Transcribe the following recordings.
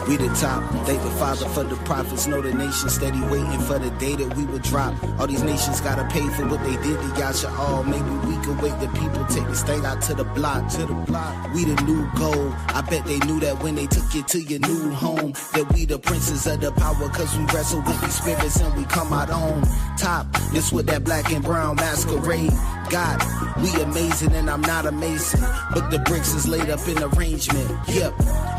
We the top. Thank the Father for the prophets. Know the nation steady waiting for the day that we would drop. All these nations gotta pay for what they did to y'all should all. Maybe we could wait the people take this thing out to the block. We the new gold. I bet they knew that when they took it to your new home. That we the princes of the power, cause we wrestle with these spirits and we come out on top. This with that black and brown masquerade. God, we amazing and I'm not a mason, but the bricks is laid up in arrangement. Yep,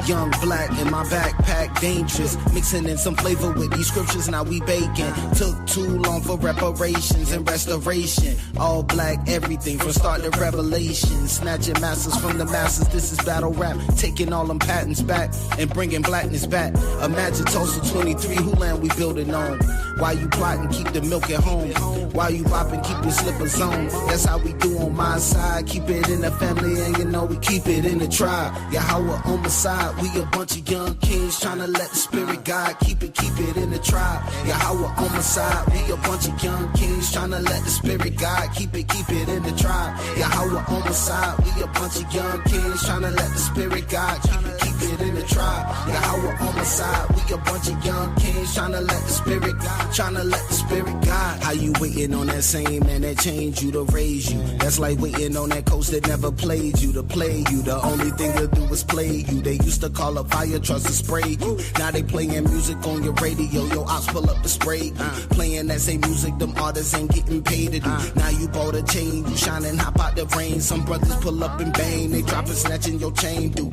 young black in my backpack, dangerous, mixing in some flavor with these scriptures, now we baking. Took too long for reparations and restoration. All black, everything from start to revelation. Snatching masters from the masses, this is battle rap. Taking all them patents back and bringing blackness back. Imagine Tulsa 23, who land we building on? Why you plotting, keep the milk at home? Why you popping, keep your slippers on? That's how we do on my side. Keep it in the family and you know we keep it in the tribe. Yahweh on my side. We a bunch of young kings trying to let the spirit guide. Keep it in the tribe. Yahweh on my side. We a bunch of young kings trying to let the spirit guide. Keep it in the tribe. Yahweh on my side. We a bunch of young kings trying to let the spirit guide. Keep it in the tribe. Yahweh on my side. We a bunch of young kings trying to let the spirit guide. Trying to let the spirit guide. How you waiting on that same man that changed you to raise you? That's like waiting on that coach that never played you to play you. The only thing they'll do is play you. They used to call a fire truck to spray you. Now they playing music on your radio. Your ops pull up the spray you. Playing that same music them artists ain't getting paid to do. Now you bought a chain, you shining, hop out the rain. Some brothers pull up in vain. They drop and snatching your chain, dude.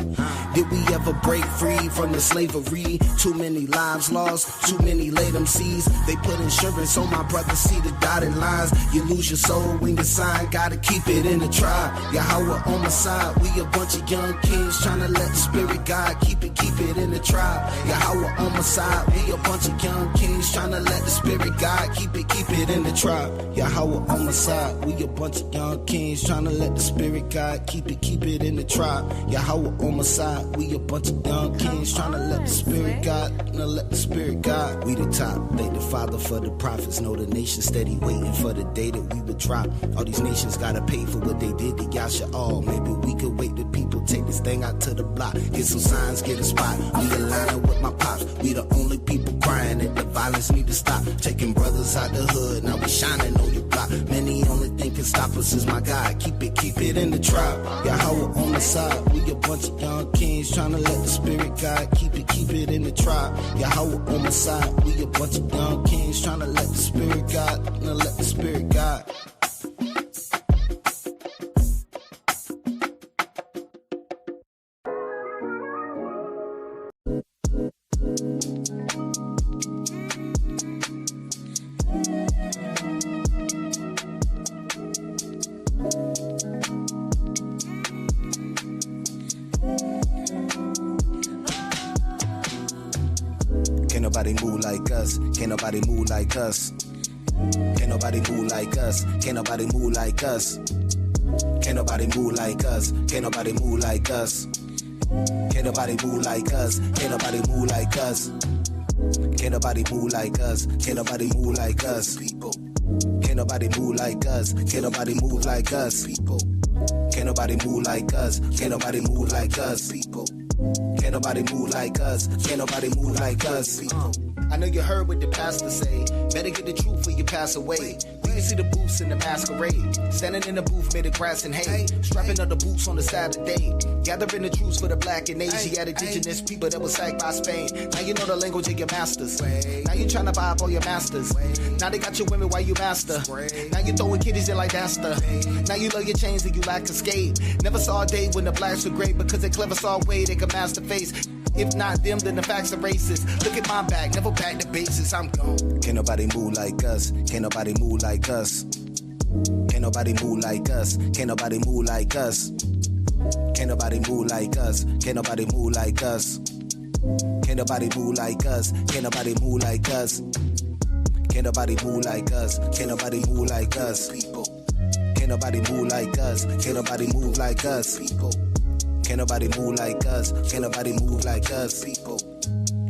Did we ever break free from the slavery? Too many lives lost, too many laid them seas. They put insurance on my brothers, see the dotted lines. You lose your soul when you sign, gotta keep it in the tribe. Yahweh on my side, we a bunch of young kings trying to let the spirit guide. Keep it in the tribe. Yahweh on my side, we a bunch of young kings trying to let the spirit guide. Keep it in the tribe. Yahweh on my side, we a bunch of young kings trying to let the spirit guide. Keep it in the tribe. Yahweh on my side, we a bunch of young kings trying to let the spirit guide. Let the spirit guide. We the top. Thank the Father for the prophets. Know the nation steady waiting for the day that we would drop. All these nations gotta pay for what they did to y'all should all. Maybe we could wait the people take this thing out to the block. Get some signs, get a spot. We aligning with my pops. We the only people crying that the violence need to stop. Taking brothers out the hood, now we shining on your block. Many only thing can stop us is my God. Keep it in the tribe. Yahweh on the side. We a bunch of young kings trying to let the spirit guide. Keep it in the tribe. Yahweh on my side. We a bunch of young kings trying to let the spirit guide. Let the spirit guide. Can't nobody move like us. Can't nobody move like us. Can't nobody move like us. Can't nobody move like us. Can't nobody move like us. Can't nobody move like us. Can't nobody move like us. Can't nobody move like us. Can't nobody move like us. Can't nobody move like us. People. Can't nobody move like us. Can't nobody move like us. People. Can't nobody move like us. Can't nobody move like us. People. Can't nobody move like us. Can't nobody move like us. I know you heard what the pastor say. Better get the truth or you pass away. We can see the booths in the masquerade. Standing in the booth made of grass and hay. Strapping up the boots on the Saturday. Gathering the troops for the black and Asian indigenous people that was sacked by Spain. Now you know the language of your masters. Now you trying to buy up all your masters. Now they got your women while you master. Now you throwing kiddies in like Dasta. Now you love your chains and you lack escape. Never saw a day when the blacks were great because they clever saw a way they could master face. If not them, then the facts are racist. Look at my back, never back to basics, I'm gone. Can't nobody move like us. Can't nobody move like us. Can't nobody move like us. Can't nobody move like us. Can't nobody move like us. Can't nobody move like us. Can't nobody move like us. Can't nobody move like us. Can't nobody move like us. Can't nobody move like us. People. Can't nobody move like us. Can't nobody move like us. People. Can't nobody move like us. Can't nobody move like us. People.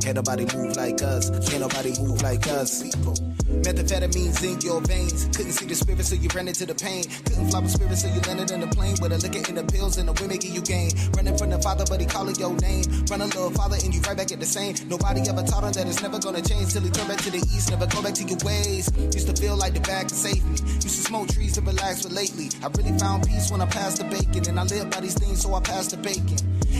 Can't Can't nobody move like us. Can't nobody move like us. Methamphetamines in your veins. Couldn't see the spirit, so you ran into the pain. Couldn't fly with spirit, so you landed in the plane. With a liquor in the pills and the women give you gain. Running from the Father, but he calling your name. Run a little farther and you right back at the same. Nobody ever taught him that it's never gonna change till he turn back to the east. Never go back to your ways. Used to feel like the bag could save me. Used to smoke trees to relax, but lately I really found peace when I passed the bacon. And I live by these things, so I passed the bacon.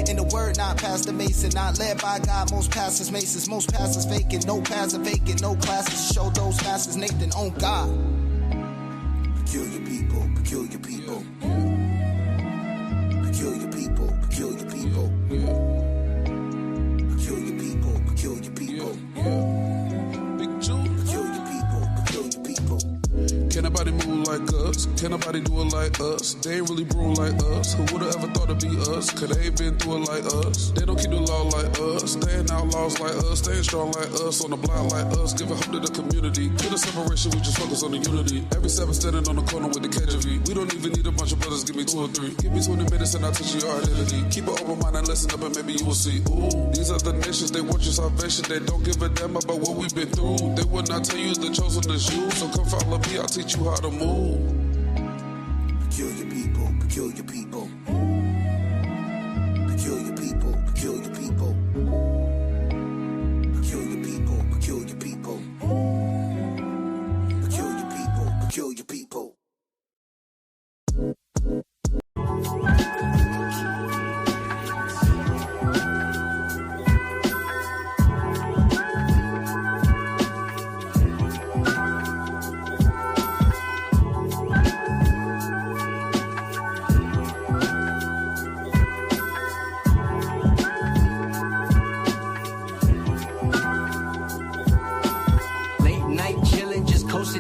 In the word, not Pastor Mason, not led by God. Most pastors Masons, most pastors vacant. No paths are vacant, no classes to show those masters Nathan on God. Peculiar people, peculiar people. Peculiar people, peculiar people. Peculiar people, peculiar people. Big Jew. Peculiar people, peculiar people. Can't nobody move like us. Can't nobody do it like us. They ain't really brewing like us. Who would've ever thought it'd be us? Cause they ain't been through it like us. They don't keep the law like us. They ain't outlaws like us. They ain't strong like us. On the block like us. Giving hope to the community. Kill the separation, we just focus on the unity. Every 7 standing on the corner with the KJV. We don't even need a bunch of brothers, give me 2 or 3. Give me 20 minutes and I'll teach you your identity. Keep an open mind and listen up and maybe you will see. Ooh, these are the nations, they want your salvation. They don't give a damn about what we've been through. They will not tell you the chosen is you. So come follow me, I'll teach you how to move. Peculiar people, peculiar people. Peculiar people, peculiar people. Peculiar people, peculiar people. Peculiar people, peculiar people.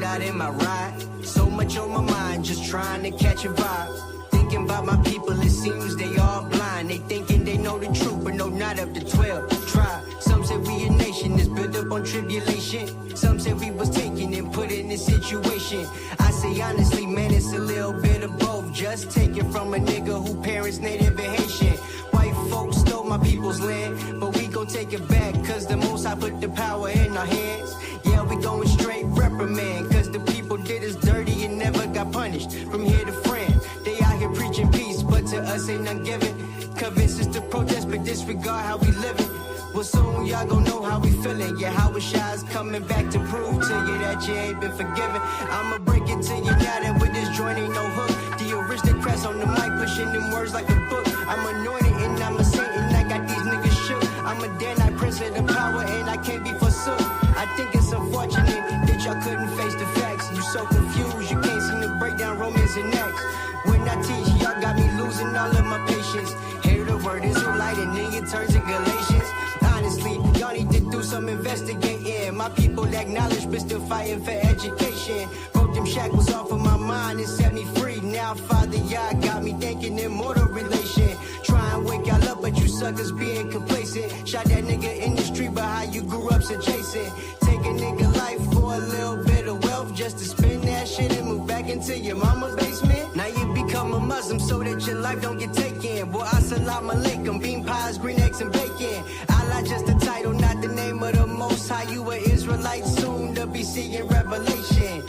Out in my ride, so much on my mind, just trying to catch a vibe. Thinking about my people, it seems they all blind. They thinking they know the truth, but no, not up to 12. Try. Some say we a nation that's built up on tribulation. Some say we was taken and put in this situation. I say honestly, man, it's a little bit of both. Just take it from a nigga who parents native and Haitian. White folks stole my people's land, but we gon' take it back, cause the most I put the power in our hands. Yeah, we going straight reprimand, cause the people did us dirty and never got punished. From here to France, they out here preaching peace, but to us ain't none given. Convince us to protest, but disregard how we living. Well, soon y'all gon' know how we feeling. Yeah, how was Shy's coming back to prove to you that you ain't been forgiven. I'ma break it to you now that with this joint ain't no hook. The aristocrats on the mic pushing them words like a book. I'm anointed and I'm a saint and I got these niggas shook. I'm a Danite prince of the power and I can't be forsook. I think it's unfortunate that y'all couldn't face the facts. You so confused, you can't seem to break down Romans and Acts. When I teach, y'all got me losing all of my patience. Hear the word Israelite and then it turns to Galatians. Honestly, y'all need to do some investigating. My people acknowledge but still fighting for education. Broke them shackles off of my mind and set me free. Now, Father, y'all got me thinking immortal relation. Try and wake y'all up, but you suckers being complacent. Shot that nigga in the street, but how you grew up's adjacent. Take a nigga life for a little bit of wealth just to spend that shit and move back into your mama's basement. Now you become a Muslim so that your life don't get taken. Boy, assalamu alaikum, bean pies, green eggs, and bacon. Allah just the title, not the name of the Most High. You a Israelite, soon to be seeing revelation.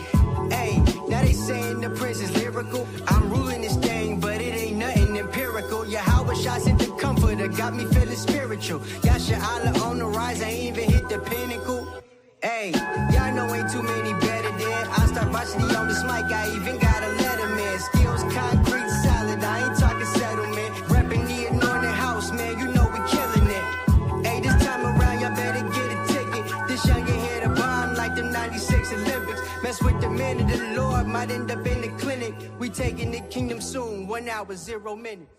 Hey, now they saying the prince is lyrical. I'm ruling this thing, but it ain't nothing empirical. Yahweh Shah sent the comforter, got me feeling spiritual. Yasha Allah on the rise, I ain't even hit the pinnacle. Hey, y'all know ain't too many better than I start varsity on this mic, I even got a letterman. Skills concrete solid, I ain't talking settlement. Reppin' the Anointed House, man, you know we killing it. Hey, this time around, y'all better get a ticket. This young get hit a bomb like them 96 Olympics. Mess with the men of the Lord, might end up in the clinic. We taking the kingdom soon, 1 hour, 0 minutes.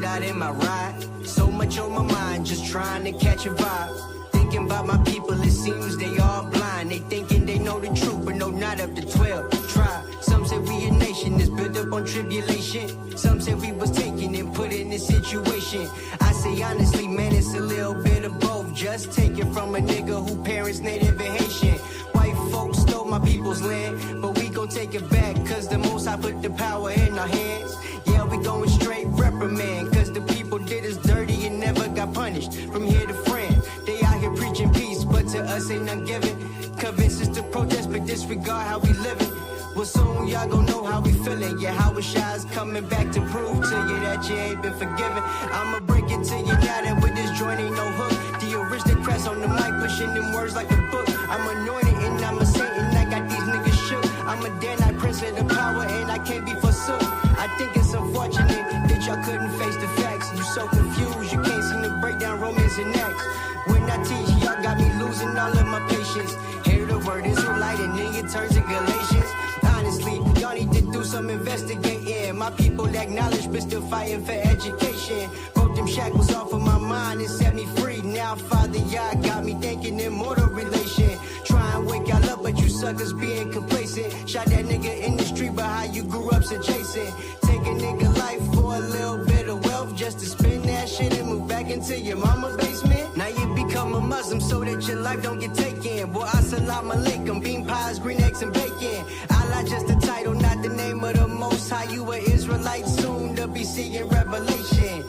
Out in my ride, so much on my mind, just trying to catch a vibe. Thinking about my people, it seems they all blind. They thinking they know the truth, but no, not of the 12 tribe. Some say we a nation that's built up on tribulation. Some say we was taken and put in this situation. I say honestly, man, it's a little bit of both. Just take it from a nigga who parents native and Haitian. White folks stole my people's land, but we gon' take it back, cause the most I put the power in our hands. Yeah, we going straight reprimand, cause the people did us dirty and never got punished. From here to France, they out here preaching peace, but to us ain't none given. Convince us to protest, but disregard how we living. Well, soon y'all gon' know how we feeling. Yeah, how is coming back to prove to you that you ain't been forgiven. I'ma break it to you now that with this joint ain't no hook. The aristocrats on the mic pushing them words like a book. I'm anointed and I'm a saint and I got these niggas shook. I'm a Danite prince of the power and I can't be forsook. I think it's unfortunate that y'all couldn't face the facts. You so confused, you can't seem to break down Romans and Acts. When I teach, y'all got me losing all of my patience. Hear the word Israelite and then it turns to Galatians. Honestly, y'all need to do some investigating. My people acknowledge but still fighting for education. Broke them shackles off of my mind and set me free. Now, Father, y'all got me thinking immortal relation. Try and wake y'all up, but you suckers being complacent. Shot that nigga in the street, but how you grew up's adjacent. Take a nigga life for a little bit of wealth just to spend that shit and move back into your mama's basement. Now you become a Muslim so that your life don't get taken. Boy, assalamu alaikum, bean pies, green eggs, and bacon. Allah just a title, not the name of the Most High. You a Israelite, soon to be seeing revelation.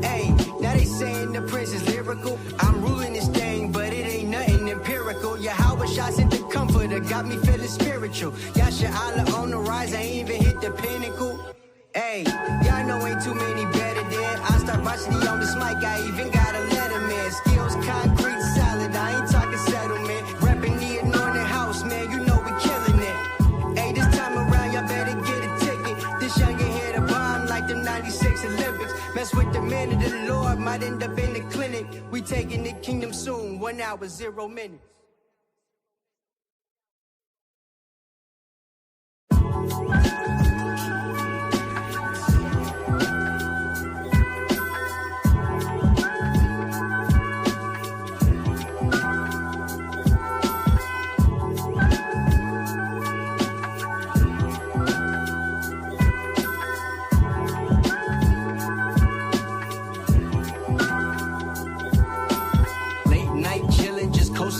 Hey, now they saying the prince is lyrical. I'm ruling this thing, but it ain't nothing empirical. Yahweh shots at the comforter, got me feeling spiritual. Yasha Allah on the rise, I ain't even hit the pinnacle. Hey, y'all know ain't too many better than I start watching on this mic, I even got a letterman. Skills concrete solid, I ain't talking settlement. Repping the Anointed House, man, you know we killing it. Hey, this time around, y'all better get a ticket. This young hit a bomb like the 96 Olympics. Mess with the men of the Lord, might end up in the clinic. We taking the kingdom soon, 1 hour, 0 minutes.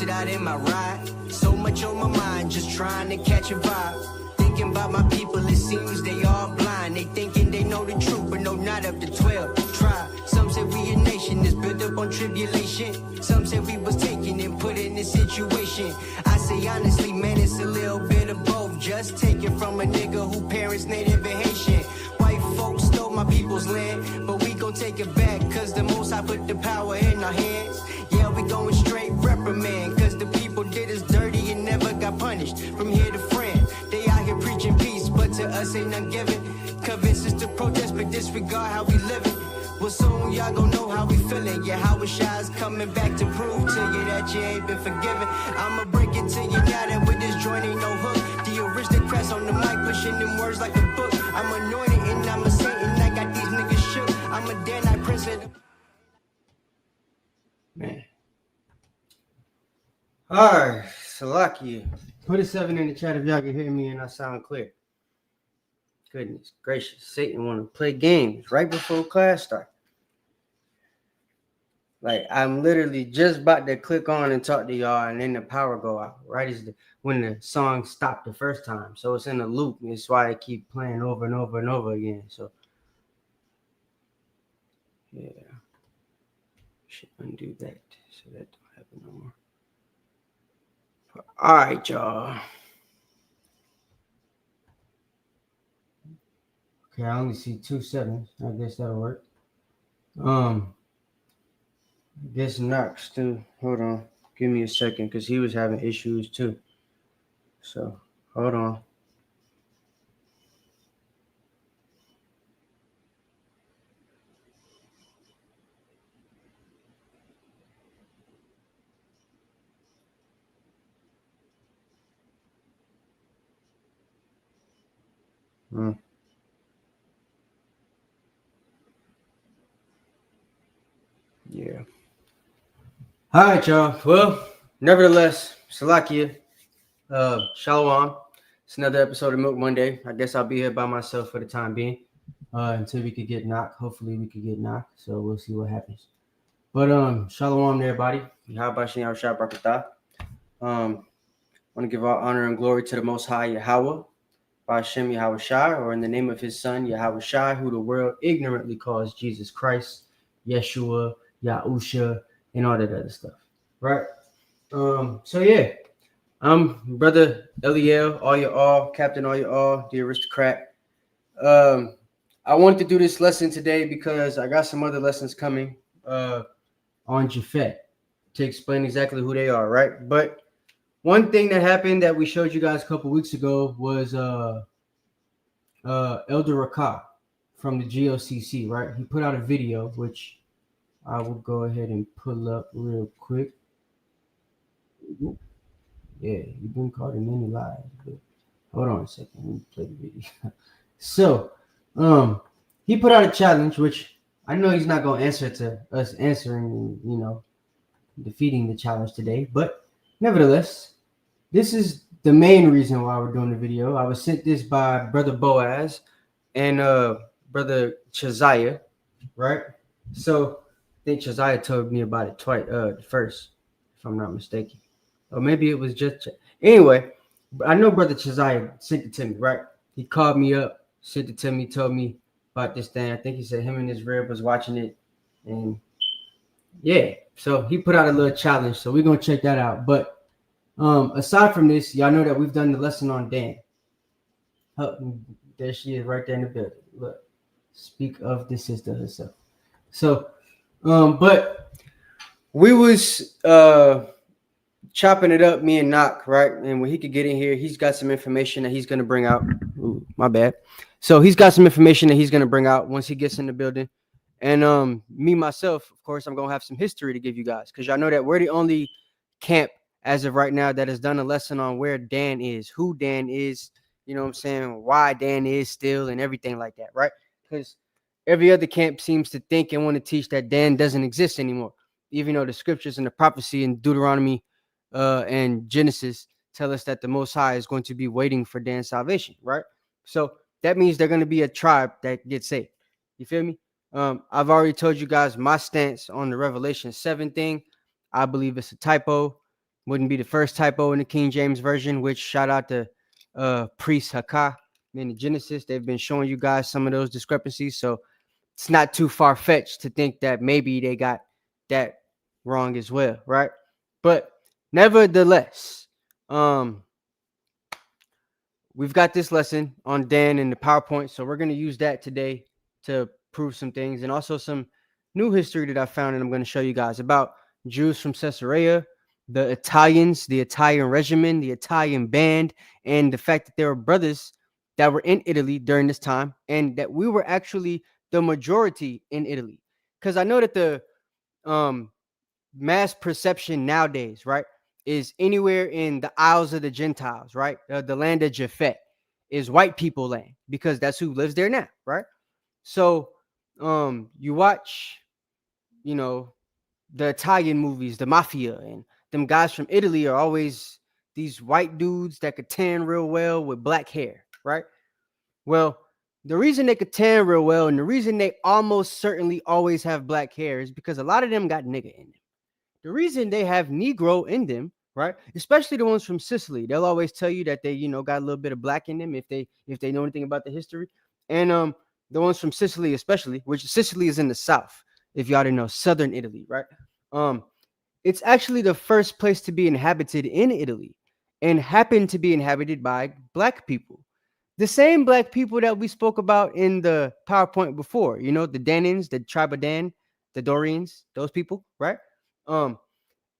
Out in my ride, so much on my mind, just trying to catch a vibe. Thinking about my people, it seems they all blind. They thinking they know the truth, but no, not of the 12 tribe. Some say we a nation that's built up on tribulation. Some say we was taken and put in this situation. I say honestly, man, it's a little bit of both. Just take it from a nigga who parents native and Haitian. White folks stole my people's land, but we gon' take it back, cause the most I put the power in our hands. Yeah, we going straight reprimand, cause the people did us dirty and never got punished. From here to France, they out here preaching peace, but to us ain't none given. Convince us to protest, but disregard how we living. Well, soon y'all gon' know how we feeling. Yeah, how is coming back to prove to you that you ain't been forgiven. I'ma break it to you now that with this joint ain't no hook. The aristocrats on the mic pushing them words like a book. I'm anointed and I'm a saint and I got these niggas shook. I'm a Danite prince of the... Man. Alright, Salaki. Put a 7 in the chat if y'all can hear me and I sound clear. Goodness gracious. Satan want to play games right before class starts. Like, I'm literally just about to click on and talk to y'all, and then the power go out, right as when the song stopped the first time. So it's in a loop. That's why I keep playing over and over and over again. So, yeah. Should undo that so that don't happen no more. All right, y'all. Okay, I only see 2 7s. I guess that'll work. I guess Knox too. Hold on. Give me a second because he was having issues too. So, hold on. Yeah. All right, y'all. Well, nevertheless, Salakia, Shalom. It's another episode of Milk Monday. I guess I'll be here by myself for the time being until we could get knocked. Hopefully, we could get knocked. So we'll see what happens. But Shalom, to everybody. Yahweh Shem Yahweh Barakatah. Want to give all honor and glory to the Most High Yahweh, by Hashem Yahweh Shai, or in the name of His Son Yahweh Shai, who the world ignorantly calls Jesus Christ, Yeshua, Yahusha, and all that other stuff. Right? So yeah, I'm Brother Eliel, all, Captain all, the aristocrat. I wanted to do this lesson today because I got some other lessons coming on Japhet to explain exactly who they are, right? But one thing that happened that we showed you guys a couple weeks ago was Elder Rakah from the GOCC, right? He put out a video, which I will go ahead and pull up real quick. Yeah, you've been caught in many lies. But hold on a second, let me play the video. So, he put out a challenge, which I know he's not gonna answer to us answering, defeating the challenge today. But nevertheless, this is the main reason why we're doing the video. I was sent this by Brother Boaz and Brother Chaziah, right? So I think Chaziah told me about it twice, first, if I'm not mistaken. Or maybe it was just anyway. I know Brother Chaziah sent it to me, right? He called me up, sent it to me, told me about this thing. I think he said him and his rib was watching it, and yeah, so he put out a little challenge. So we're gonna check that out. But aside from this, y'all know that we've done the lesson on Dan. Oh, there she is, right there in the building. Look, speak of the sister herself. So, but we was chopping it up, me and Knock, right? And when he could get in here, he's got some information that he's going to bring out. Ooh, my bad. So he's got some information that he's going to bring out once he gets in the building. And me, myself, of course, I'm going to have some history to give you guys because y'all know that we're the only camp as of right now that has done a lesson on where Dan is, who Dan is, you know what I'm saying, why Dan is still and everything like that, right? Because every other camp seems to think and want to teach that Dan doesn't exist anymore, even though the scriptures and the prophecy in Deuteronomy and Genesis tell us that the Most High is going to be waiting for Dan's salvation, right? So that means they're going to be a tribe that gets saved. You feel me? I've already told you guys my stance on the Revelation 7 thing. I believe it's a typo. Wouldn't be the first typo in the King James Version, which shout out to Priest Hakah in the Genesis. They've been showing you guys some of those discrepancies. So it's not too far-fetched to think that maybe they got that wrong as well, right? But nevertheless, we've got this lesson on Dan in the PowerPoint, so we're going to use that today to prove some things and also some new history that I found, and I'm going to show you guys about Jews from Caesarea, the Italians, the Italian regiment, the Italian band, and the fact that there were brothers that were in Italy during this time, and that we were actually the majority in Italy. Because I know that the mass perception nowadays, right, is anywhere in the Isles of the Gentiles, right? The land of Japhet is white people land because that's who lives there now, right? So you watch, the Italian movies, the mafia, and them guys from Italy are always these white dudes that could tan real well with black hair, right? Well, the reason they could tan real well and the reason they almost certainly always have black hair is because a lot of them got nigga in them. The reason they have Negro in them, right? Especially the ones from Sicily. They'll always tell you that they, got a little bit of black in them if they know anything about the history. And the ones from Sicily, especially, which Sicily is in the south, if y'all didn't know, southern Italy, right? It's actually the first place to be inhabited in Italy and happened to be inhabited by black people. The same black people that we spoke about in the PowerPoint before, the Danins, the tribe of Dan, the Dorians, those people, right? And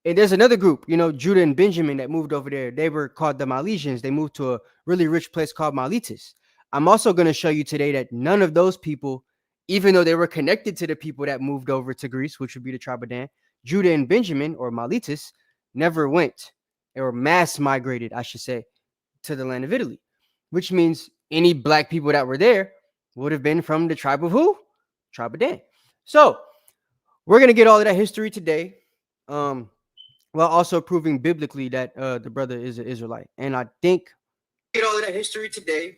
there's another group, Judah and Benjamin that moved over there. They were called the Milesians. They moved to a really rich place called Miletus. I'm also going to show you today that none of those people, even though they were connected to the people that moved over to Greece, which would be the tribe of Dan, Judah and Benjamin, or Miletus, never went or mass migrated, I should say, to the land of Italy, which means any black people that were there would have been from the tribe of who? Tribe of Dan. So we're going to get all of that history today. while also proving biblically that the brother is an Israelite. And I think Get all of that history today.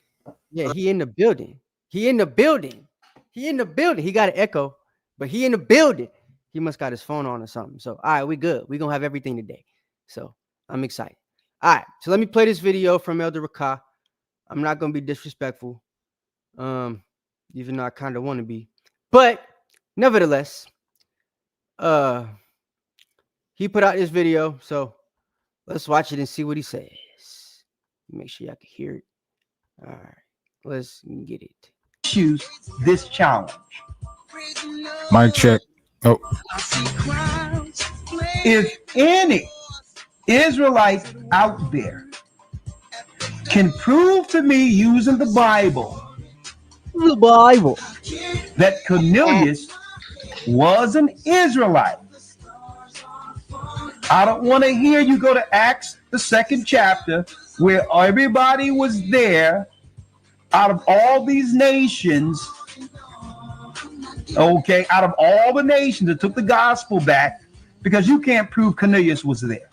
yeah, he in the building. He in the building. He in the building. He got an echo, but he in the building. He must got his phone on or something. So, all right, we good. We gonna have everything today. So I'm excited. All right, so let me play this video from Elder Rakah. I'm not gonna be disrespectful, even though I kind of want to be, but nevertheless, he put out this video, so let's watch it and see what he says. Make sure y'all can hear it. All right, let's get it. Choose this challenge. Mic check. Oh, If any Israelite out there can prove to me using the Bible that Cornelius was an Israelite, I don't want to hear you go to Acts, the 2nd chapter, where everybody was there out of all these nations. Okay, out of all the nations that took the gospel back, because you can't prove Cornelius was there.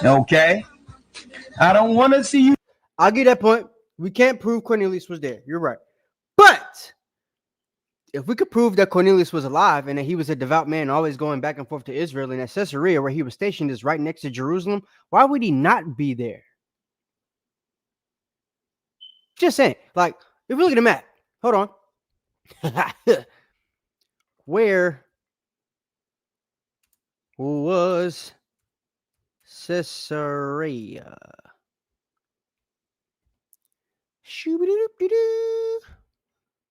Okay, I don't want to see you. I'll get that point. We can't prove Cornelius was there. You're right. But if we could prove that Cornelius was alive and that he was a devout man always going back and forth to Israel, and that Caesarea, where he was stationed, is right next to Jerusalem, why would he not be there? Just saying. Like, if we look at the map, hold on. Where was Caesarea?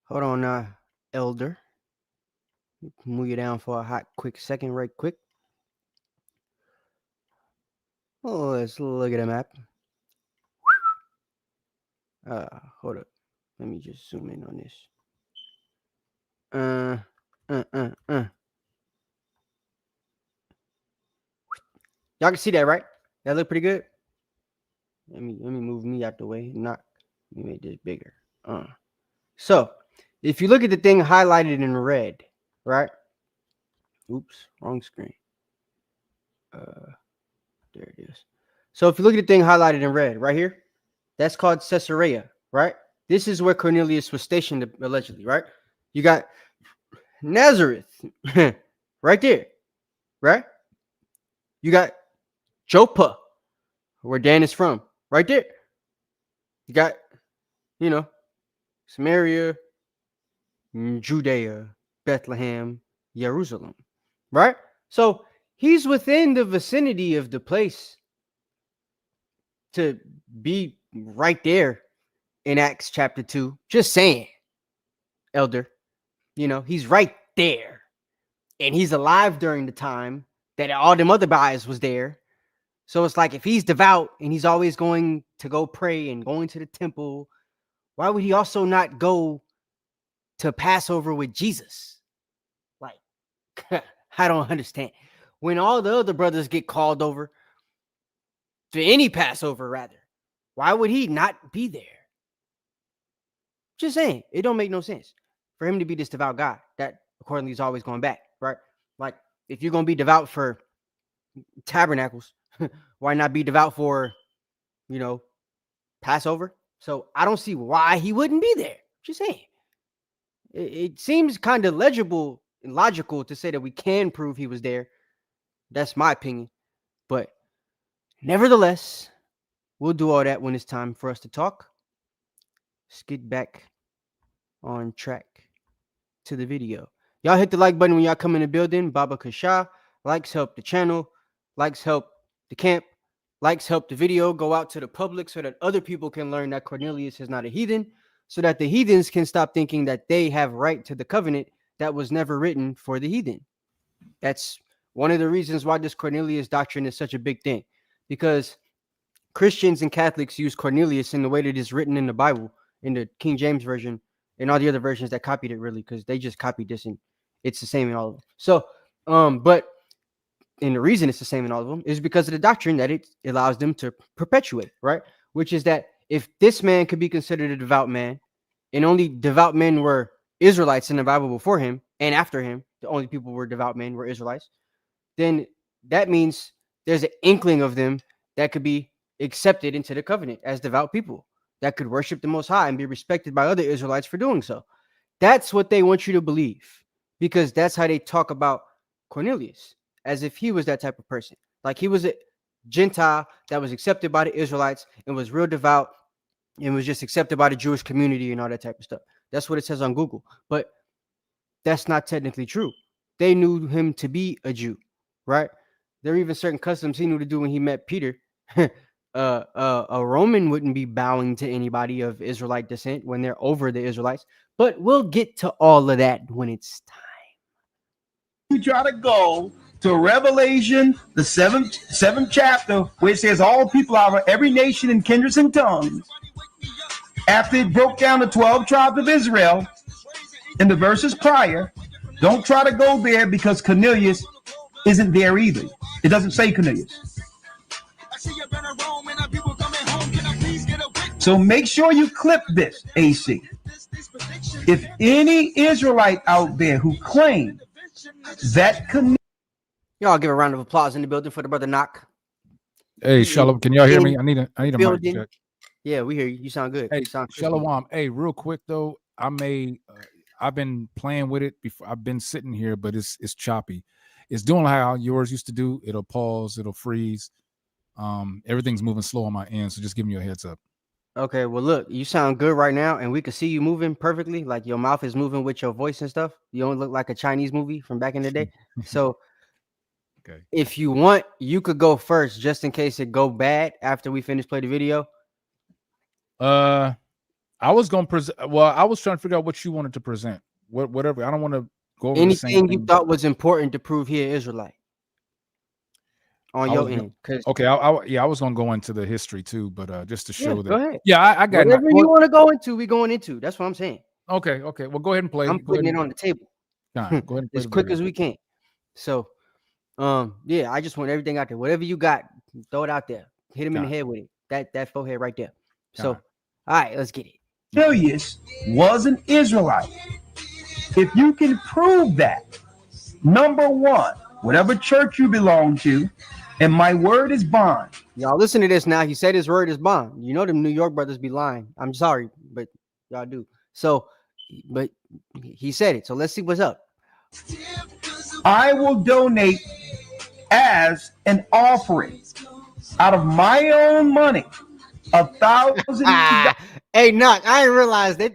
Hold on, Elder. Move you down for a hot, quick second, right quick. Oh, let's look at the map. Hold up. Let me just zoom in on this. Y'all can see that, right? That look pretty good. Let me move me out the way. Let me make this bigger. So if you look at the thing highlighted in red, right? Oops, wrong screen. There it is. So if you look at the thing highlighted in red right here, that's called Caesarea, right? This is where Cornelius was stationed allegedly, right? You got Nazareth right there, right? You got Joppa, where Dan is from, right there. You got, Samaria, Judea, Bethlehem, Jerusalem, right? So he's within the vicinity of the place to be right there in Acts chapter 2. Just saying, Elder. He's right there. And he's alive during the time that all them other guys was there. So it's like, if he's devout and he's always going to go pray and going to the temple, why would he also not go to Passover with Jesus? Like, I don't understand. When all the other brothers get called over to any Passover, rather, why would he not be there? Just saying, it don't make no sense for him to be this devout guy that accordingly is always going back, right? Like, if you're going to be devout for tabernacles, why not be devout for, Passover? So I don't see why he wouldn't be there. Just saying. It seems kind of legible and logical to say that we can prove he was there. That's my opinion. But nevertheless, we'll do all that when it's time for us to talk. Let's get back on track to the video. Y'all hit the like button when y'all come in the building. Baba Cashapp. Likes help the channel. Likes help the camp. Likes help the video go out to the public so that other people can learn that Cornelius is not a heathen, so that the heathens can stop thinking that they have right to the covenant that was never written for the heathen. That's one of the reasons why this Cornelius doctrine is such a big thing, because Christians and Catholics use Cornelius in the way that it is written in the Bible, in the King James Version, and all the other versions that copied it, really, because they just copied this and it's the same in all of them. So, and the reason it's the same in all of them is because of the doctrine that it allows them to perpetuate, right? Which is that if this man could be considered a devout man, and only devout men were Israelites in the Bible before him and after him, the only people who were devout men were Israelites, then that means there's an inkling of them that could be accepted into the covenant as devout people that could worship the Most High and be respected by other Israelites for doing so. That's what they want you to believe, because that's how they talk about Cornelius, as if he was that type of person. Like he was a Gentile that was accepted by the Israelites and was real devout and was just accepted by the Jewish community and all that type of stuff. That's what it says on Google. But that's not technically true. They knew him to be a Jew, right? There are even certain customs he knew to do when he met Peter. A Roman wouldn't be bowing to anybody of Israelite descent when they're over the Israelites. But we'll get to all of that when it's time. You try to go to Revelation, the seventh chapter, where it says all people out of every nation and kindred and tongues. After it broke down the 12 tribes of Israel in the verses prior, don't try to go there because Cornelius isn't there either. It doesn't say Cornelius. So make sure you clip this, AC. If any Israelite out there who claims that Cornelius... Y'all give a round of applause in the building for the brother Knock. Hey, Shalom, can y'all hear me? I need a mic check. Yeah, we hear you. You sound good. Hey, you sound Shalom. Hey, real quick though, I've been playing with it before. I've been sitting here, but it's choppy. It's doing how yours used to do. It'll pause, it'll freeze. Everything's moving slow on my end, so just giving you a heads up. Okay, well, look, you sound good right now, and we can see you moving perfectly. Like your mouth is moving with your voice and stuff. You don't look like a Chinese movie from back in the day. So, okay, if you want, you could go first, just in case it go bad after we finish play the video. I was gonna present. Well, I was trying to figure out what you wanted to present. Whatever. I don't want to go over anything you thought was important to prove he an Israelite on your end. Okay, I was gonna go into the history too, but just to show that. Go ahead. Yeah, I got whatever you want to go into. We going into. That's what I'm saying. Okay. Well, go ahead and play. I'm putting it on the table. Nah, go ahead and play as quick as we can. So, yeah, I just want everything out there. Whatever you got, throw it out there. Hit him in the head with it. That forehead right there. So, all right, let's get it. Cornelius was an Israelite. If you can prove that, number one, whatever church you belong to, and my word is bond. Y'all listen to this now. He said his word is bond. You know them New York brothers be lying. I'm sorry, but y'all do. So, but he said it. So let's see what's up. I will donate as an offering out of my own money 1,000. Hey, Knock, I didn't realize that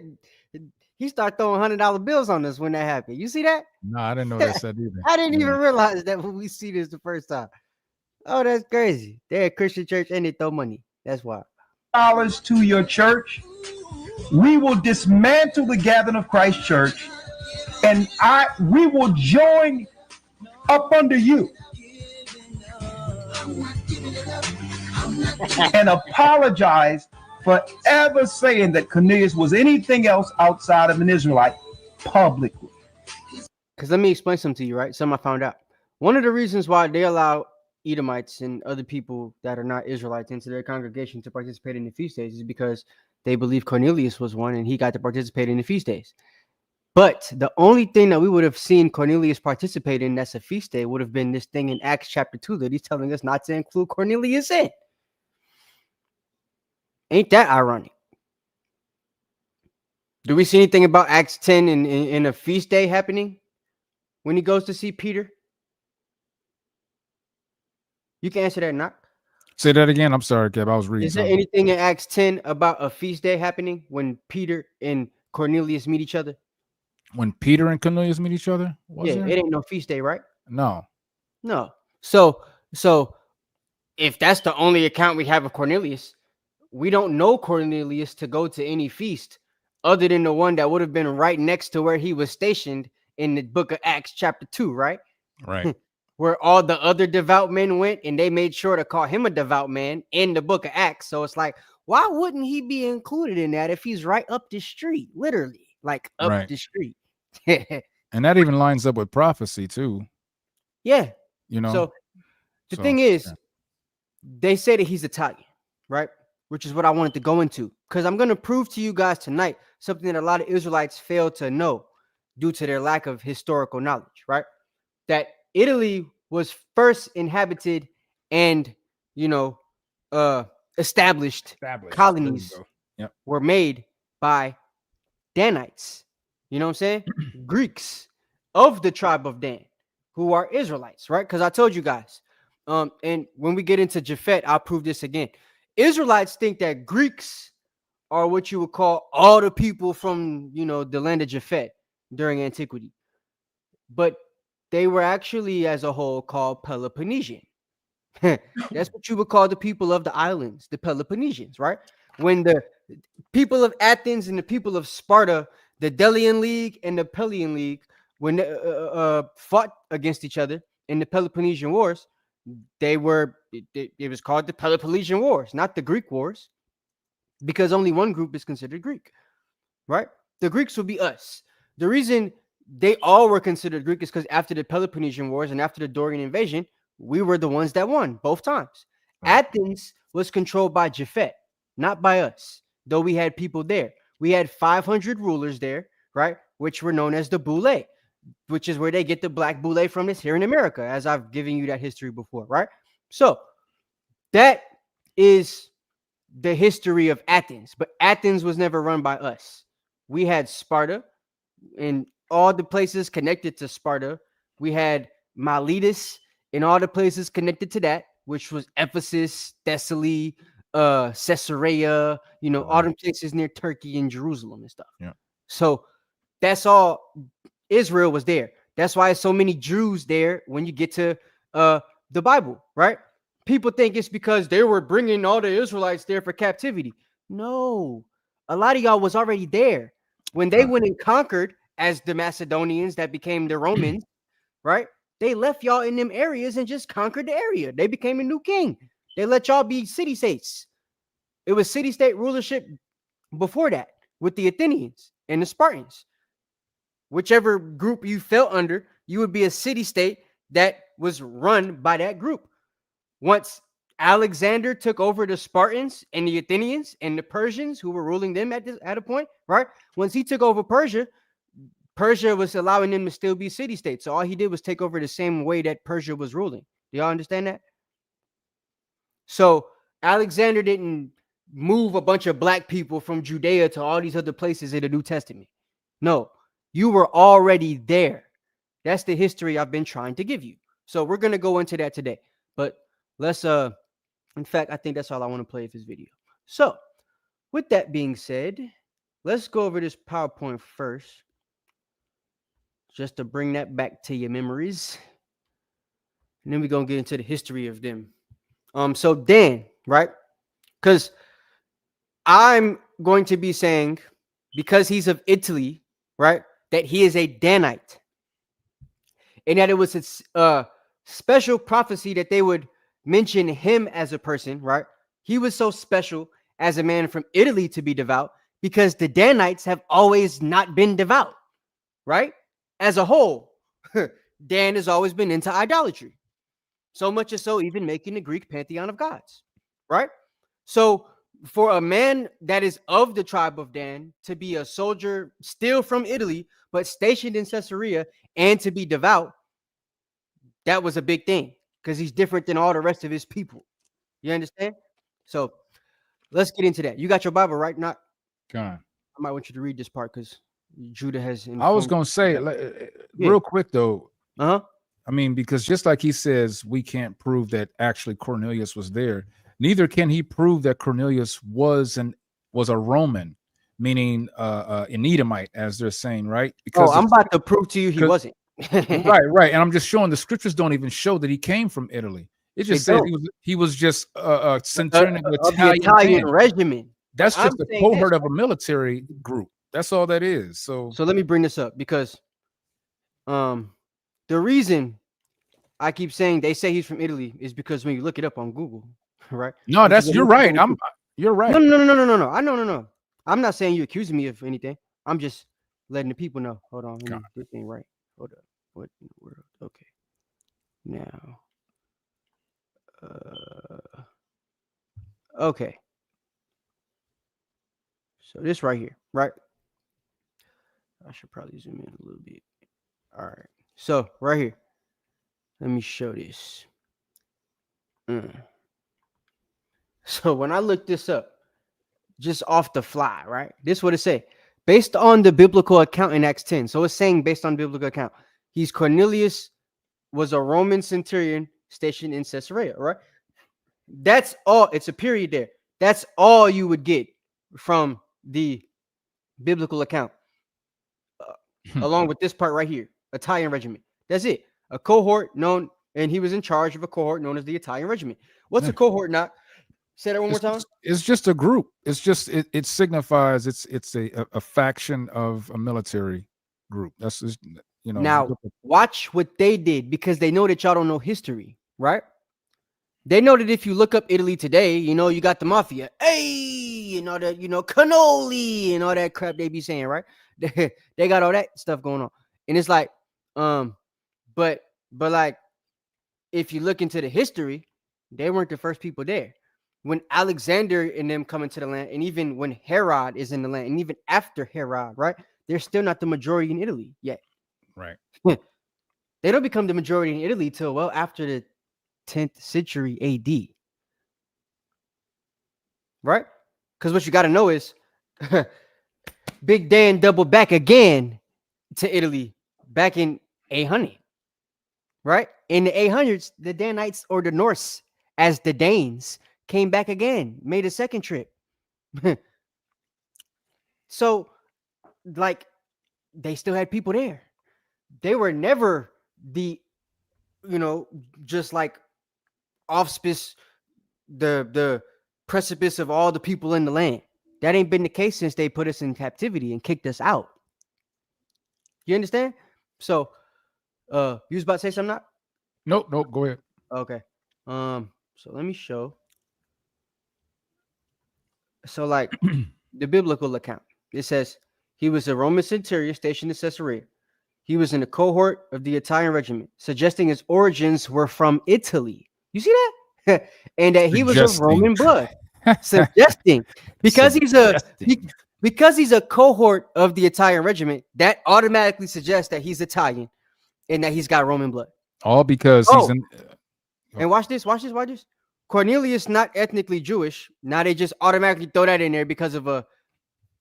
he started throwing $100 bills on us when that happened. You see that? No, I didn't know that said either. I didn't even realize that when we see this the first time. Oh, that's crazy. They're a Christian church and they throw money. That's why. Dollars to your church. We will dismantle the Gathering of Christ Church, and we will join up under you and apologize for ever saying that Cornelius was anything else outside of an Israelite publicly. Because let me explain something to you, right? Something I found out. One of the reasons why they allow Edomites and other people that are not Israelites into their congregation to participate in the feast days is because they believe Cornelius was one and he got to participate in the feast days. But the only thing that we would have seen Cornelius participate in that's a feast day would have been this thing in Acts chapter 2 that he's telling us not to include Cornelius in. Ain't that ironic? Do we see anything about Acts 10 in a feast day happening when he goes to see Peter? You can answer that, Knock. Say that again. I'm sorry, Kev. I was reading. Is there anything in Acts 10 about a feast day happening when Peter and Cornelius meet each other? When Peter and Cornelius meet each other? It ain't no feast day, right? No. So if that's the only account we have of Cornelius, we don't know Cornelius to go to any feast other than the one that would have been right next to where he was stationed in the book of Acts chapter 2, right? Right. Where all the other devout men went and they made sure to call him a devout man in the book of Acts. So it's like, why wouldn't he be included in that if he's right up the street, literally, like up the street? And that even lines up with prophecy too. Yeah. You know, so the thing is, they say that he's Italian, right? Which is what I wanted to go into, because I'm going to prove to you guys tonight something that a lot of Israelites fail to know. due to their lack of historical knowledge, right? That Italy was first inhabited and, you know, established There you colonies go. Yep. were made by Danites. You know what I'm saying? Greeks of the tribe of Dan, who are Israelites, right? Because I told you guys. And when we get into Japhet, I'll prove this again. Israelites think that Greeks are what you would call all the people from, the land of Japhet during antiquity. But they were actually, as a whole, called Peloponnesian. That's what you would call the people of the islands, the Peloponnesians, right? When the people of Athens and the people of Sparta, the Delian League and the Pelian League, when they fought against each other in the Peloponnesian Wars, it was called the Peloponnesian Wars, not the Greek Wars, because only one group is considered Greek, right? The Greeks would be us. The reason they all were considered Greek is because after the Peloponnesian Wars and after the Dorian invasion, we were the ones that won both times. Right. Athens was controlled by Japhet, not by us, though we had people there. We had 500 rulers there, right, which were known as the Boule, which is where they get the black Boule from this here in America, as I've given you that history before, right? So that is the history of Athens, but Athens was never run by us. We had Sparta and all the places connected to Sparta. We had Miletus and all the places connected to that, which was Ephesus, Thessaly, Caesarea, all them places near Turkey and Jerusalem and stuff. Yeah. So that's all. Israel was there. That's why so many Jews there when you get to the Bible, right? People think it's because they were bringing all the Israelites there for captivity. No, a lot of y'all was already there when they went and conquered as the Macedonians that became the Romans, right? They left y'all in them areas and just conquered the area. They became a new king. They let y'all be city states. It was city state rulership before that with the Athenians and the Spartans. Whichever group you fell under, you would be a city state that was run by that group. Once Alexander took over the Spartans and the Athenians and the Persians who were ruling them at a point, right? Once he took over Persia, Persia was allowing them to still be city states. So all he did was take over the same way that Persia was ruling. Do y'all understand that? So Alexander didn't move a bunch of black people from Judea to all these other places in the New Testament. No, you were already there. That's the history I've been trying to give you. So we're going to go into that today. But let's in fact, I think that's all I want to play of this video. So with that being said, let's go over this PowerPoint first, just to bring that back to your memories. And then we're going to get into the history of them. So Dan, right? Because I'm going to be saying, because he's of Italy, right, that he is a Danite. And that it was a special prophecy that they would mention him as a person, right? He was so special as a man from Italy to be devout because the Danites have always not been devout, right? As a whole, Dan has always been into idolatry. So much as so, even making the Greek pantheon of gods, right? So for a man that is of the tribe of Dan to be a soldier still from Italy, but stationed in Caesarea and to be devout, that was a big thing because he's different than all the rest of his people. You understand? So let's get into that. You got your Bible, right? Not. God. I might want you to read this part because Judah has. I was going to say, real quick, though. Uh-huh. I mean, because just like he says, we can't prove that actually Cornelius was there. Neither can he prove that Cornelius was a Roman, meaning an Edomite, as they're saying, right? Because I'm about to prove to you he wasn't. right. And I'm just showing the scriptures don't even show that he came from Italy. It just says he was just a centurion of the Italian regiment. That's just a cohort of a military group. That's all that is. So let me bring this up because the reason I keep saying they say he's from Italy is because when you look it up on Google, right? No, you're right. You're right. No. I no. I'm not saying you're accusing me of anything. I'm just letting the people know. Hold on, this ain't right. Hold up. What in the world? Okay. Now. Okay. So this right here, right? I should probably zoom in a little bit. All right. So right here, let me show this. So when I looked this up, just off the fly, right? This is what it say. Based on the biblical account in Acts 10. So it's saying based on biblical account. He's Cornelius was a Roman centurion stationed in Caesarea, right? That's all. It's a period there. That's all you would get from the biblical account. Along with this part right here, Italian regiment. That's it. A cohort known, and he was in charge of a cohort known as the Italian regiment. What's a cohort, not? Say that one more time. It's just a group. It's just it signifies it's a faction of a military group. That's just, Now watch what they did, because they know that y'all don't know history, right? They know that if you look up Italy today, you got the mafia, hey, and all that, cannoli and all that crap they be saying, right? They got all that stuff going on, and it's like, but like, if you look into the history, they weren't the first people there. When Alexander and them come into the land, and even when Herod is in the land, and even after Herod, right, they're still not the majority in Italy yet. Right. They don't become the majority in Italy till well after the 10th century AD. Right? Because what you got to know is Big Dan doubled back again to Italy back in 800. Right? In the 800s, the Danites, or the Norse as the Danes, came back again, made a second trip. So, like, they still had people there. They were never the, just like auspice, the precipice of all the people in the land. That ain't been the case since they put us in captivity and kicked us out. You understand? So, you was about to say something, not? Nope. Go ahead. Okay. So let me show. So, like, the biblical account, it says he was a Roman centurion stationed in Caesarea. He was in a cohort of the Italian regiment, suggesting his origins were from Italy. You see that? And that he was of Roman blood. Suggesting, because he's a cohort of the Italian regiment, that automatically suggests that he's Italian and that he's got Roman blood. All because he's in. And watch this. Cornelius, not ethnically Jewish. Now they just automatically throw that in there because of a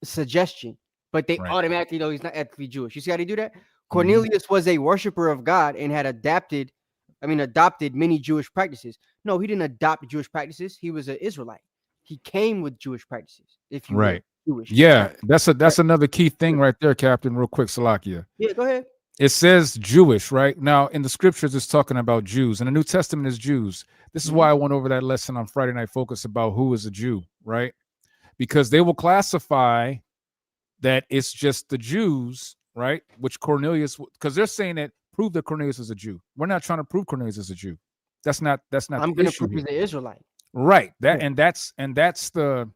suggestion, but they automatically know he's not ethnically Jewish. You see how they do that? Cornelius was a worshiper of God and had adopted many Jewish practices. No, he didn't adopt Jewish practices. He was an Israelite. He came with Jewish practices. If you were Jewish. Yeah, that's another key thing right there, Captain. Real quick, Salakia. Yeah, go ahead. It says Jewish, right? Now, in the scriptures, it's talking about Jews, and the New Testament is Jews. This is why I went over that lesson on Friday Night Focus about who is a Jew, right? Because they will classify that it's just the Jews, right? Which Cornelius, because they're saying that prove that Cornelius is a Jew. We're not trying to prove Cornelius is a Jew. That's not. I'm going to prove he's an Israelite. Right. That's the.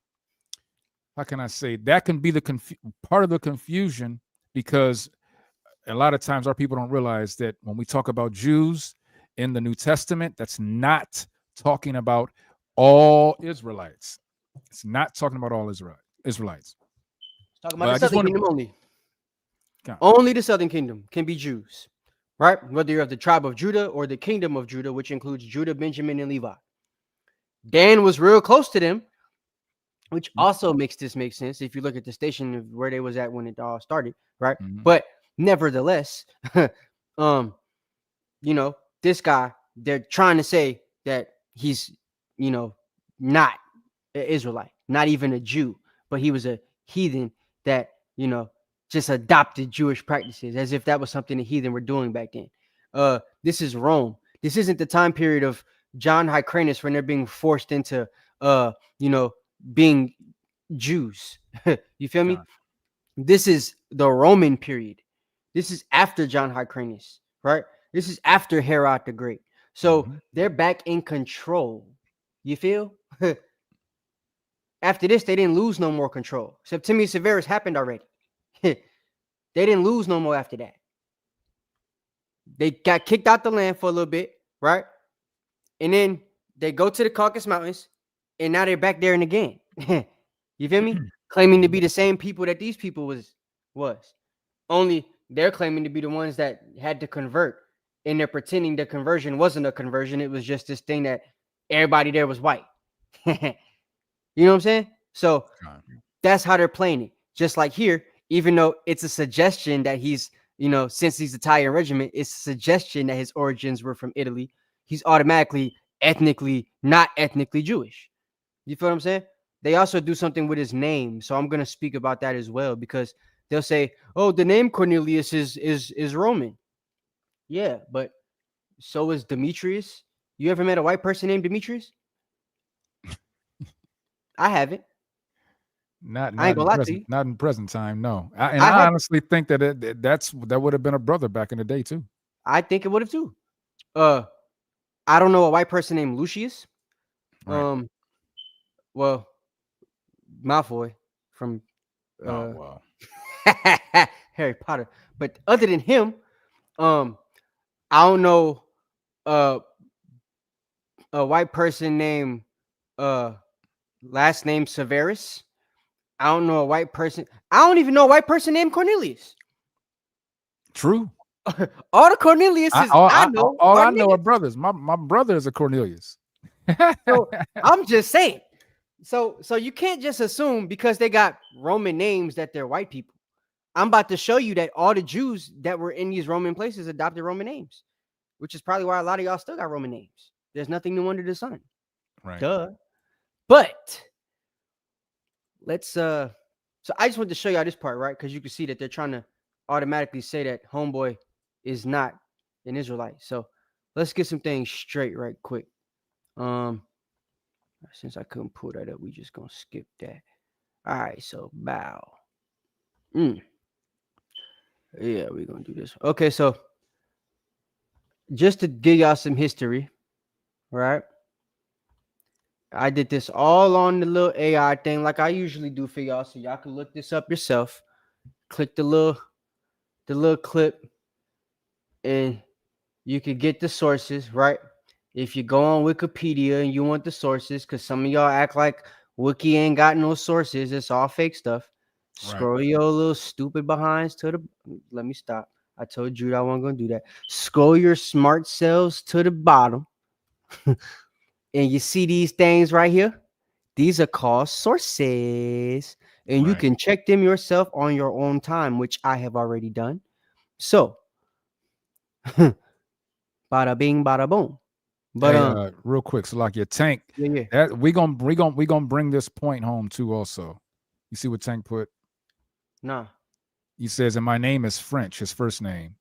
How can I say that can be the part of the confusion, because a lot of times our people don't realize that when we talk about Jews in the New Testament, that's not talking about all Israelites. It's not talking about all Israelites. It's talking about the Southern Kingdom only. Only the Southern Kingdom can be Jews, right? Whether you're of the tribe of Judah or the kingdom of Judah, which includes Judah, Benjamin, and Levi. Dan was real close to them, which also makes this make sense if you look at the station of where they was at when it all started, right? But nevertheless, this guy, they're trying to say that he's, not an Israelite, not even a Jew, but he was a heathen that, just adopted Jewish practices as if that was something the heathen were doing back then. This is Rome. This isn't the time period of John Hyrcanus when they're being forced into, being Jews. You feel me? This is the Roman period. This is after John Hyrcanus, right? This is after Herod the Great. So they're back in control. You feel? After this, they didn't lose no more control. Septimius Severus happened already. They didn't lose no more after that. They got kicked out the land for a little bit, right? And then they go to the Caucasus Mountains, and now they're back there and again. You feel me? Claiming to be the same people that these people was. Only they're claiming to be the ones that had to convert, and they're pretending the conversion wasn't a conversion. It was just this thing that everybody there was white. You know what I'm saying? So that's how they're playing it. Just like here, even though it's a suggestion that he's, since he's Italian regiment, it's a suggestion that his origins were from Italy. He's automatically not ethnically Jewish. You feel what I'm saying? They also do something with his name. So I'm going to speak about that as well, because they'll say, oh, the name Cornelius is Roman. Yeah, but so is Demetrius. You ever met a white person named Demetrius? I haven't. Not I ain't in gonna lie to you. not in present time, no. I honestly think that that would have been a brother back in the day too. I think it would have too. I don't know a white person named Lucius. Right. Well, Malfoy from wow. Harry Potter. But other than him, I don't know a white person named last name Severus. I don't know a white person. I don't even know a white person named Cornelius. True. All the Corneliuses I know are brothers. My brother is a Cornelius. So I'm just saying. So you can't just assume because they got Roman names that they're white people. I'm about to show you that all the Jews that were in these Roman places adopted Roman names, which is probably why a lot of y'all still got Roman names. There's nothing new under the sun. Right. Duh. But let's so I just want to show y'all this part, right? Because you can see that they're trying to automatically say that homeboy is not an Israelite. So let's get some things straight right quick. Since I couldn't pull that up, we just gonna skip that. All right, so bow. Yeah, we're gonna do this. Okay, so just to give y'all some history, right? I did this all on the little AI thing, like I usually do for y'all, so y'all can look this up yourself. Click the little clip, and you can get the sources, right? If you go on Wikipedia and you want the sources, because some of y'all act like Wiki ain't got no sources, it's all fake stuff. Scroll your little stupid behinds to the. Let me stop. I told Jude I wasn't gonna do that. Scroll your smart cells to the bottom. And you see these things right here? These are called sources. And you can check them yourself on your own time, which I have already done. So, bada bing, bada boom. But hey, real quick, so like your Tank, that we gonna bring this point home too. Also, you see what Tank put? Nah. He says, and my name is French, his first name,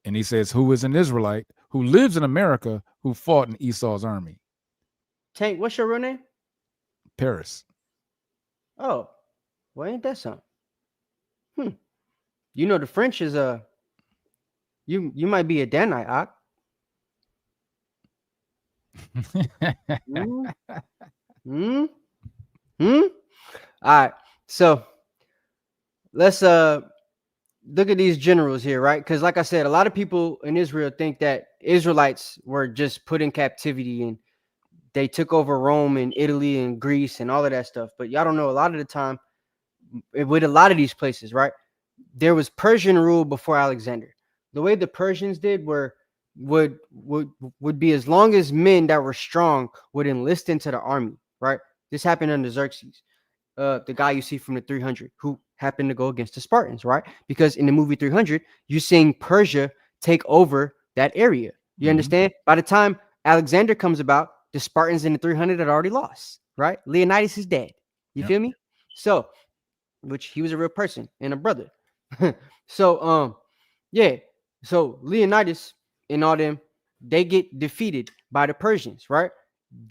and he says, who is an Israelite who lives in America who fought in Esau's army. Tank, what's your real name? Paris. Oh, well, ain't that something? You know the French is you might be a Danite, Ock. All right, so let's look at these generals here, right? Because like I said, a lot of people in Israel think that Israelites were just put in captivity and they took over Rome and Italy and Greece and all of that stuff. But y'all don't know, a lot of the time with a lot of these places, right, there was Persian rule before Alexander. The way the Persians did would be as long as men that were strong would enlist into the army, right? This happened under Xerxes, the guy you see from the 300, who happened to go against the Spartans, right? Because in the movie 300, you're seeing Persia take over that area. You understand? By the time Alexander comes about, the Spartans in the 300 had already lost, right? Leonidas is dead. You feel me? So, which he was a real person and a brother. So, yeah. So Leonidas and all them, they get defeated by the Persians, right?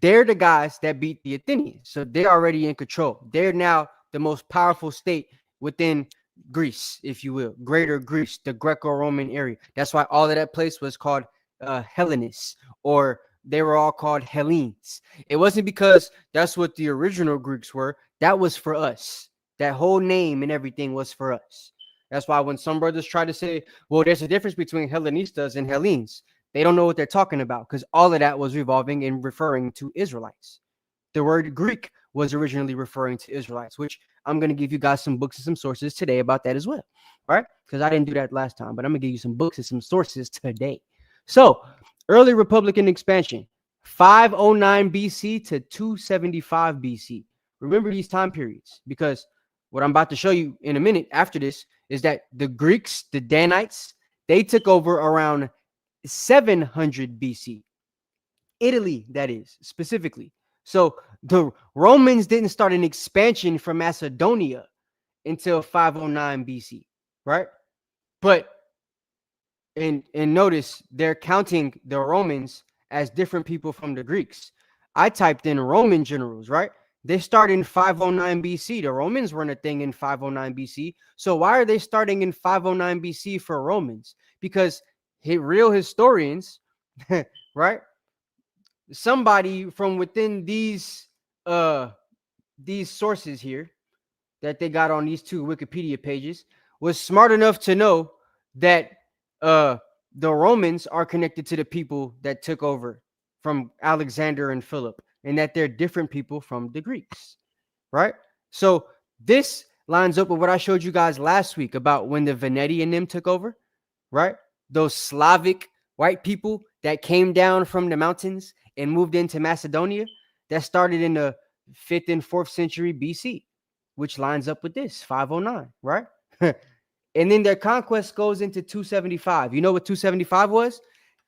They're the guys that beat the Athenians. So they're already in control. They're now the most powerful state within Greece, if you will, greater Greece, the Greco-Roman area. That's why all of that place was called Hellenis, or they were all called Hellenes. It wasn't because that's what the original Greeks were. That was for us. That whole name and everything was for us. That's why when some brothers try to say, well, there's a difference between Hellenistas and Hellenes, they don't know what they're talking about, because all of that was revolving and referring to Israelites. The word Greek was originally referring to Israelites, which I'm going to give you guys some books and some sources today about that as well. All right. Because I didn't do that last time, but I'm going to give you some books and some sources today. So early Republican expansion, 509 BC to 275 BC. Remember these time periods, because what I'm about to show you in a minute after this is that the Greeks, the Danites, they took over around 700 BC. Italy, that is, specifically. So the Romans didn't start an expansion from Macedonia until 509 BC, right? But and notice they're counting the Romans as different people from the Greeks. I typed in Roman generals, right? They started in 509 BC. The Romans weren't a thing in 509 BC. So why are they starting in 509 BC for Romans? Because real historians, right? Somebody from within these sources here that they got on these two Wikipedia pages was smart enough to know that the Romans are connected to the people that took over from Alexander and Philip, and that they're different people from the Greeks, right? So this lines up with what I showed you guys last week about when the Veneti and them took over, right? Those Slavic white people that came down from the mountains and moved into Macedonia, that started in the 5th and 4th century BC, which lines up with this 509, right? And then their conquest goes into 275. You know what 275 was?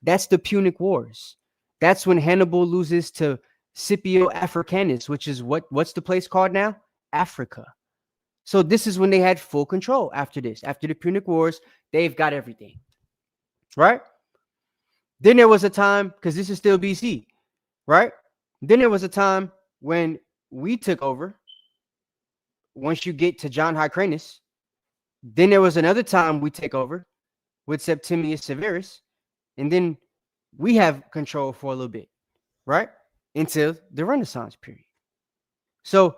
That's the Punic Wars. That's when Hannibal loses to Scipio Africanus, which is what's the place called now? Africa. So this is when they had full control after this. After the Punic Wars, they've got everything, right? Then there was a time, because this is still BC, right? Then there was a time when we took over. Once you get to John Hyrcanus, then there was another time we take over with Septimius Severus, and then we have control for a little bit, right? Until the Renaissance period. So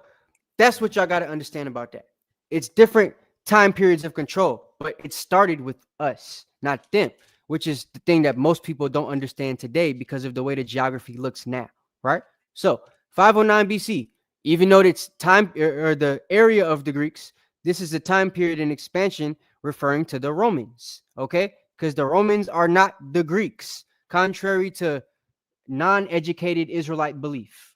that's what y'all got to understand about that. It's different time periods of control, but it started with us, not them, which is the thing that most people don't understand today because of the way the geography looks now, right? So 509 BC, even though it's time or the area of the Greeks, this is a time period in expansion referring to the Romans, okay? Because the Romans are not the Greeks, contrary to non-educated Israelite belief.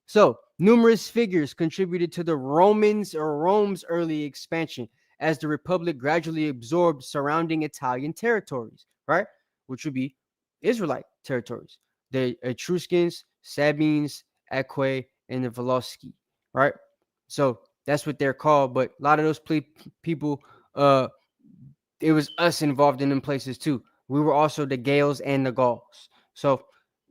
So numerous figures contributed to the Romans or Rome's early expansion as the Republic gradually absorbed surrounding Italian territories, right? Which would be Israelite territories. The Etruscans, Sabines, Aquae, and the Volosci, right? So that's what they're called. But a lot of those people, it was us involved in them places too. We were also the Gales and the Gauls. So,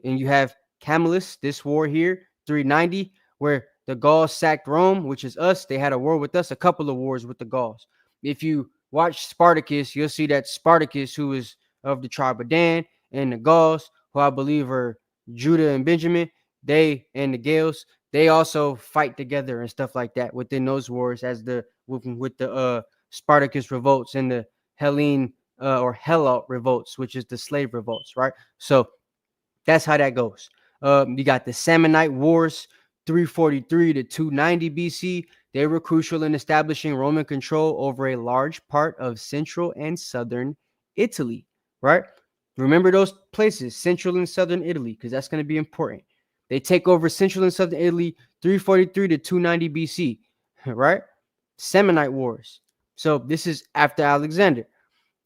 and you have Camillus, this war here, 390, where the Gauls sacked Rome, which is us. They had a war with us, a couple of wars with the Gauls. If you watch Spartacus, you'll see that Spartacus, who is of the tribe of Dan, and the Gauls, who I believe are Judah and Benjamin, they and the Gales, they also fight together and stuff like that within those wars, as the with the Spartacus revolts and the Hellene or Helot revolts, which is the slave revolts, right? So that's how that goes. You got the Samnite Wars, 343 to 290 BC. They were crucial in establishing Roman control over a large part of central and southern Italy, right? Remember those places, central and southern Italy, because that's going to be important. They take over central and southern Italy, 343 to 290 BC, right? Samnite Wars. So this is after Alexander.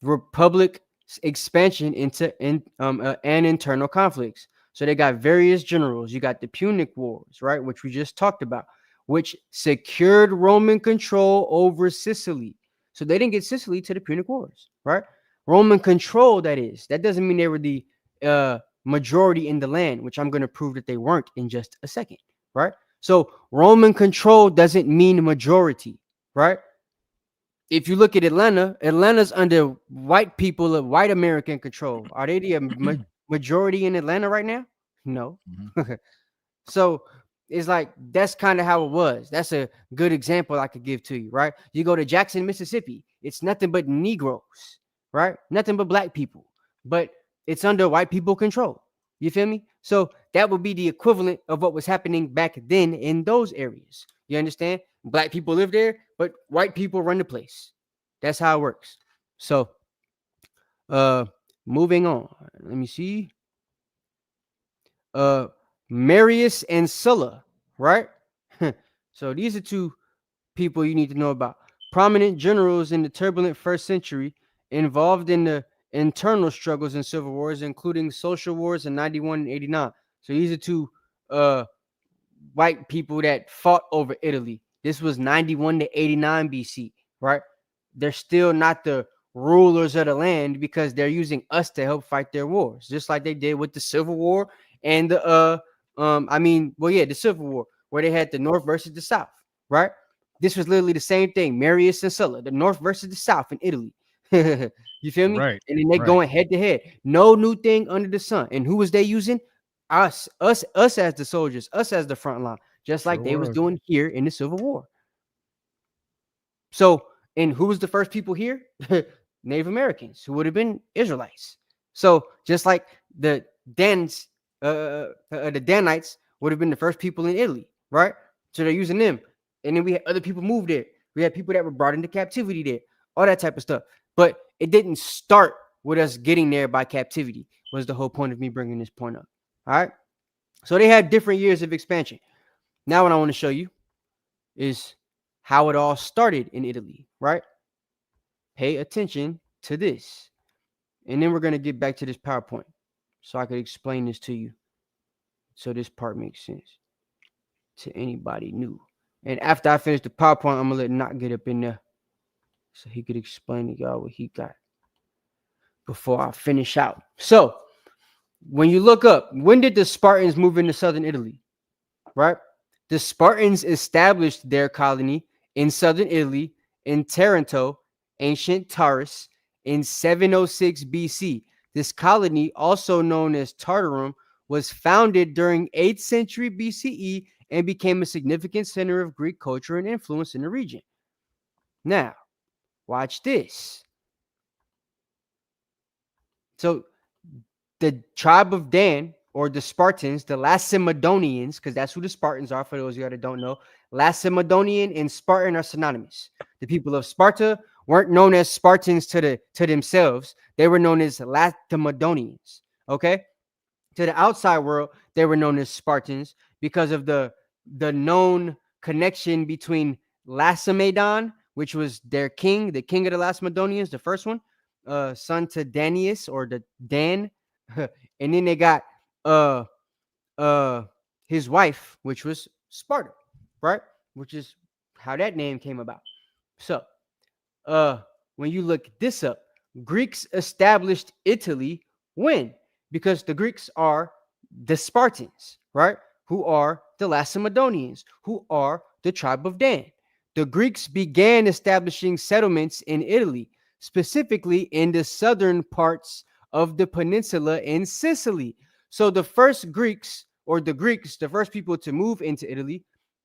Republic expansion into and internal conflicts. So they got various generals. You got the Punic Wars, right, which we just talked about, which secured Roman control over Sicily. So they didn't get Sicily to the Punic Wars, right? Roman control, that is. That doesn't mean they were the majority in the land, which I'm going to prove that they weren't in just a second, right? So Roman control doesn't mean majority, right? If you look at Atlanta, Atlanta's under white people of white American control. Are they the majority in Atlanta right now? No. Mm-hmm. So it's like, that's kind of how it was. That's a good example I could give to you, right? You go to Jackson, Mississippi. It's nothing but Negroes, right? Nothing but black people, but it's under white people control. You feel me? So that would be the equivalent of what was happening back then in those areas. You understand? Black people live there, but white people run the place. That's how it works. So, moving on. Let me see. Marius and Sulla, right? So these are two people you need to know about. Prominent generals in the turbulent first century involved in the internal struggles and civil wars, including social wars in 91 and 89. So these are two white people that fought over Italy. This was 91 to 89 BC, right? They're still not the rulers of the land because they're using us to help fight their wars, just like they did with the Civil War and the the Civil War, where they had the North versus the South, right? This was literally the same thing. Marius and Sulla, the North versus the South in Italy. You feel me? Right. And then they going head to head. No new thing under the sun. And who was they using? Us as the soldiers, us as the front line, just like they was doing here in the Civil War. So, and who was the first people here? Native Americans, who would have been Israelites. So, just like the Danites would have been the first people in Italy, right? So they're using them. And then we had other people move there. We had people that were brought into captivity there, all that type of stuff. But it didn't start with us getting there by captivity, was the whole point of me bringing this point up. All right. So they had different years of expansion. Now, what I want to show you is how it all started in Italy, right? Pay attention to this. And then we're going to get back to this PowerPoint so I could explain this to you. So this part makes sense to anybody new. And after I finish the PowerPoint, I'm going to let Knock get up in there so he could explain to y'all what he got before I finish out. So, when you look up, when did the Spartans move into southern Italy? Right? The Spartans established their colony in southern Italy in Taranto, ancient Taurus, in 706 BC. This colony, also known as Tartarum, was founded during 8th century BCE and became a significant center of Greek culture and influence in the region. Now, watch this. So, the tribe of Dan, or the Spartans, the Lacedaemonians, because that's who the Spartans are, for those of you that don't know, Lacedaemonian and Spartan are synonymous. The people of Sparta weren't known as Spartans to themselves. They were known as Lacedaemonians, okay? To the outside world, they were known as Spartans because of the known connection between Lacedaemon, which was their king, the king of the Lacedaemonians, the first one, son to Danius, or the Dan. And then they got his wife, which was Sparta, right? Which is how that name came about. So when you look this up, Greeks established Italy when? Because the Greeks are the Spartans, right? Who are the Lacedaemonians, who are the tribe of Dan. The Greeks began establishing settlements in Italy, specifically in the southern parts of the peninsula in Sicily. So the first Greeks, or the Greeks, the first people to move into Italy,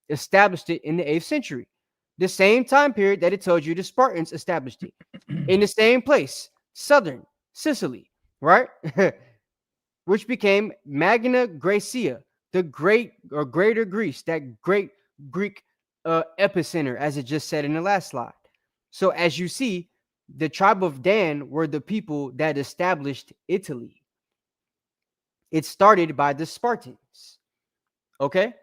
established it in the 8th century. The same time period that it told you the Spartans established it. In the same place, southern Sicily, right? Which became Magna Graecia, the great or greater Greece, that great Greek epicenter, as it just said in the last slide. So as you see, the tribe of Dan were the people that established Italy. It started by the Spartans. Okay?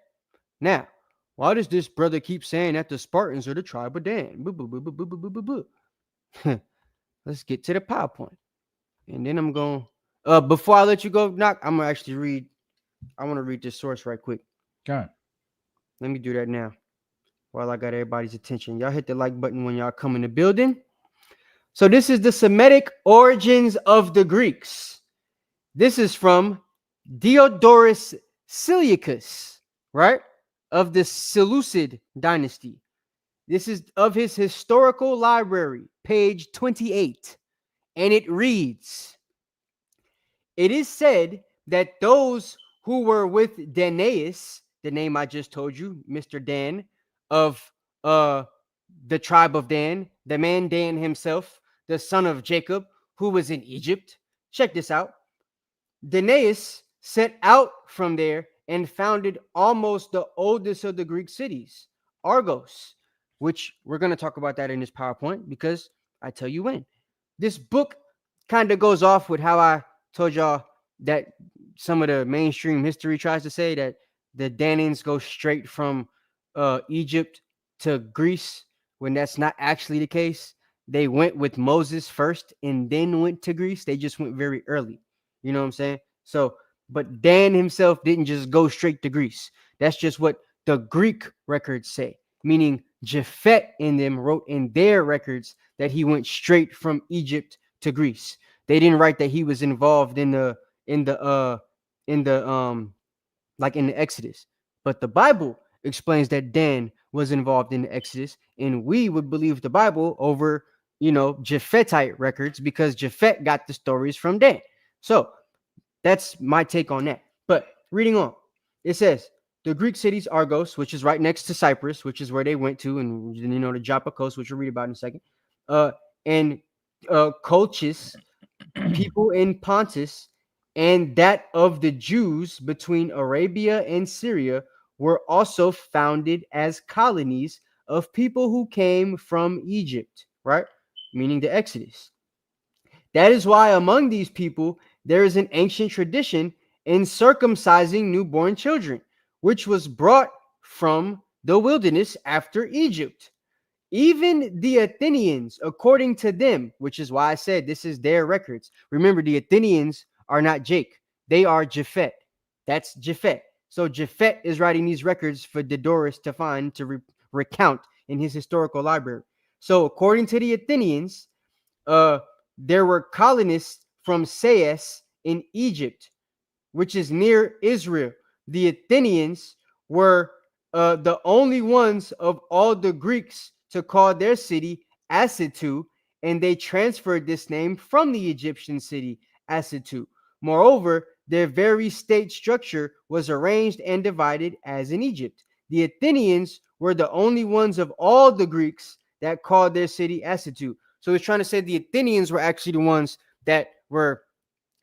Now, why does this brother keep saying that the Spartans are the tribe of Dan? Let's get to the PowerPoint. And then I'm going before I let you go, Knock, I'm going to actually read. I want to read this source right quick. Okay. Let me do that now while I got everybody's attention. Y'all hit the like button when y'all come in the building. So this is the Semitic origins of the Greeks. This is from Diodorus Siculus, right? Of the Seleucid dynasty. This is of his historical library, page 28. And it reads, it is said that those who were with Danaeus, the name I just told you, Mr. Dan, of the tribe of Dan, the man Dan himself, the son of Jacob, who was in Egypt. Check this out. Danaeus set out from there and founded almost the oldest of the Greek cities, Argos, which we're going to talk about that in this PowerPoint because I tell you when. This book kind of goes off with how I told y'all that some of the mainstream history tries to say that the Danians go straight from Egypt to Greece, when that's not actually the case. They went with Moses first and then went to Greece. They just went very early. You know what I'm saying? So, but Dan himself didn't just go straight to Greece. That's just what the Greek records say, meaning Japhet in them wrote in their records that he went straight from Egypt to Greece. They didn't write that he was involved in the Exodus. But the Bible explains that Dan was involved in the Exodus, and we would believe the Bible over, Japhetite records because Japhet got the stories from Dan. So that's my take on that. But reading on, it says the Greek cities Argos, which is right next to Cyprus, which is where they went to, and the Joppa coast, which we'll read about in a second, and Colchis, people in Pontus, and that of the Jews between Arabia and Syria were also founded as colonies of people who came from Egypt, right? Meaning the Exodus. That is why among these people there is an ancient tradition in circumcising newborn children, which was brought from the wilderness after Egypt. Even the Athenians, according to them, which is why I said this is their records. Remember, the Athenians are not Jake. They are Japhet. That's Japhet. So Japhet is writing these records for Diodorus to find, to recount in his historical library. So according to the Athenians, there were colonists from Sais in Egypt, which is near Israel. The Athenians were the only ones of all the Greeks to call their city Asitu, and they transferred this name from the Egyptian city Asitu. Moreover, their very state structure was arranged and divided as in Egypt. The Athenians were the only ones of all the Greeks that called their city Asitu. So he's trying to say the Athenians were actually the ones that were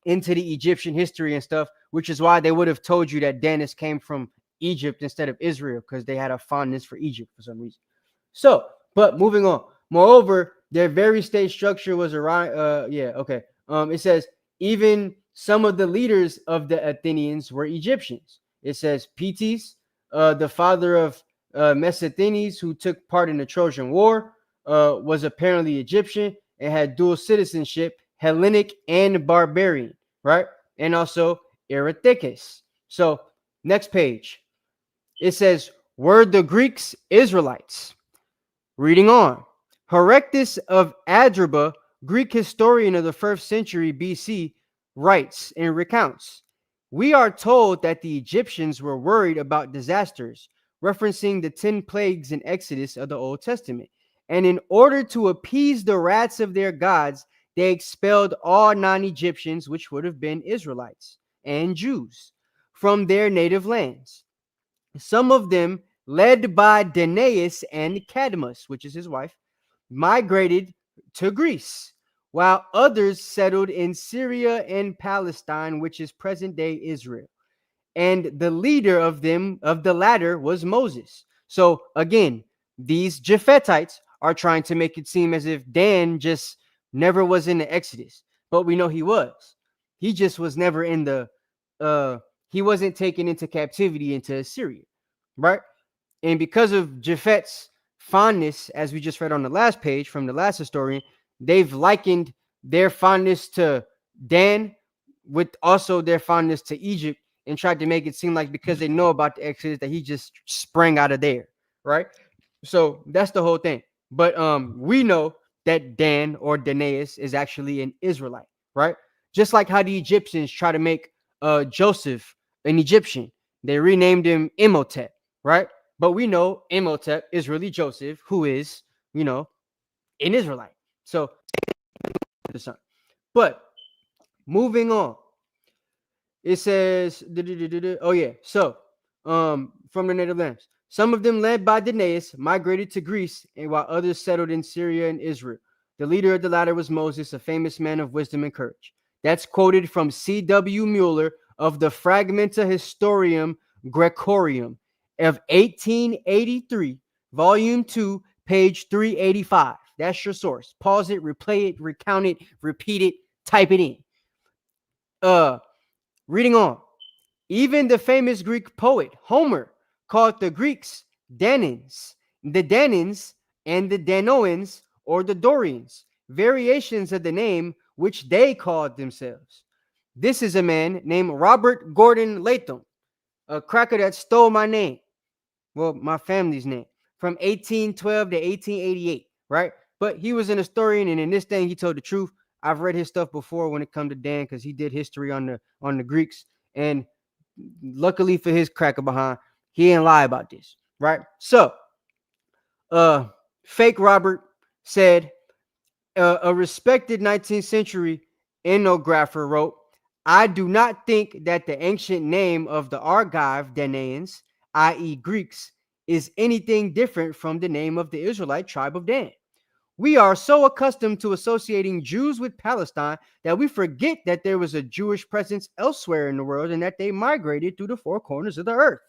into the Egyptian history and stuff, which is why they would have told you that Danis came from Egypt instead of Israel, because they had a fondness for Egypt for some reason. So, but moving on. Moreover, their very state structure was around. It says even some of the leaders of the Athenians were Egyptians. It says Petes, the father of Mesthenes, who took part in the Trojan War, was apparently Egyptian and had dual citizenship, Hellenic and barbarian, right? And also Erythicus. So next page, it says, were the Greeks Israelites? Reading on, Herectus of Adraba, Greek historian of the 1st century BC, writes and recounts, we are told that the Egyptians were worried about disasters, referencing the 10 plagues in Exodus of the Old Testament. And in order to appease the wraths of their gods, they expelled all non-Egyptians, which would have been Israelites and Jews, from their native lands. Some of them, led by Danaus and Cadmus, which is his wife, migrated to Greece, while others settled in Syria and Palestine, which is present-day Israel. And the leader of them, of the latter, was Moses. So again, these Japhetites are trying to make it seem as if Dan just never was in the Exodus, but we know he was. He just was never in the he wasn't taken into captivity into Assyria, right? And because of Japhet's fondness, as we just read on the last page from the last historian, they've likened their fondness to Dan with also their fondness to Egypt, and tried to make it seem like because they know about the Exodus that he just sprang out of there, right? So that's the whole thing. But we know that Dan or Danaus is actually an Israelite, right? Just like how the Egyptians try to make Joseph an Egyptian. They renamed him Imhotep, right? But we know Imhotep is really Joseph, who is, an Israelite. So, but moving on, it says, so from the native lands, some of them led by Danaus migrated to Greece, and while others settled in Syria and Israel. The leader of the latter was Moses, a famous man of wisdom and courage. That's quoted from C.W. Mueller of the Fragmenta Historium Gregorium of 1883, volume 2, page 385. That's your source. Pause it, replay it, recount it, repeat it, type it in. Reading on. Even the famous Greek poet Homer called the Greeks Danins, the Danins, and the Danoans or the Dorians, variations of the name which they called themselves. This is a man named Robert Gordon Latham, a cracker that stole my name, well, my family's name, from 1812 to 1888, right? But he was an historian, and in this thing, he told the truth. I've read his stuff before when it comes to Dan, because he did history on the Greeks, and luckily for his cracker behind, he didn't lie about this, right? So, fake Robert said, a respected 19th century ethnographer wrote, I do not think that the ancient name of the Argive Danaans, i.e. Greeks, is anything different from the name of the Israelite tribe of Dan. We are so accustomed to associating Jews with Palestine that we forget that there was a Jewish presence elsewhere in the world and that they migrated through the four corners of the earth.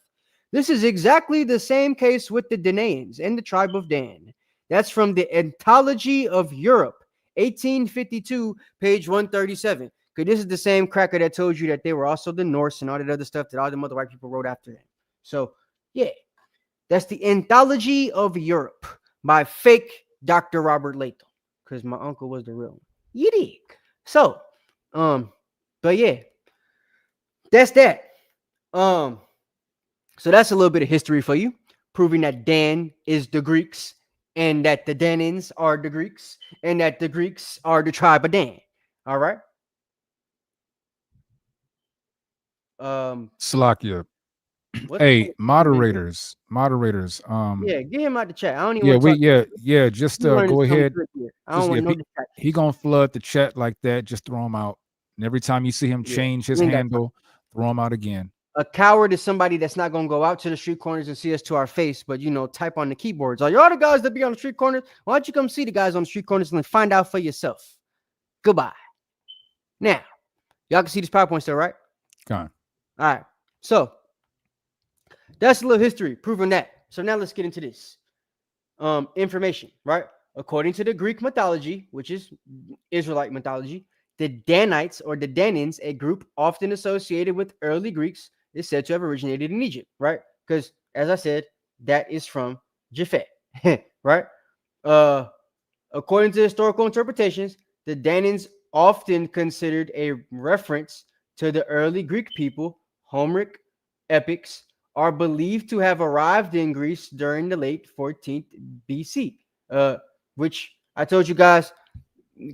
This is exactly the same case with the Danaans and the tribe of Dan. That's from the Anthology of Europe, 1852, page 137. Because this is the same cracker that told you that they were also the Norse and all that other stuff that all the other white people wrote after them. So, yeah, that's the Anthology of Europe by fake Dr. Robert Latham, because my uncle was the real one. You dig? So, but yeah, that's that. So that's a little bit of history for you, proving that Dan is the Greeks, and that the Danins are the Greeks, and that the Greeks are the tribe of Dan. All right. Salakia. Hey, moderators. Yeah, get him out the chat. I don't even want to talk. Just go ahead. I don't want no distractions. He gonna flood the chat like that. Just throw him out. And every time you see him change his handle, throw him out again. A coward is somebody that's not gonna go out to the street corners and see us to our face, but type on the keyboards. Like, all the guys that be on the street corners, why don't you come see the guys on the street corners and find out for yourself? Goodbye. Now, y'all can see this PowerPoint still, right? Go on. All right. So that's a little history proving that. So now let's get into this information, right? According to the Greek mythology, which is Israelite mythology, the Danites or the Danins, a group often associated with early Greeks, is said to have originated in Egypt, right? Because, as I said, that is from Japhet, right? According to historical interpretations, the Danins often considered a reference to the early Greek people. Homeric epics are believed to have arrived in Greece during the late 14th BC, which I told you guys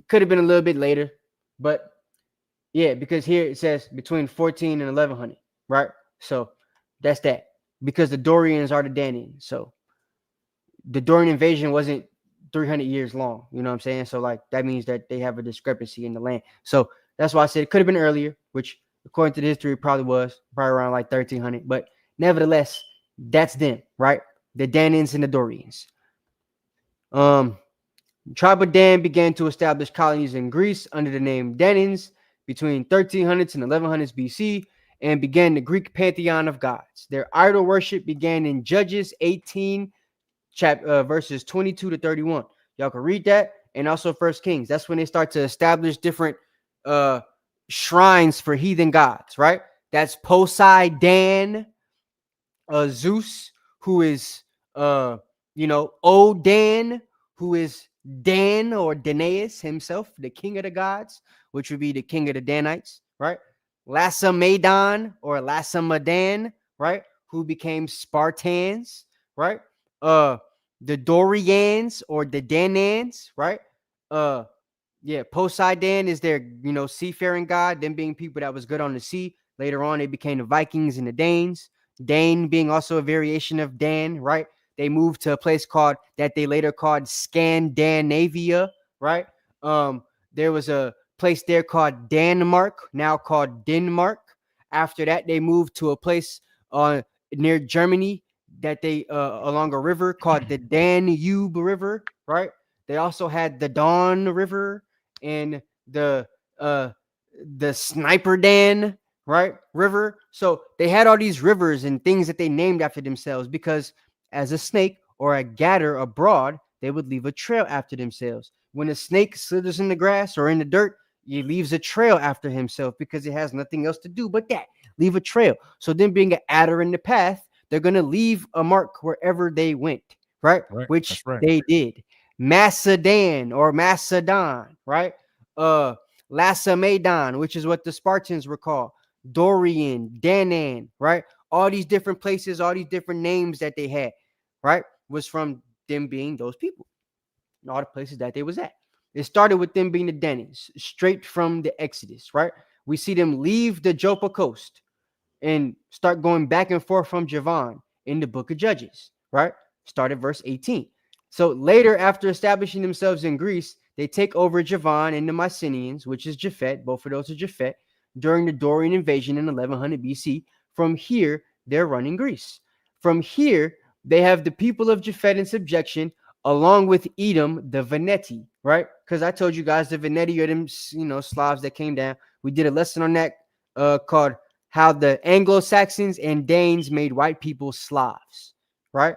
could have been a little bit later, but yeah, because here it says between 14 and 1100, right? So that's that, because the Dorians are the Danians. So the Dorian invasion wasn't 300 years long, you know what I'm saying? So like that means that they have a discrepancy in the land. So that's why I said it could have been earlier, which according to the history, it probably around like 1300, but nevertheless, that's them, right? The Danins and the Dorians. Tribe of Dan began to establish colonies in Greece under the name Danins between 1300s and 1100s BC and began the Greek pantheon of gods. Their idol worship began in Judges 18, verses 22 to 31. Y'all can read that, and also First Kings. That's when they start to establish different shrines for heathen gods, right? That's Poseidon, Zeus, who is Odan, who is Dan or Danaus himself, the king of the gods, which would be the king of the Danites, right? Lacedaemon or Lacedaemon, right? Who became Spartans, right? The Dorians or the Danans, right? Poseidon is their, seafaring god, them being people that was good on the sea. Later on, they became the Vikings and the Danes. Dane being also a variation of Dan, right? They moved to a place that they later called Scandinavia, right? There was a place there called Denmark, now called Denmark. After that, they moved to a place near Germany that they along a river called the Danube River, right? They also had the Don River and the Sniper Dan, right? River. So they had all these rivers and things that they named after themselves because as a snake or a gator abroad, they would leave a trail after themselves. When a snake slithers in the grass or in the dirt, he leaves a trail after himself because it has nothing else to do but that. Leave a trail. So then being an adder in the path, they're going to leave a mark wherever they went, right? Right. Which That's right. they did. Macedon or Macedon, right? Lacedaemon, which is what the Spartans were called. Dorian, Danaan, right? All these different places, all these different names that they had, right? Was from them being those people and all the places that they was at. It started with them being the Danaans, straight from the Exodus, right? We see them leave the Joppa coast and start going back and forth from Javan in the book of Judges, right? Start at verse 18. So later, after establishing themselves in Greece, they take over Javan and the Mycenaeans, which is Japhet. Both of those are Japhet during the Dorian invasion in 1100 BC. From here, they're running Greece. From here, they have the people of Japhet in subjection, along with Edom, the Veneti, right? Because I told you guys the Veneti are them, Slavs that came down. We did a lesson on that called how the Anglo-Saxons and Danes made white people Slavs, right?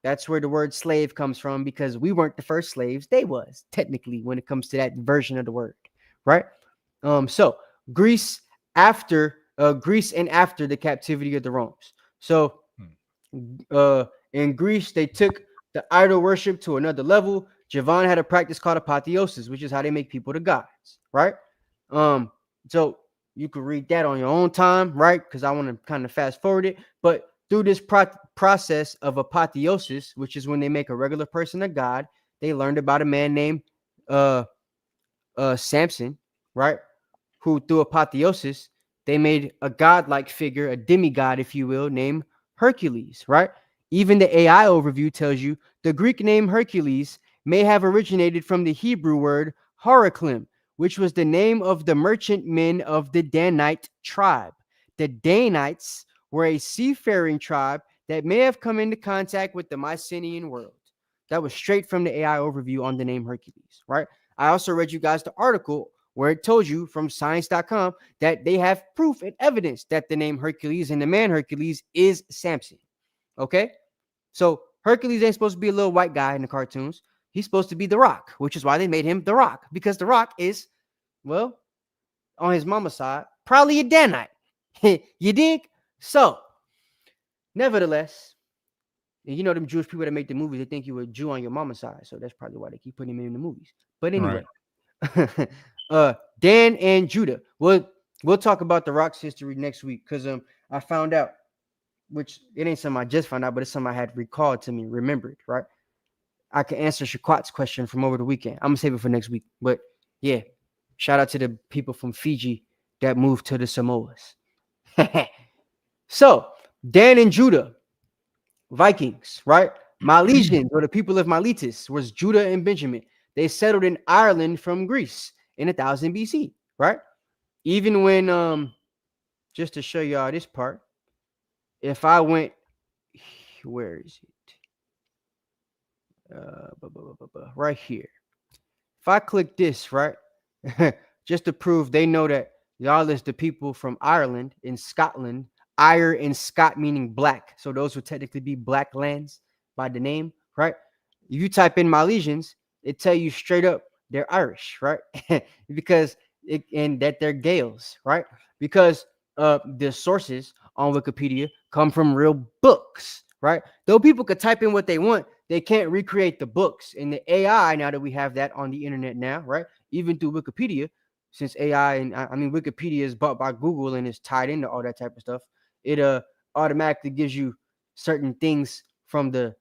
That's where the word slave comes from because we weren't the first slaves. They was technically when it comes to that version of the word, right? So Greece and after the captivity of the Romans. So in Greece, they took the idol worship to another level. Javan had a practice called apotheosis, which is how they make people the gods, right? So you could read that on your own time, right? Because I want to kind of fast forward it. But through this process of apotheosis, which is when they make a regular person a god, they learned about a man named Samson, right? Who through apotheosis, they made a godlike figure, a demigod, if you will, named Hercules, right? Even the AI overview tells you the Greek name Hercules may have originated from the Hebrew word Heraclim, which was the name of the merchantmen of the Danite tribe. The Danites were a seafaring tribe that may have come into contact with the Mycenaean world. That was straight from the AI overview on the name Hercules, right? I also read you guys the article where it told you from science.com that they have proof and evidence that the name Hercules and the man Hercules is Samson. Okay? So Hercules ain't supposed to be a little white guy in the cartoons. He's supposed to be The Rock, which is why they made him The Rock, because The Rock is, well, on his mama's side, probably a Danite. You dig? So, nevertheless, you know them Jewish people that make the movies, they think you were a Jew on your mama's side. So that's probably why they keep putting him in the movies. But anyway, Dan and Judah. We'll talk about The Rock's history next week because I found out, which it ain't something I just found out, but it's something I had recalled to me, remembered, right? I can answer Shaquat's question from over the weekend. I'm gonna save it for next week. But yeah, shout out to the people from Fiji that moved to the Samoas. So Dan and Judah, Vikings, right? Milesians, or the people of Miletus, was Judah and Benjamin. They settled in Ireland from Greece in 1000 BC, right? Even when, just to show y'all this part, if I went, where is it? Right here. If I click this, right, just to prove they know that y'all is the people from Ireland in Scotland, Ire and Scot meaning black. So those would technically be black lands by the name, right? If you type in Milesians, it tell you straight up they're Irish, right? Because and that they're Gaels, right? Because the sources on Wikipedia come from real books, right? Though people could type in what they want, they can't recreate the books. And the AI, now that we have that on the internet now, right? Even through Wikipedia, since AI and I mean Wikipedia is bought by Google and is tied into all that type of stuff, it automatically gives you certain things from the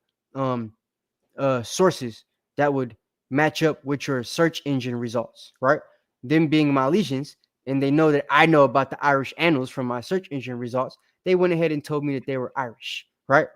sources that would match up with your search engine results, right? Them being Milesians, and they know that I know about the Irish annals from my search engine results, they went ahead and told me that they were Irish, right?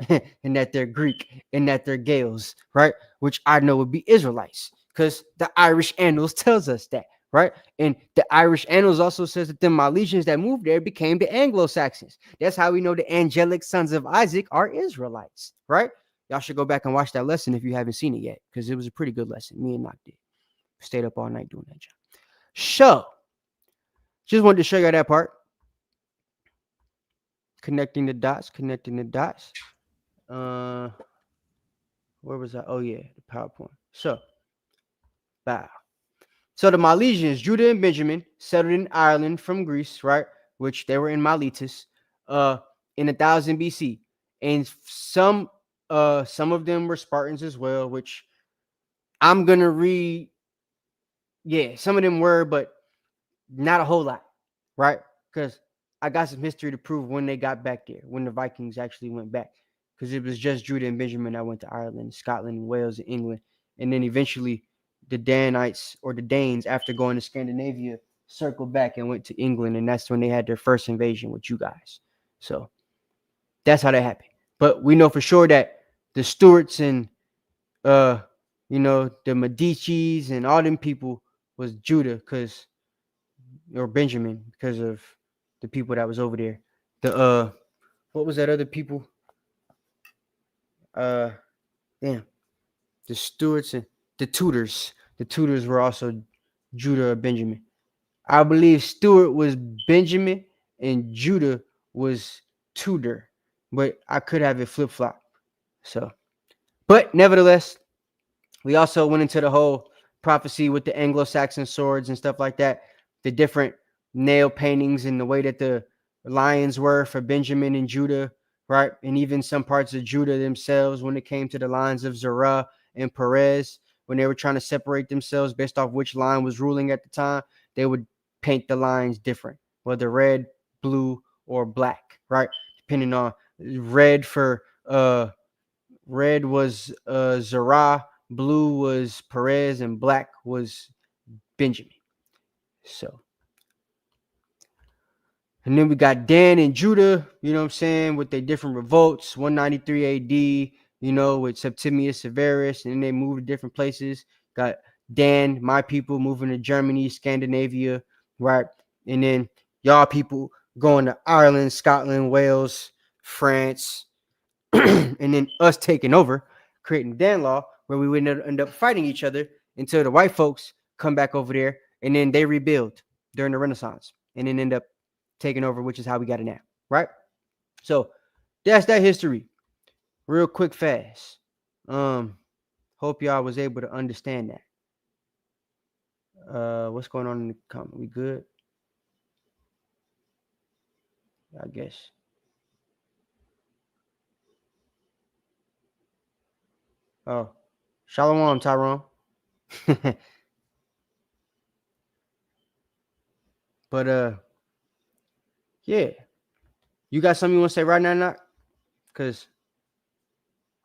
And that they're Greek and that they're Gaels, right? Which I know would be Israelites because the Irish annals tells us that, right? And the Irish annals also says that the Milesians that moved there became the Anglo-Saxons. That's how we know the angelic sons of Isaac are Israelites, right? Y'all should go back and watch that lesson if you haven't seen it yet, because it was a pretty good lesson. Me and Knock did. Stayed up all night doing that job. So, just wanted to show you that part. connecting the dots. Where was I? Oh yeah, the PowerPoint. So, bow. So the Milesians, Judah and Benjamin, settled in Ireland from Greece, right? Which they were in Miletus, in 1000 BC, and some of them were Spartans as well, which I'm gonna read. Yeah, some of them were, but not a whole lot, right? Because I got some history to prove when they got back there, when the Vikings actually went back, because it was just Judah and Benjamin that went to Ireland, Scotland, Wales, and England, and then eventually the Danites or the Danes, after going to Scandinavia, circled back and went to England, and that's when they had their first invasion with you guys. So that's how that happened. But we know for sure that the Stuarts and the Medicis and all them people was Judah, or Benjamin, because of the people that was over there. The what was that other people? The Stuarts and the Tudors. The Tudors were also Judah or Benjamin. I believe Stuart was Benjamin and Judah was Tudor, but I could have it flip flop. So, but nevertheless, we also went into the whole prophecy with the Anglo-Saxon swords and stuff like that, the different nail paintings and the way that the lions were for Benjamin and Judah, right? And even some parts of Judah themselves when it came to the lines of Zerah and Perez, when they were trying to separate themselves based off which line was ruling at the time, they would paint the lines different, whether red, blue, or black, right? Depending on red was Zerah, blue was Perez, and black was Benjamin. So, and then we got Dan and Judah, you know what I'm saying, with their different revolts, 193 AD, with Septimius Severus, and then they moved to different places. Got Dan, my people, moving to Germany, Scandinavia, right? And then y'all people going to Ireland, Scotland, Wales, France, and then us taking over, creating Danlaw, where we would end up fighting each other until the white folks come back over there, and then they rebuild during the Renaissance, and then end up taking over, which is how we got it now, right? So that's that history, real quick, fast. Hope y'all was able to understand that. What's going on in the comment? We good? I guess. Oh, Shalom, Tyrone. But yeah, you got something you want to say right now, Knock? Because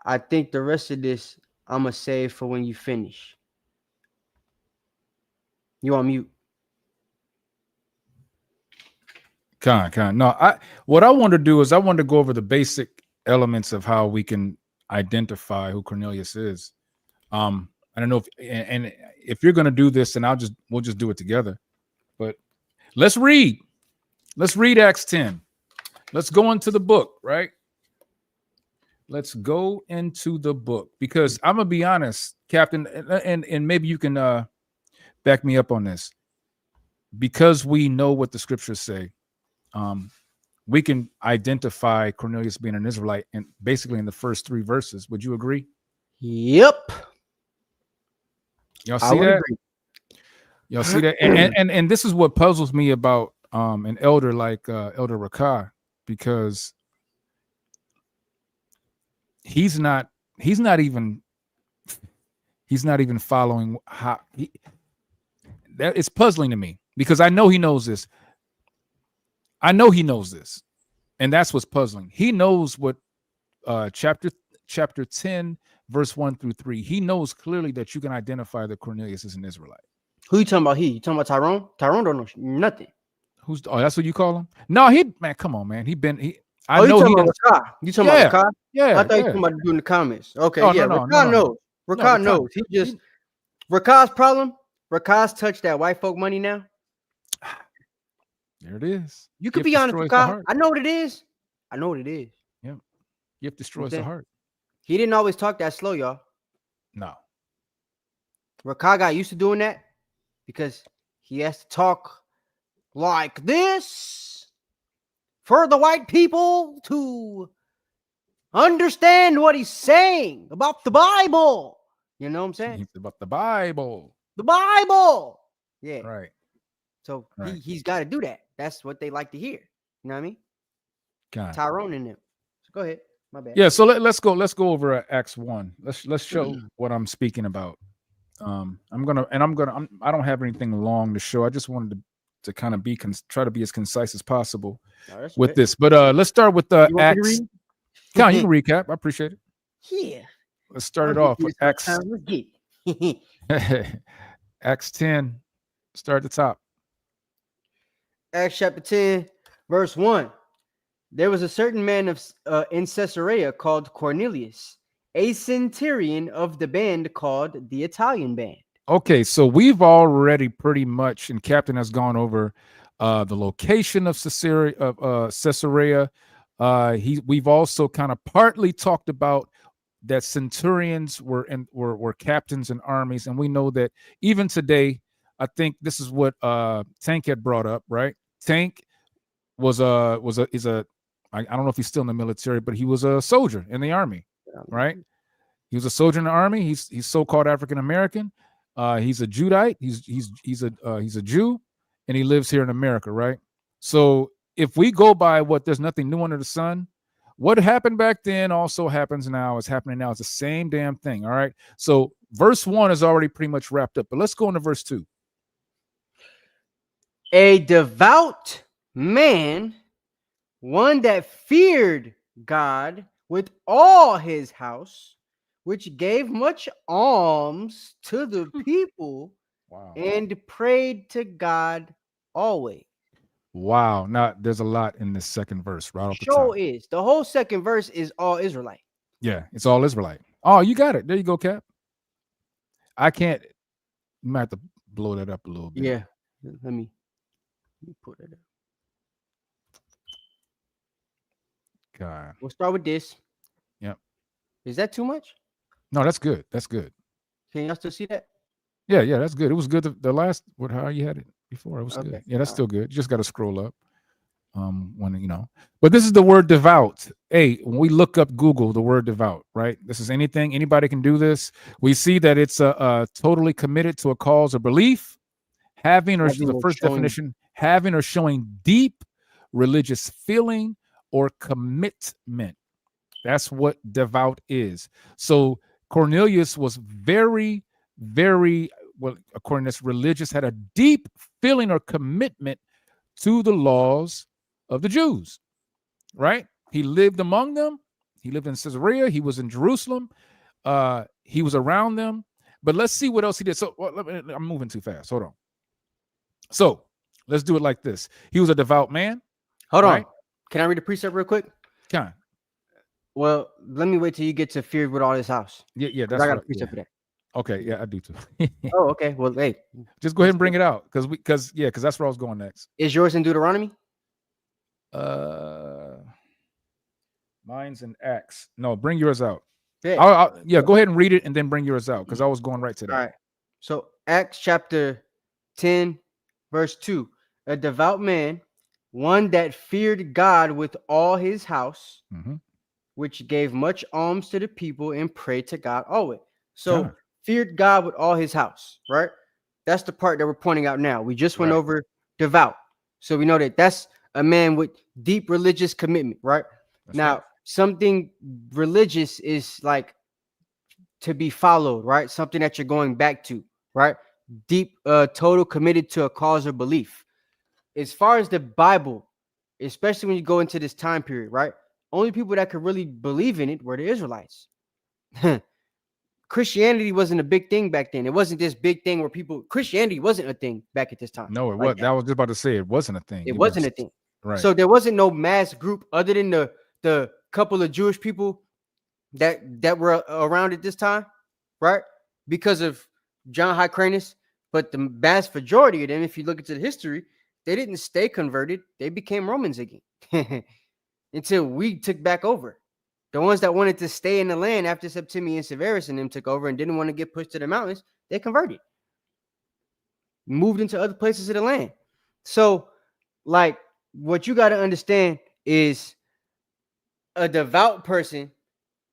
I think the rest of this I'm gonna save for when you finish. You on mute? No, what I want to do is I want to go over the basic elements of how we can identify who Cornelius is. I don't know if you're going to do this, then we'll just do it together. But let's read Acts 10. Let's go into the book, right? Let's go into the book, because I'm gonna be honest, Captain, and maybe you can back me up on this, because we know what the scriptures say. We can identify Cornelius being an Israelite, and basically in the first 3 verses. Would you agree? Yep. Y'all see that? Agree. Y'all see that? And this is what puzzles me about an elder like Elder Rakah, because he's not even following how that it's puzzling to me, because I know he knows this. And that's what's puzzling. He knows what chapter 10 verse 1 through 3. He knows clearly that you can identify that Cornelius is an Israelite. Who you talking about? You talking about Tyrone? Tyrone don't know nothing. That's what you call him? No, come on, man. I know you talking about Rakah. You talking about Rakah? Yeah. I thought you talking about doing the comments. Okay, oh, yeah. No, Rakah knows. Rakah knows. Rakah's problem. Rakah's touched that white folk money now. There it is. You could be honest, Rakah. I know what it is. Yeah. Gift destroys the heart. He didn't always talk that slow, y'all. No. Rakah got used to doing that because he has to talk like this. for the white people to understand what he's saying about the Bible. You know what I'm saying? It's about the Bible. The Bible. Yeah. Right. So Right. he's got to do that. That's what they like to hear. You know what I mean? God. Tyrone and them. So go ahead. My bad. Yeah. So let's go over Acts 1. Let's show what I'm speaking about. I don't have anything long to show. I just wanted to kind of try to be as concise as possible with this. But let's start with the Acts. Con, you can recap. I appreciate it. Yeah. Let's start it off with Acts. Acts 10. Start at the top. Acts chapter 10, verse 1. There was a certain man in Caesarea called Cornelius, a centurion of the band called the Italian band. Okay, so we've already pretty much, and Captain has gone over the location of Caesarea. We've also kind of partly talked about that centurions were captains in armies, and we know that even today, I think this is what Tank had brought up, right? Tank I don't know if he's still in the military, but he was a soldier in the army, right? He was a soldier in the army. He's so-called African American. He's a Judite. He's a Jew, and he lives here in America, right? So if we go by what there's nothing new under the sun, what happened back then also happens now. It's happening now. It's the same damn thing. All right. So verse 1 is already pretty much wrapped up, but let's go into verse 2. A devout man, one that feared God with all his house, which gave much alms to the people, and prayed to God always. Wow. Now, there's a lot in this second verse right off the top. Is. The whole second verse is all Israelite. Yeah, it's all Israelite. Oh, you got it. There you go, Cap. I can't. You might have to blow that up a little bit. Yeah. Let me put it up. God. We'll start with this. Yep. Is that too much? No, that's good. That's good. Can y'all still see that? Yeah, that's good. It was good. The last, how you had it before, it was good. Yeah, that's still good. You just got to scroll up. But this is the word devout. Hey, when we look up Google, the word devout, right? This is anybody can do this. We see that it's totally committed to a cause or belief, having or showing deep religious feeling or commitment. That's what devout is. So Cornelius was very, very, well, according to this, religious, had a deep feeling or commitment to the laws of the Jews, right? He lived among them. He lived in Caesarea. He was in Jerusalem. He was around them. But let's see what else he did. So I'm moving too fast. Hold on. So let's do it like this. He was a devout man. Hold on. Can I read the precept real quick? Can. Well, let me wait till you get to fear with all his house. Yeah, that's I got a precept for that. Okay, yeah, I do too. Oh, okay. Well, hey, just go ahead and bring it out because that's where I was going next. Is yours in Deuteronomy? Mine's in Acts. No, bring yours out. Yeah, go ahead and read it and then bring yours out because I was going right to that. All right. So Acts chapter 10, verse 2. A devout man, one that feared God with all his house, which gave much alms to the people and prayed to God always. So feared God with all his house, right? That's the part that we're pointing out now. We just went over devout. So we know that that's a man with deep religious commitment, right? Now, something religious is like to be followed, right? Something that you're going back to, right? Deep, total committed to a cause or belief. As far as the Bible, especially when you go into this time period, right? Only people that could really believe in it were the Israelites. Christianity wasn't a big thing back then. It wasn't this big thing where Christianity wasn't a thing back at this time. No, it was. That was just about to say it wasn't a thing. It wasn't a thing. Right. So there wasn't no mass group other than the couple of Jewish people that were around at this time, right? Because of John Hyrcanus. But the vast majority of them, if you look into the history, they didn't stay converted. They became Romans again until we took back over. The ones that wanted to stay in the land after Septimius Severus and them took over and didn't want to get pushed to the mountains, they converted. Moved into other places of the land. So, like, what you got to understand is a devout person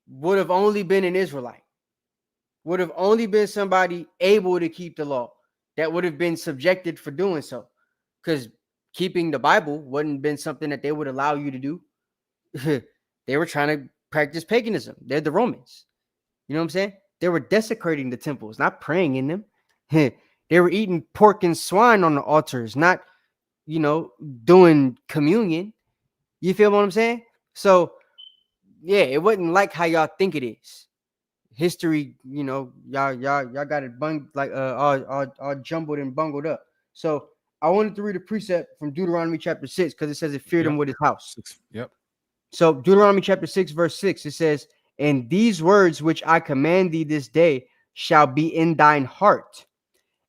would have only been an Israelite, would have only been somebody able to keep the law, that would have been subjected for doing so. Because keeping the Bible wouldn't been something that they would allow you to do. They were trying to practice paganism. They're the Romans. You know what I'm saying? They were desecrating the temples, not praying in them. They were eating pork and swine on the altars, not, doing communion. You feel what I'm saying? So, yeah, it wasn't like how y'all think it is. History, y'all got it all jumbled and bungled up. So I wanted to read a precept from Deuteronomy chapter 6 because it says it feared him with his house. Yep. So Deuteronomy chapter 6, verse 6, it says, "And these words which I command thee this day shall be in thine heart,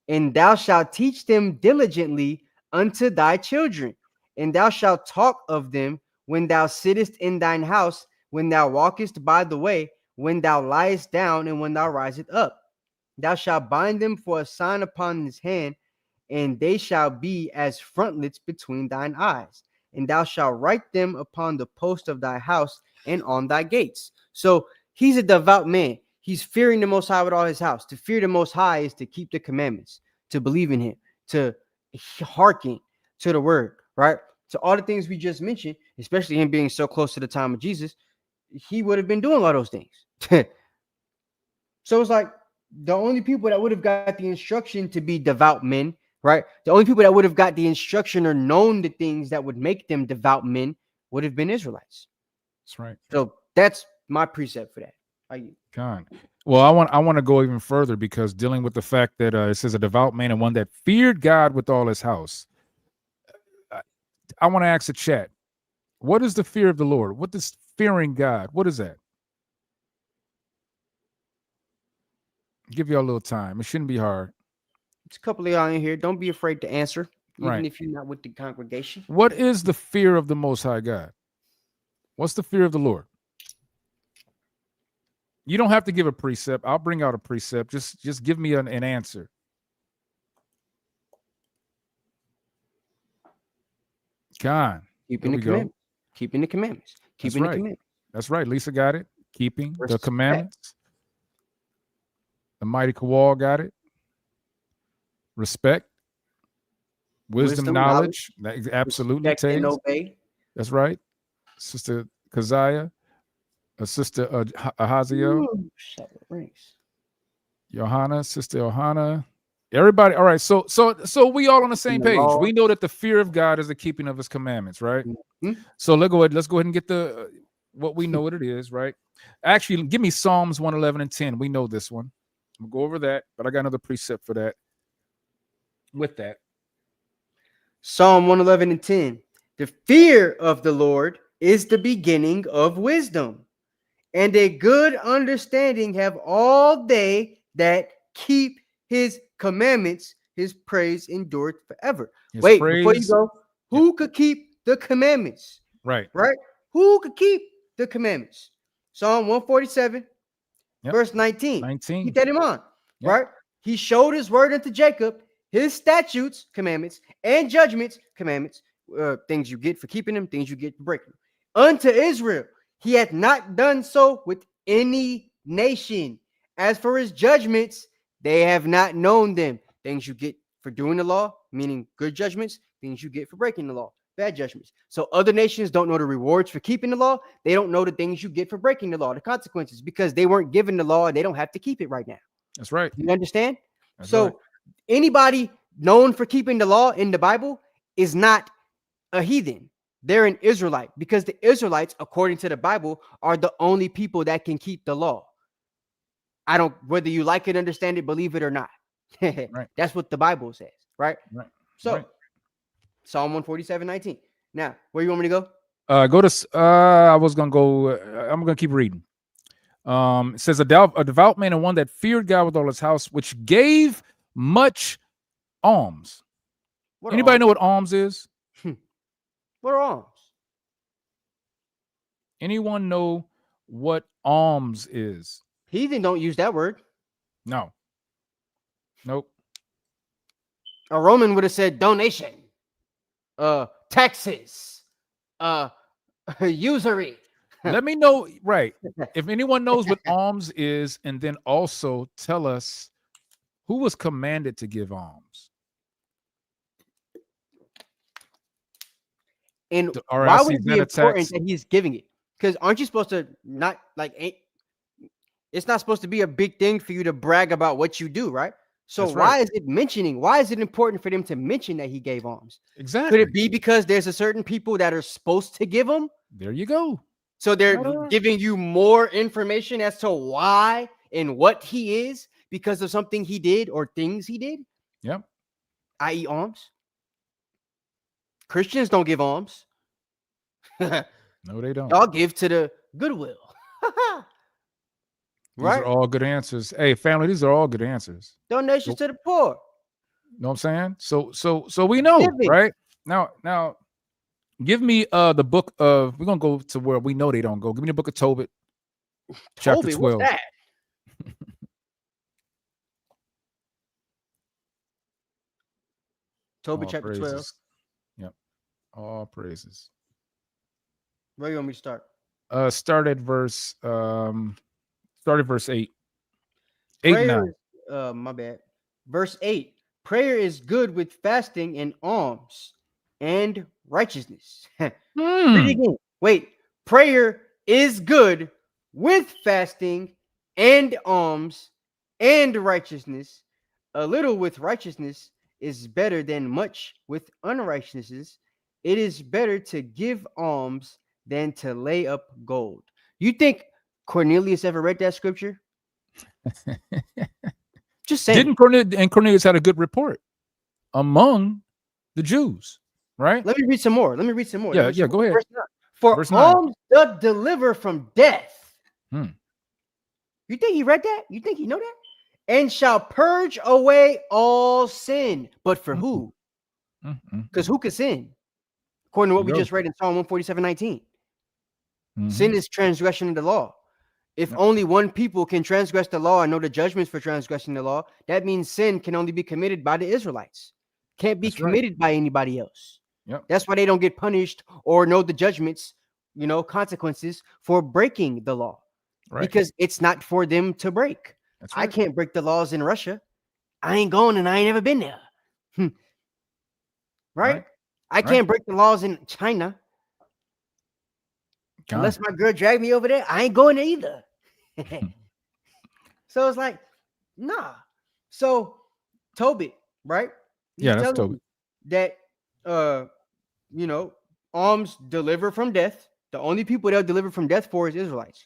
and thou shalt teach them diligently unto thy children, and thou shalt talk of them when thou sittest in thine house, when thou walkest by the way, when thou liest down, and when thou risest up. Thou shalt bind them for a sign upon his hand, and they shall be as frontlets between thine eyes. And thou shalt write them upon the post of thy house and on thy gates." So he's a devout man. He's fearing the Most High with all his house. To fear the Most High is to keep the commandments, to believe in him, to hearken to the word, right? So all the things we just mentioned, especially him being so close to the time of Jesus, he would have been doing all those things. So it's like the only people that would have got the instruction to be devout men, right? The only people that would have got the instruction or known the things that would make them devout men would have been Israelites. That's right. So that's my precept for that. God. Well, I want to go even further, because dealing with the fact that it says a devout man and one that feared God with all his house. I want to ask the chat, what is the fear of the Lord? What is fearing God? What is that? Give you a little time. It shouldn't be hard. It's a couple of y'all in here. Don't be afraid to answer, even Right. if you're not with the congregation. What is the fear of the Most High God? What's the fear of the Lord? You don't have to give a precept. I'll bring out a precept. Just give me an answer. God. Keeping the commandments. Keeping the commandments. Keeping the commandments. That's right. Lisa got it. Keeping the Respect. commandments. The mighty Kawal got it. Respect. Wisdom, knowledge. Absolutely. Respect and obey. That's right. Sister Keziah. Sister Ahaziel. Johanna. Sister Johanna. Everybody. All right. So we all on the same page. We know that the fear of God is the keeping of his commandments, right? Mm-hmm. So let's go ahead and get the what we know what it is, right? Actually, give me Psalms 111 and 10. We know this one. We'll go over that, but I got another precept for that. With that, Psalm 111 and 10. "The fear of the Lord is the beginning of wisdom, and a good understanding have all they that keep his commandments. His praise endureth forever." Before you go, who could keep the commandments? Right. Who could keep the commandments? Psalm 147, verse 19. Keep that in mind, right? "He showed his word unto Jacob, his statutes, commandments, and judgments, commandments," things you get for keeping them, things you get for breaking them, "unto Israel. He hath not done so with any nation. As for his judgments, they have not known them." Things you get for doing the law, meaning good judgments, things you get for breaking the law, bad judgments. So other nations don't know the rewards for keeping the law. They don't know the things you get for breaking the law, the consequences, because they weren't given the law and they don't have to keep it right now. That's right. You understand? Anybody known for keeping the law in the Bible is not a heathen. They're an Israelite, because the Israelites, according to the Bible, are the only people that can keep the law. Whether you like it, understand it, believe it or not. Right. That's what the Bible says, right? So right. Psalm 147:19. Now, where you want me to go? Go to I was gonna go, I'm gonna keep reading. It says a devout man and one that feared God with all his house, which gave much alms. Anybody know what alms is? What are alms? Anyone know what alms is? Heathen don't use that word. No. Nope. A Roman would have said donation, taxes, Usury. Let me know, right? If anyone knows what alms is, and then also tell us who was commanded to give alms. And The why would it be Xanax important that he's giving it? Because aren't you supposed to not like? It's not supposed to be a big thing for you to brag about what you do, right? So That's why right. is it mentioning? Why is it important for them to mention that he gave alms? Exactly. Could it be because there's a certain people that are supposed to give them? There you go. So they're giving you more information as to why and what he is because of something he did or things he did? Yep. I.e. alms. Christians don't give alms. No, they don't. Y'all give to the Goodwill. These Right? are all good answers. Hey, family, these are all good answers. Donations to the poor. You know what I'm saying? So we know, Giving. right? Now give me the book of, we're gonna go to where we know they don't go. Give me the book of Tobit, chapter 12. What's that? Tobit All chapter praises. 12. Yep. All praises. Where you want me to start? Start at verse 8. 8 Prayer, now. my bad. Verse 8. Prayer is good with fasting and alms and righteousness. Read it again. Wait. Prayer is good with fasting and alms and righteousness. A little with righteousness is better than much with unrighteousness. It is better to give alms than to lay up gold. You think Cornelius ever read that scripture? Just saying. Cornelius had a good report among the Jews, right? Let me read some more. Yeah, go ahead. Verse 9. For Verse 9. alms doth deliver from death. Hmm. You think he read that? You think he know that? And shall purge away all sin. But for who? Because who could sin? According to what we just read in Psalm 147:19. Sin is transgression of the law. If only one people can transgress the law and know the judgments for transgressing the law, that means sin can only be committed by the Israelites. Can't be committed by anybody else. Yep. That's why they don't get punished or know the judgments, consequences for breaking the law. Right. Because it's not for them to break. That's right. I can't break the laws in Russia. I ain't going and I ain't ever been there. Right? I can't break the laws in China. Unless my girl dragged me over there, I ain't going there either. So it's like, nah. So Tobit, right? He's that's Tobit. That alms deliver from death. The only people they'll deliver from death for is Israelites.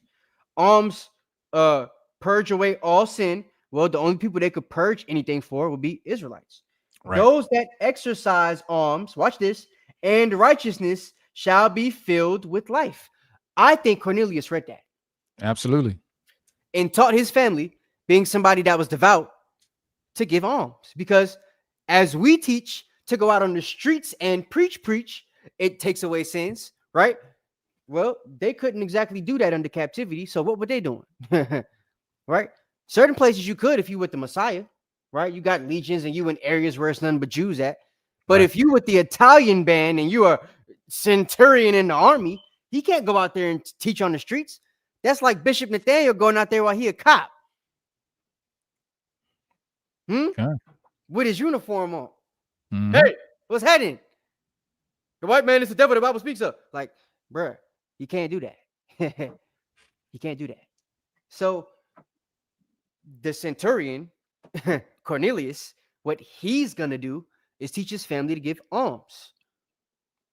Alms purge away all sin. Well, the only people they could purge anything for would be Israelites. Right. Those that exercise alms, watch this, and righteousness shall be filled with life. I think Cornelius read that. Absolutely. And taught his family, being somebody that was devout, to give alms. Because as we teach to go out on the streets and preach, it takes away sins, right? Well, they couldn't exactly do that under captivity. So what were they doing? Right? Certain places you could if you with the Messiah, right? You got legions and you in areas where it's none but Jews at. But if you with the Italian band and you are centurion in the army, he can't go out there and teach on the streets. That's like Bishop Nathaniel going out there while he a cop. With his uniform on. Hey, what's happening? The white man is the devil the Bible speaks of. Like, bruh, you can't do that. You can't do that. So the centurion, Cornelius, what he's going to do is teach his family to give alms,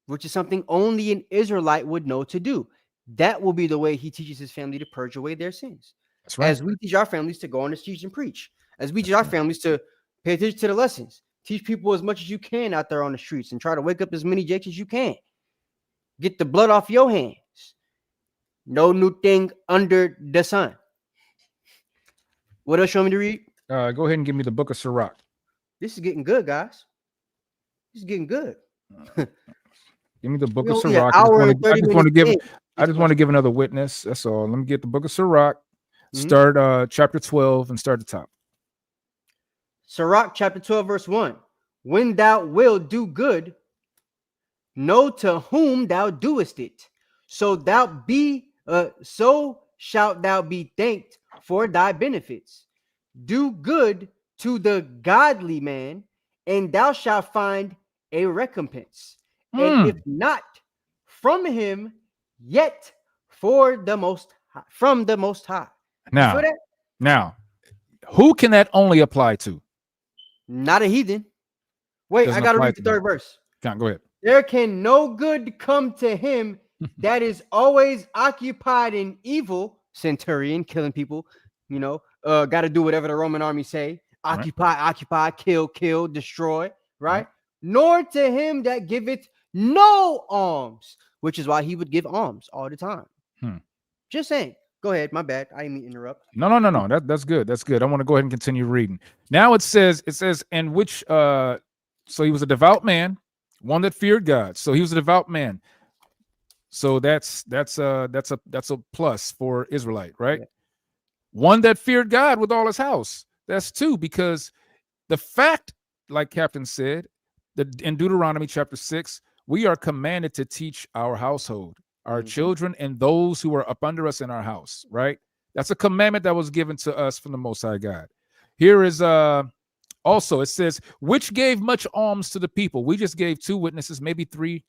which is something only an Israelite would know to do. That will be the way he teaches his family to purge away their sins. That's right. As we teach our families to go on the streets and preach. As we teach our families to pay attention to the lessons. Teach people as much as you can out there on the streets and try to wake up as many jakes as you can. Get the blood off your hands. No new thing under the sun. What else you want me to read? Go ahead and give me the book of Sirach. This is getting good, guys. This is getting good. Give me the book of Sirach. I just want to give another witness. That's all. Let me get the book of Sirach. Start chapter 12 and start the top. Sirach chapter 12, verse 1. When thou wilt do good, know to whom thou doest it. so shalt thou be thanked for thy benefits. Do good to the godly man, and thou shalt find a recompense. And if not from him, yet from the Most High. You feel that? Now, who can that only apply to? Not a heathen. Wait, Doesn't I gotta apply read the to third verse. Go ahead. There can no good come to him that is always occupied in evil. Centurion, killing people, got to do whatever the Roman army say. Occupy, kill, destroy, right? Nor to him that giveth no alms, which is why he would give alms all the time. Just saying. Go ahead. My bad. I didn't mean to interrupt. No. That's good. That's good. I want to go ahead and continue reading. Now it says, and which so he was a devout man, one that feared God. So he was a devout man. So that's a plus for Israelite, right? Yeah. One that feared God with all his house. That's two, because the fact, like Captain said, that in Deuteronomy chapter 6, we are commanded to teach our household, our children, and those who are up under us in our house, right? That's a commandment that was given to us from the Most High God. Here is also, it says, which gave much alms to the people. We just gave two witnesses, maybe three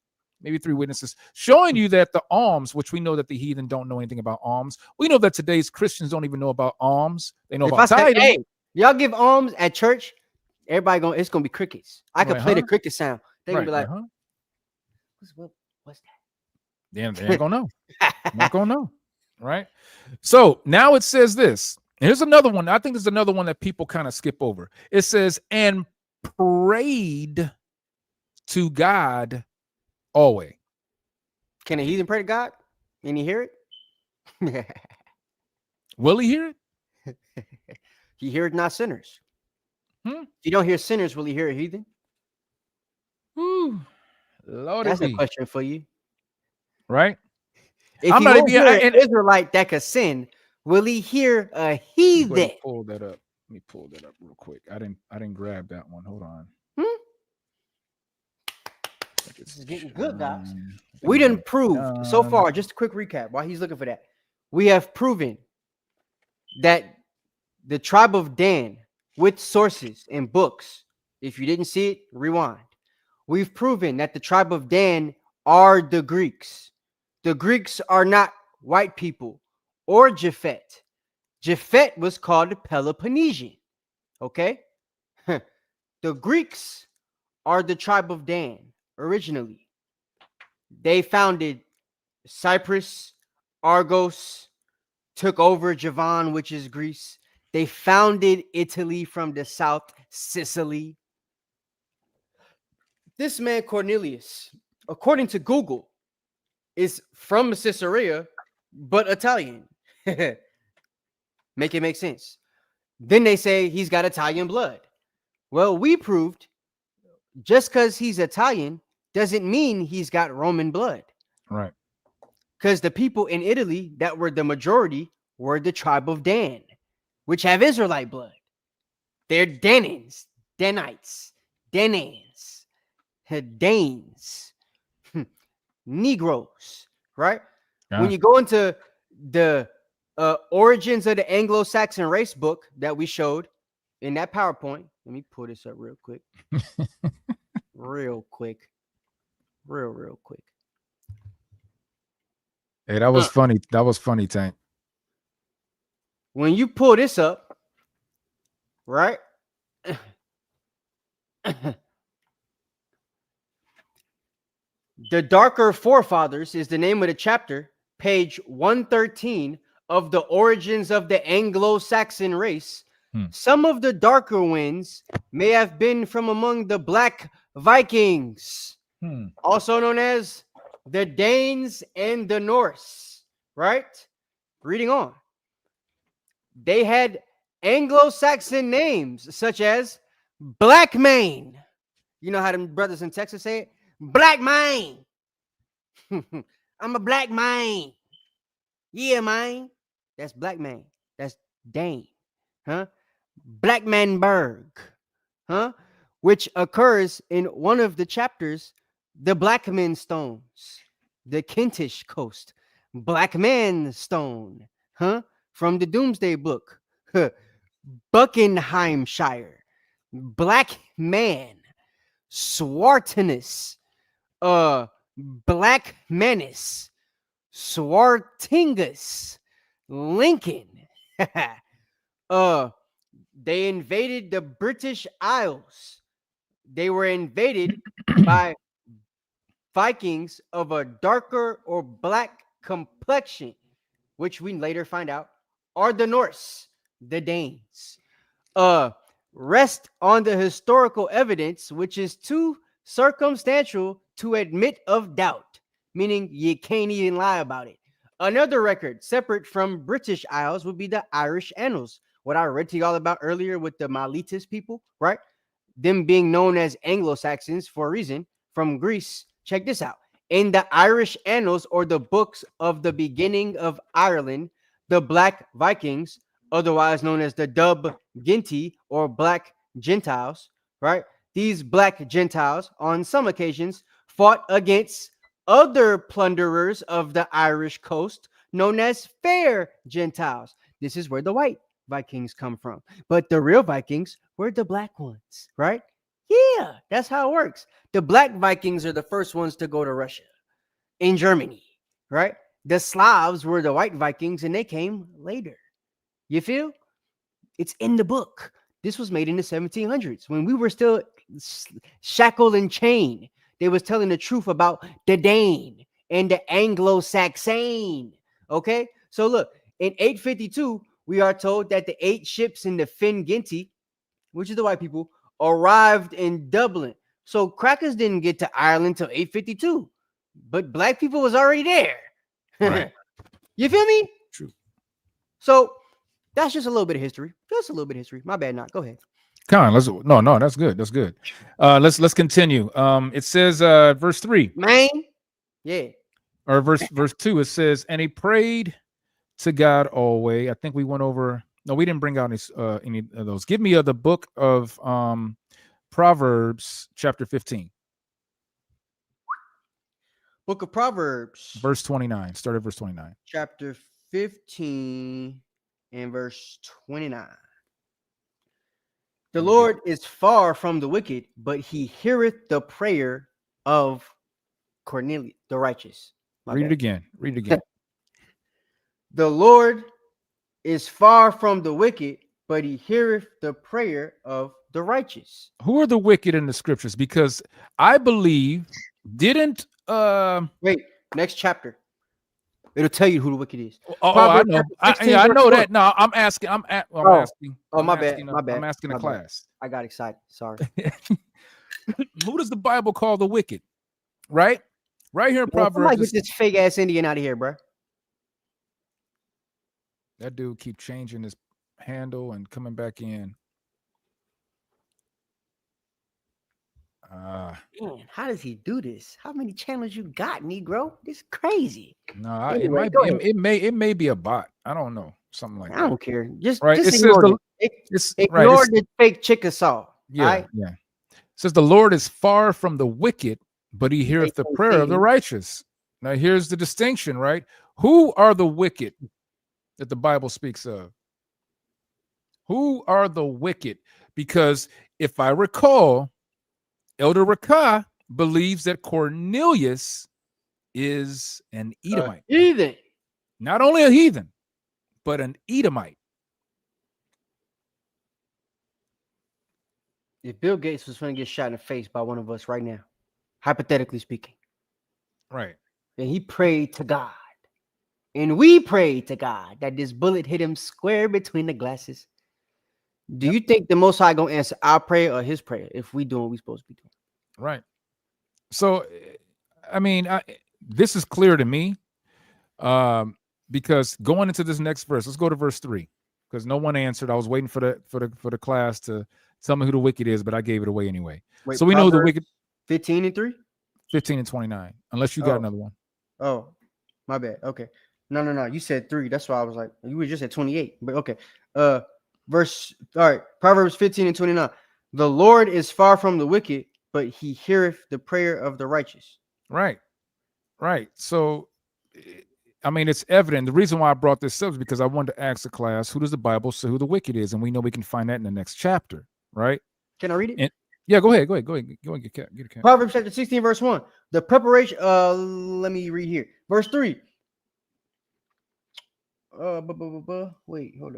witnesses, showing you that the alms, which we know that the heathen don't know anything about alms. We know that today's Christians don't even know about alms. They know about tithing. Hey, y'all give alms at church, it's gonna be crickets. I can play the cricket sound. They're gonna be like, what's that? They ain't gonna know. Not gonna know. Right? So now it says this. Here's another one. I think there's another one that people kind of skip over. It says, and prayed to God always. Can a heathen pray to God? Can he hear it? Will he hear it? He hear it, not sinners. If you don't hear sinners, will he hear a heathen? Lord, that's a question for you. Right? If I'm not hear an Israelite that could sin, will he hear a heathen? Pull that up. Let me pull that up real quick. I didn't grab that one. Hold on. This is getting good, guys. We didn't prove so far. Just a quick recap while he's looking for that. We have proven that the tribe of Dan, with sources and books, if you didn't see it, rewind. We've proven that the tribe of Dan are the Greeks. The Greeks are not white people or Japhet. Japhet was called Peloponnesian. Okay? The Greeks are the tribe of Dan originally. They founded Cyprus, Argos, took over Javan, which is Greece. They founded Italy from the south, Sicily. This man, Cornelius, according to Google, is from Caesarea, but Italian. Make it make sense. Then they say he's got Italian blood. Well, we proved just because he's Italian doesn't mean he's got Roman blood. Right. Because the people in Italy that were the majority were the tribe of Dan, which have Israelite blood. They're Danites, Danes, Negroes, right? Yeah. When you go into the origins of the Anglo-Saxon race book that we showed in that PowerPoint, let me pull this up real quick. real quick. Hey, that was funny. That was funny, Tank. When you pull this up, right? The Darker Forefathers is the name of the chapter, page 113 of the Origins of the Anglo-Saxon Race. Some of the darker ones may have been from among the Black Vikings, also known as the Danes and the Norse, right? Reading on. They had Anglo-Saxon names such as Black Mane. You know how them brothers in Texas say it? Black Mane. I'm a Black Mane. Yeah, man. That's Black Man. That's Dane. Huh? Blackmanburg. Huh? Which occurs in one of the chapters, the Blackman Stones. the Kentish coast, Black Man Stone, from the Doomsday Book, Buckinghamshire, Black Man, Swartinus, Black Menace, Swartingus, Lincoln. They invaded the British Isles. They were invaded by Vikings of a darker or black complexion, which we later find out are the Norse, the Danes. Rest on the historical evidence, which is too circumstantial to admit of doubt, meaning you can't even lie about it. Another record separate from British Isles would be the Irish Annals, what I read to y'all about earlier with the Miletus people, right? Them being known as Anglo-Saxons for a reason from Greece. Check this out. In the Irish Annals, or the books of the beginning of Ireland, the Black Vikings, otherwise known as the Dub Ginti or Black Gentiles, right? These Black Gentiles, on some occasions, fought against other plunderers of the Irish coast, known as Fair Gentiles. This is where the white Vikings come from. But the real Vikings were the black ones, right? Yeah, that's how it works. The Black Vikings are the first ones to go to Russia in Germany, right? The Slavs were the white Vikings, and they came later. You feel? It's in the book. This was made in the 1700s when we were still shackled and chained. They was telling the truth about the Dane and the Anglo-Saxon. Okay? So look, in 852, we are told that the 8 ships in the Finn Ginty, which is the white people, arrived in Dublin. So crackers didn't get to Ireland till 852, but black people was already there. Right. You feel me? True. So that's just a little bit of history. Just a little bit of history. My bad. Not. Go ahead. Con, no, that's good. That's good. Let's continue. It says verse 3. Man. Yeah. Or verse 2. It says, and he prayed to God always. I think we went over. No, we didn't bring out any of those. Give me the book of Proverbs, chapter 15. Book of Proverbs. Verse 29. Start at verse 29. Chapter 15 and verse 29. The Lord is far from the wicked, but he heareth the prayer of Cornelius, the righteous. Read it again. Read it again. The Lord is far from the wicked, but he heareth the prayer of the righteous. Who are the wicked in the scriptures? Because I believe didn't wait, next chapter. It'll tell you who the wicked is. I know. I know that. No, I'm asking. I'm asking. Oh, my bad. I'm asking the class. I got excited. Sorry. Who does the Bible call the wicked? Right? Right here in Proverbs. Get this fake ass Indian out of here, bro. That dude keep changing his handle and coming back in. Man, how does he do this? How many channels you got, Negro? This is crazy. No, anyway, it may be a bot. I don't know. Something like that. I don't care. Just ignore ignore the fake Chickasaw. Yeah, right? yeah. It says the Lord is far from the wicked, but he heareth the prayer of the righteous. Now here's the distinction, right? Who are the wicked that the Bible speaks of? Who are the wicked? Because if I recall, Elder Rakah believes that Cornelius is an Edomite. Heathen. Not only a heathen, but an Edomite. If Bill Gates was going to get shot in the face by one of us right now, hypothetically speaking. Right. And he prayed to God. And we prayed to God that this bullet hit him square between the glasses. Do you think the Most High going to answer our prayer or his prayer if we doing what we supposed to be doing? Right. So, I mean, this is clear to me because going into this next verse, let's go to verse 3 because no one answered. I was waiting for the class to tell me who the wicked is, but I gave it away anyway. Wait, so we know the wicked. 15 and 3? 15 and 29, unless you got another one. Oh, my bad. Okay. No. You said 3. That's why I was like, you were just at 28. But okay. All right. Proverbs 15 and 29. The Lord is far from the wicked, but he heareth the prayer of the righteous. Right. Right. So, I mean, it's evident. The reason why I brought this up is because I wanted to ask the class, who does the Bible say who the wicked is? And we know we can find that in the next chapter, right? Can I read it? And yeah, go ahead. Go ahead. Get a cat. Proverbs chapter 16, verse 1. The preparation, let me read here. Verse 3. Wait, hold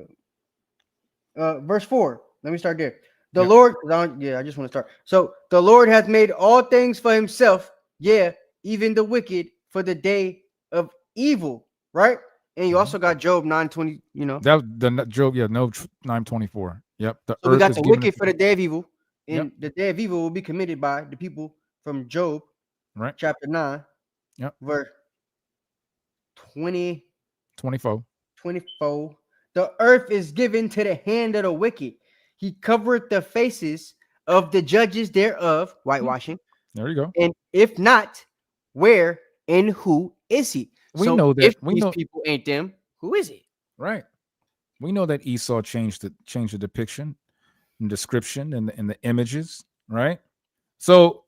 up. Verse 4. Let me start there. The Lord, I just want to start. So the Lord hath made all things for himself, even the wicked for the day of evil, right? And you also got Job 9:20, That was the Job, no 9:24. Yep. So we got the wicked for the day of evil, and the day of evil will be committed by the people from Job, right? Chapter 9, verse 24. The earth is given to the hand of the wicked. He covered the faces of the judges thereof, whitewashing. There you go. And if not, where and who is he? We know that if these people ain't them, who is it? Right. We know that Esau changed the depiction and description and the images, right? So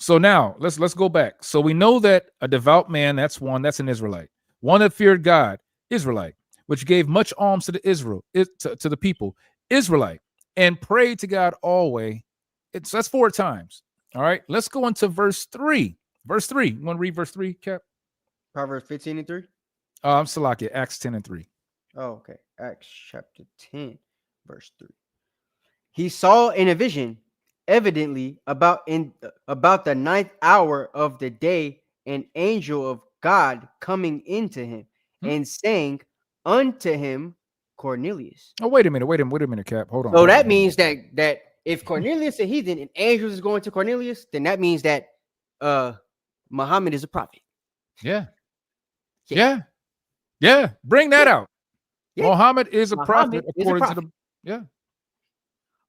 now let's go back. So we know that a devout man, that's an Israelite, one that feared God, Israelite, which gave much alms to the people, Israelite, and prayed to God always. That's 4 times. All right. Let's go into verse 3. Verse 3. You want to read verse 3, Cap? Proverbs 15:3. I'm Salakia, Acts 10:3. Oh, okay. Acts chapter 10, verse 3. He saw in a vision, evidently about the 9th hour of the day, an angel of God coming into him and saying unto him, Cornelius. Oh, wait a minute, Cap. Hold on. So that means that if Cornelius is a heathen and angels is going to Cornelius, then that means that Muhammad is a prophet. Yeah. Bring that out. Yeah. Muhammad is a prophet according to the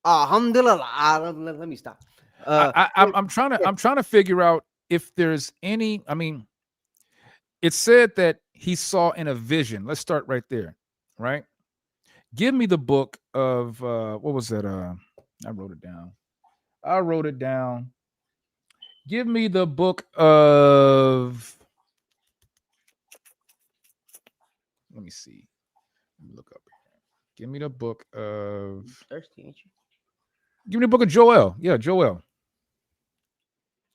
Alhamdulillah. Let me stop. I'm trying to figure out if there's any. I mean, it said that he saw in a vision. Let's start right there. Right. Give me the book of what was that? I wrote it down. Give me the book of. Let me see. Let me look up here. Give me the book of. Thirsty, ain't you? Give me the book of Joel. Yeah, Joel.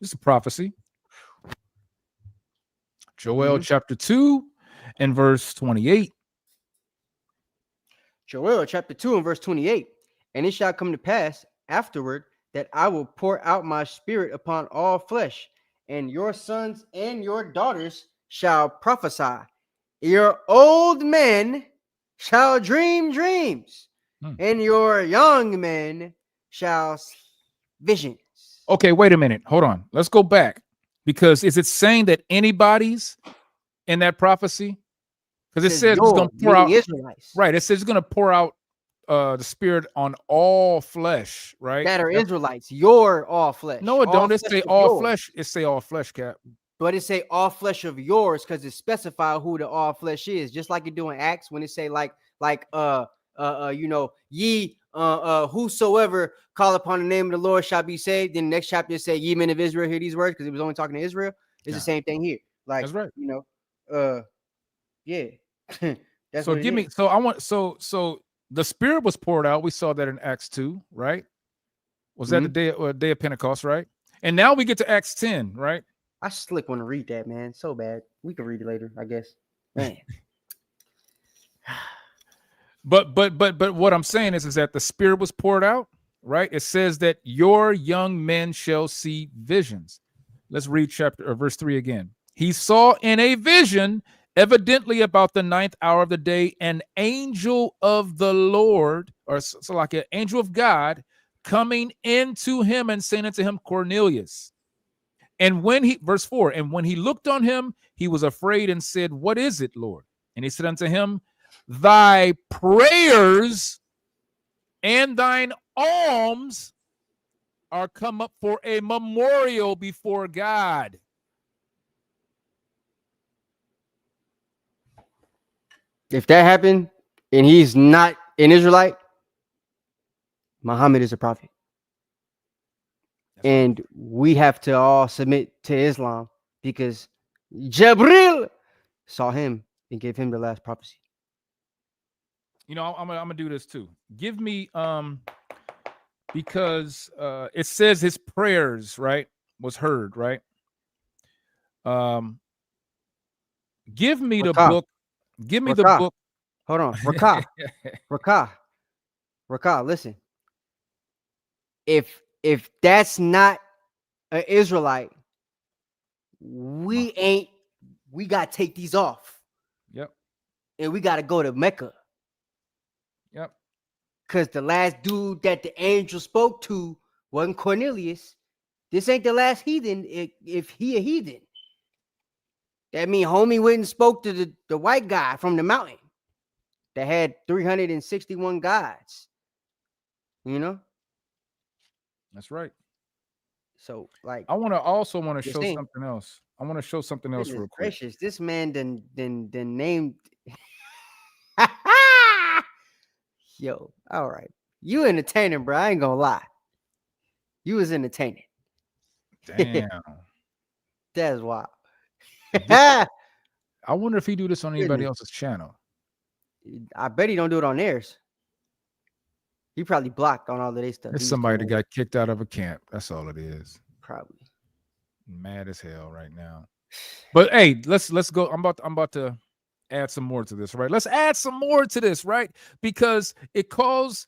This is a prophecy. Joel chapter 2 and verse 28. Joel chapter 2 and verse 28. And it shall come to pass afterward that I will pour out my spirit upon all flesh, and your sons and your daughters shall prophesy. Your old men shall dream dreams, and your young men shall see visions. Okay, wait a minute. Hold on. Let's go back. Because is it saying that anybody's in that prophecy? Because it says it's going to pour out. Israelites. Right. It says it's going to pour out the spirit on all flesh, right? That are Israelites. Your all flesh. No, it don't. It say all flesh. It say all flesh, Cap. But it say all flesh of yours because it specify who the all flesh is. Just like you do in Acts when it say ye whosoever call upon the name of the Lord shall be saved. Then the next chapter say ye men of Israel hear these words, because it was only talking to Israel. It's the same thing here. Like that's right. Yeah. That's so give me. So I want. So the Spirit was poured out. We saw that in Acts 2, right? Was that the day of Pentecost, right? And now we get to Acts 10, right? I slick want to read that, man. So bad. We can read it later, I guess. Man. But what I'm saying is that the Spirit was poured out, right? It says that your young men shall see visions. Let's read verse 3 again. He saw in a vision, evidently about the 9th hour of the day, an angel of the Lord, or so like an angel of God, coming into him and saying unto him, Cornelius. And verse 4, and when he looked on him, he was afraid and said, what is it, Lord? And he said unto him, thy prayers and thine alms are come up for a memorial before God. If that happened and he's not an Israelite, Muhammad is a prophet. And we have to all submit to Islam because Jabril saw him and gave him the last prophecy. You know, I'm gonna do this too. Give me because it says his prayers, right, was heard, right? Give me the Rakah. book. Give me the Rakah. book. Hold on. Rakah, listen. If that's not an Israelite, we got to take these off. Yep. And we got to go to Mecca. Yep. Because the last dude that the angel spoke to wasn't Cornelius. This ain't the last heathen if he a heathen. That mean homie went and spoke to the white guy from the mountain that had 361 gods. You know? That's right. So, like, I want to show saying, something else. I want to show something else real quick. Gracious, this man then named. Yo, all right. You entertaining, bro. I ain't gonna lie. You was entertaining. Damn. That's wild. I wonder if he do this on anybody else's channel. I bet he don't do it on theirs. He probably blocked on all of their stuff. It's somebody that got kicked out of a camp. That's all it is. Probably. Mad as hell right now. But hey, let's go. I'm about to add some more to this, right? Let's add some more to this, right? Because it calls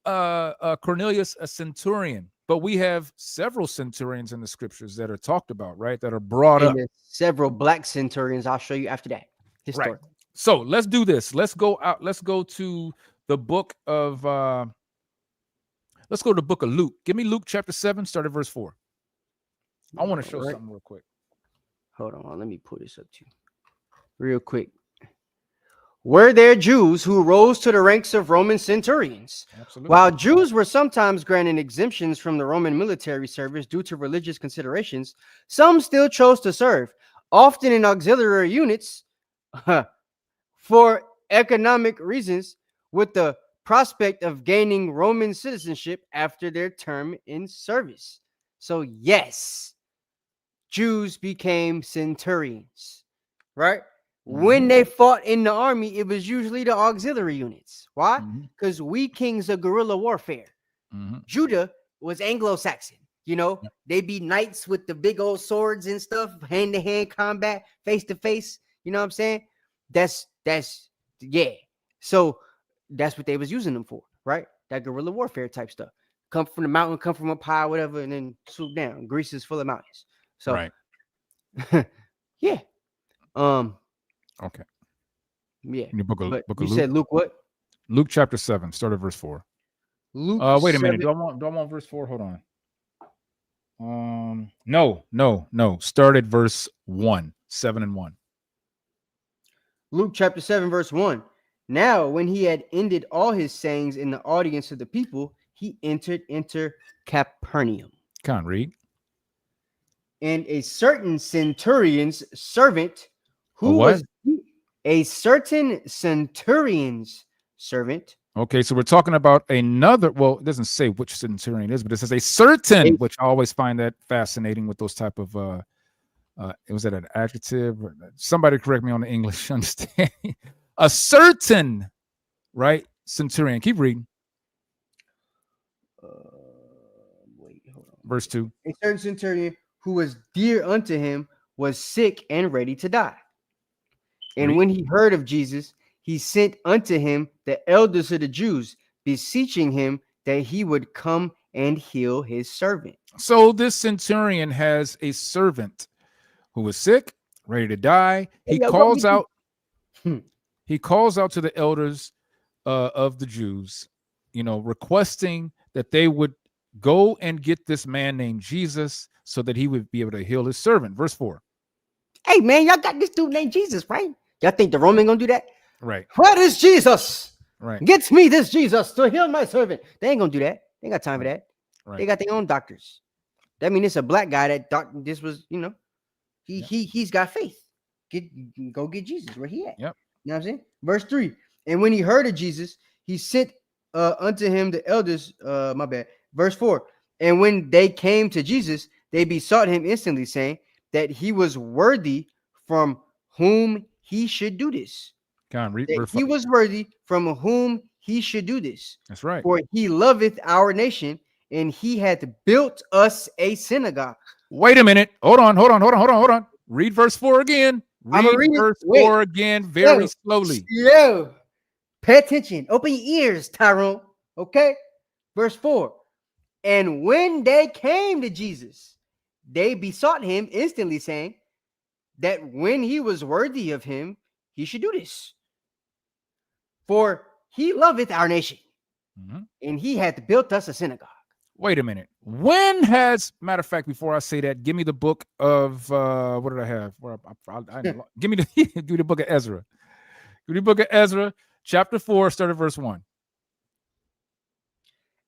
Cornelius a centurion, but we have several centurions in the scriptures that are talked about, right? That are brought up. Several black centurions. I'll show you after that. Right. So let's do this. Let's go out. Let's go to the book of let's go to the book of Luke. Give me Luke chapter 7, start at verse 4. I want to show something real quick. Hold on. Let me pull this up to you real quick. Were there Jews who rose to the ranks of Roman centurions? Absolutely. While Jews were sometimes granted exemptions from the Roman military service due to religious considerations, some still chose to serve, often in auxiliary units, for economic reasons, with the prospect of gaining Roman citizenship after their term in service. So yes, Jews became centurions, right? When they fought in the army, it was usually the auxiliary units. Why? Because we kings of guerrilla warfare. Judah was Anglo-Saxon. You know, they be knights with the big old swords and stuff, hand-to-hand combat, face-to-face. You know what I'm saying? That's yeah. So that's what they was using them for, right? That guerrilla warfare type stuff. Come from the mountain, come from up high, whatever, and then swoop down. Greece is full of mountains. So right. Yeah. Okay. Yeah. In your book of Luke. You said Luke what? Luke chapter 7, start at verse 4. Luke. Wait a minute. Do I want verse 4? Hold on. No. Start at verse 1. 7 and 1. Luke chapter 7, verse 1. Now, when he had ended all his sayings in the audience of the people, he entered into Capernaum. Can't read. And a certain centurion's servant who was a certain centurion's servant. Okay, so we're talking about another. Well, it doesn't say which centurion it is, but it says a certain, which I always find that fascinating with those type of. Was that an adjective? Somebody correct me on the English understanding. A certain, right, centurion. Keep reading. Wait, hold on. Verse 2. A certain centurion who was dear unto him was sick and ready to die. And when he heard of Jesus, he sent unto him the elders of the Jews, beseeching him that he would come and heal his servant. So this centurion has a servant who is sick, ready to die. He calls out. He calls out to the elders of the Jews, requesting that they would go and get this man named Jesus so that he would be able to heal his servant. Verse 4. Hey, man, y'all got this dude named Jesus, right? Y'all think the Roman gonna do that? Right. Where is Jesus? Right. Get me this Jesus to heal my servant. They ain't gonna do that. They ain't got time for that. Right. They got their own doctors. That means it's a black guy that thought this was, he's got faith. Go get Jesus where he at. Yep. You know what I'm saying? Verse 3. And when he heard of Jesus, he sent unto him the elders. Verse 4. And when they came to Jesus, they besought him instantly, saying that he was worthy from whom he should do this. Con, read That verse he 5. was worthy from whom he should do this. That's right. For he loveth our nation, and he hath built us a synagogue. Wait a minute. Hold on. Read verse 4 again. I'ma Read read it. verse Wait. 4 again very Yo, slowly. Yo, pay attention. Open your ears, Tyrone. Okay? Verse 4. And when they came to Jesus, they besought him instantly, saying that when he was worthy of him, he should do this. For he loveth our nation, and he hath built us a synagogue. Wait a minute. When has, matter of fact, before I say that, give me the book of what did I have? Give me the book of Ezra. Give me the book of Ezra, chapter 4, start at verse 1.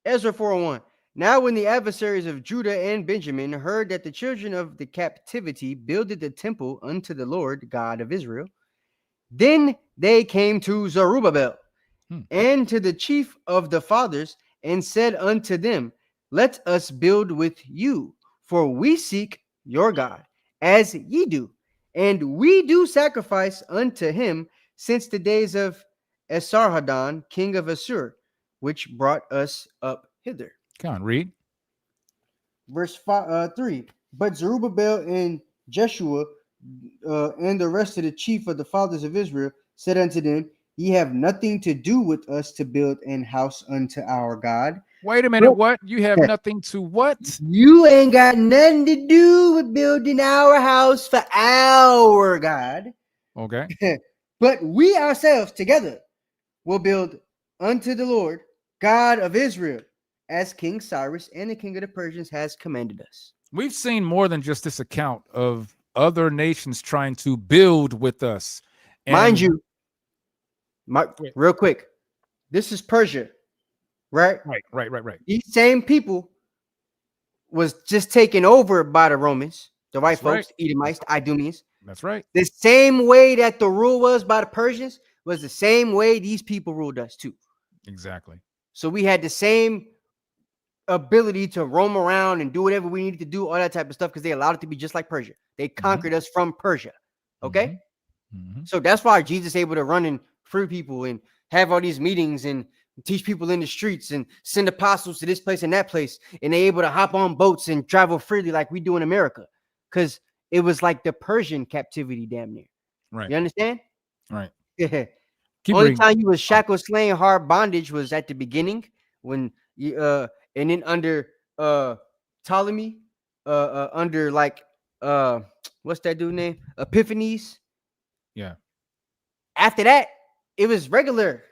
Ezra 4:1. Now when the adversaries of Judah and Benjamin heard that the children of the captivity builded the temple unto the Lord God of Israel, then they came to Zerubbabel and to the chief of the fathers and said unto them, let us build with you, for we seek your God, as ye do, and we do sacrifice unto him since the days of Esarhaddon, king of Assur, which brought us up hither. Come on, read. Verse 3. But Zerubbabel and Jeshua and the rest of the chief of the fathers of Israel said unto them, ye have nothing to do with us to build an house unto our God. Wait a minute. What? You have nothing to what? You ain't got nothing to do with building our house for our God. Okay. But we ourselves together will build unto the Lord God of Israel, as King Cyrus and the king of the Persians has commanded us. We've seen more than just this account of other nations trying to build with us. Mind you, real quick, this is Persia, right? Right. These same people was just taken over by the Romans, the white folks, Edomites, the Idumeans. That's right. The same way that the rule was by the Persians was the same way these people ruled us too. Exactly. So we had the same ability to roam around and do whatever we needed to do, all that type of stuff, because they allowed it to be just like Persia. They conquered us from Persia. Okay. So that's why Jesus is able to run and free people and have all these meetings and teach people in the streets and send apostles to this place and that place, and they're able to hop on boats and travel freely like we do in America, because it was like the Persian captivity damn near. Right. You understand? Right. Yeah. Keep Only reading. time you was shackled, slain, hard bondage was at the beginning when you and then under Ptolemy, under like what's that dude name? Epiphanes. Yeah. After that, it was regular.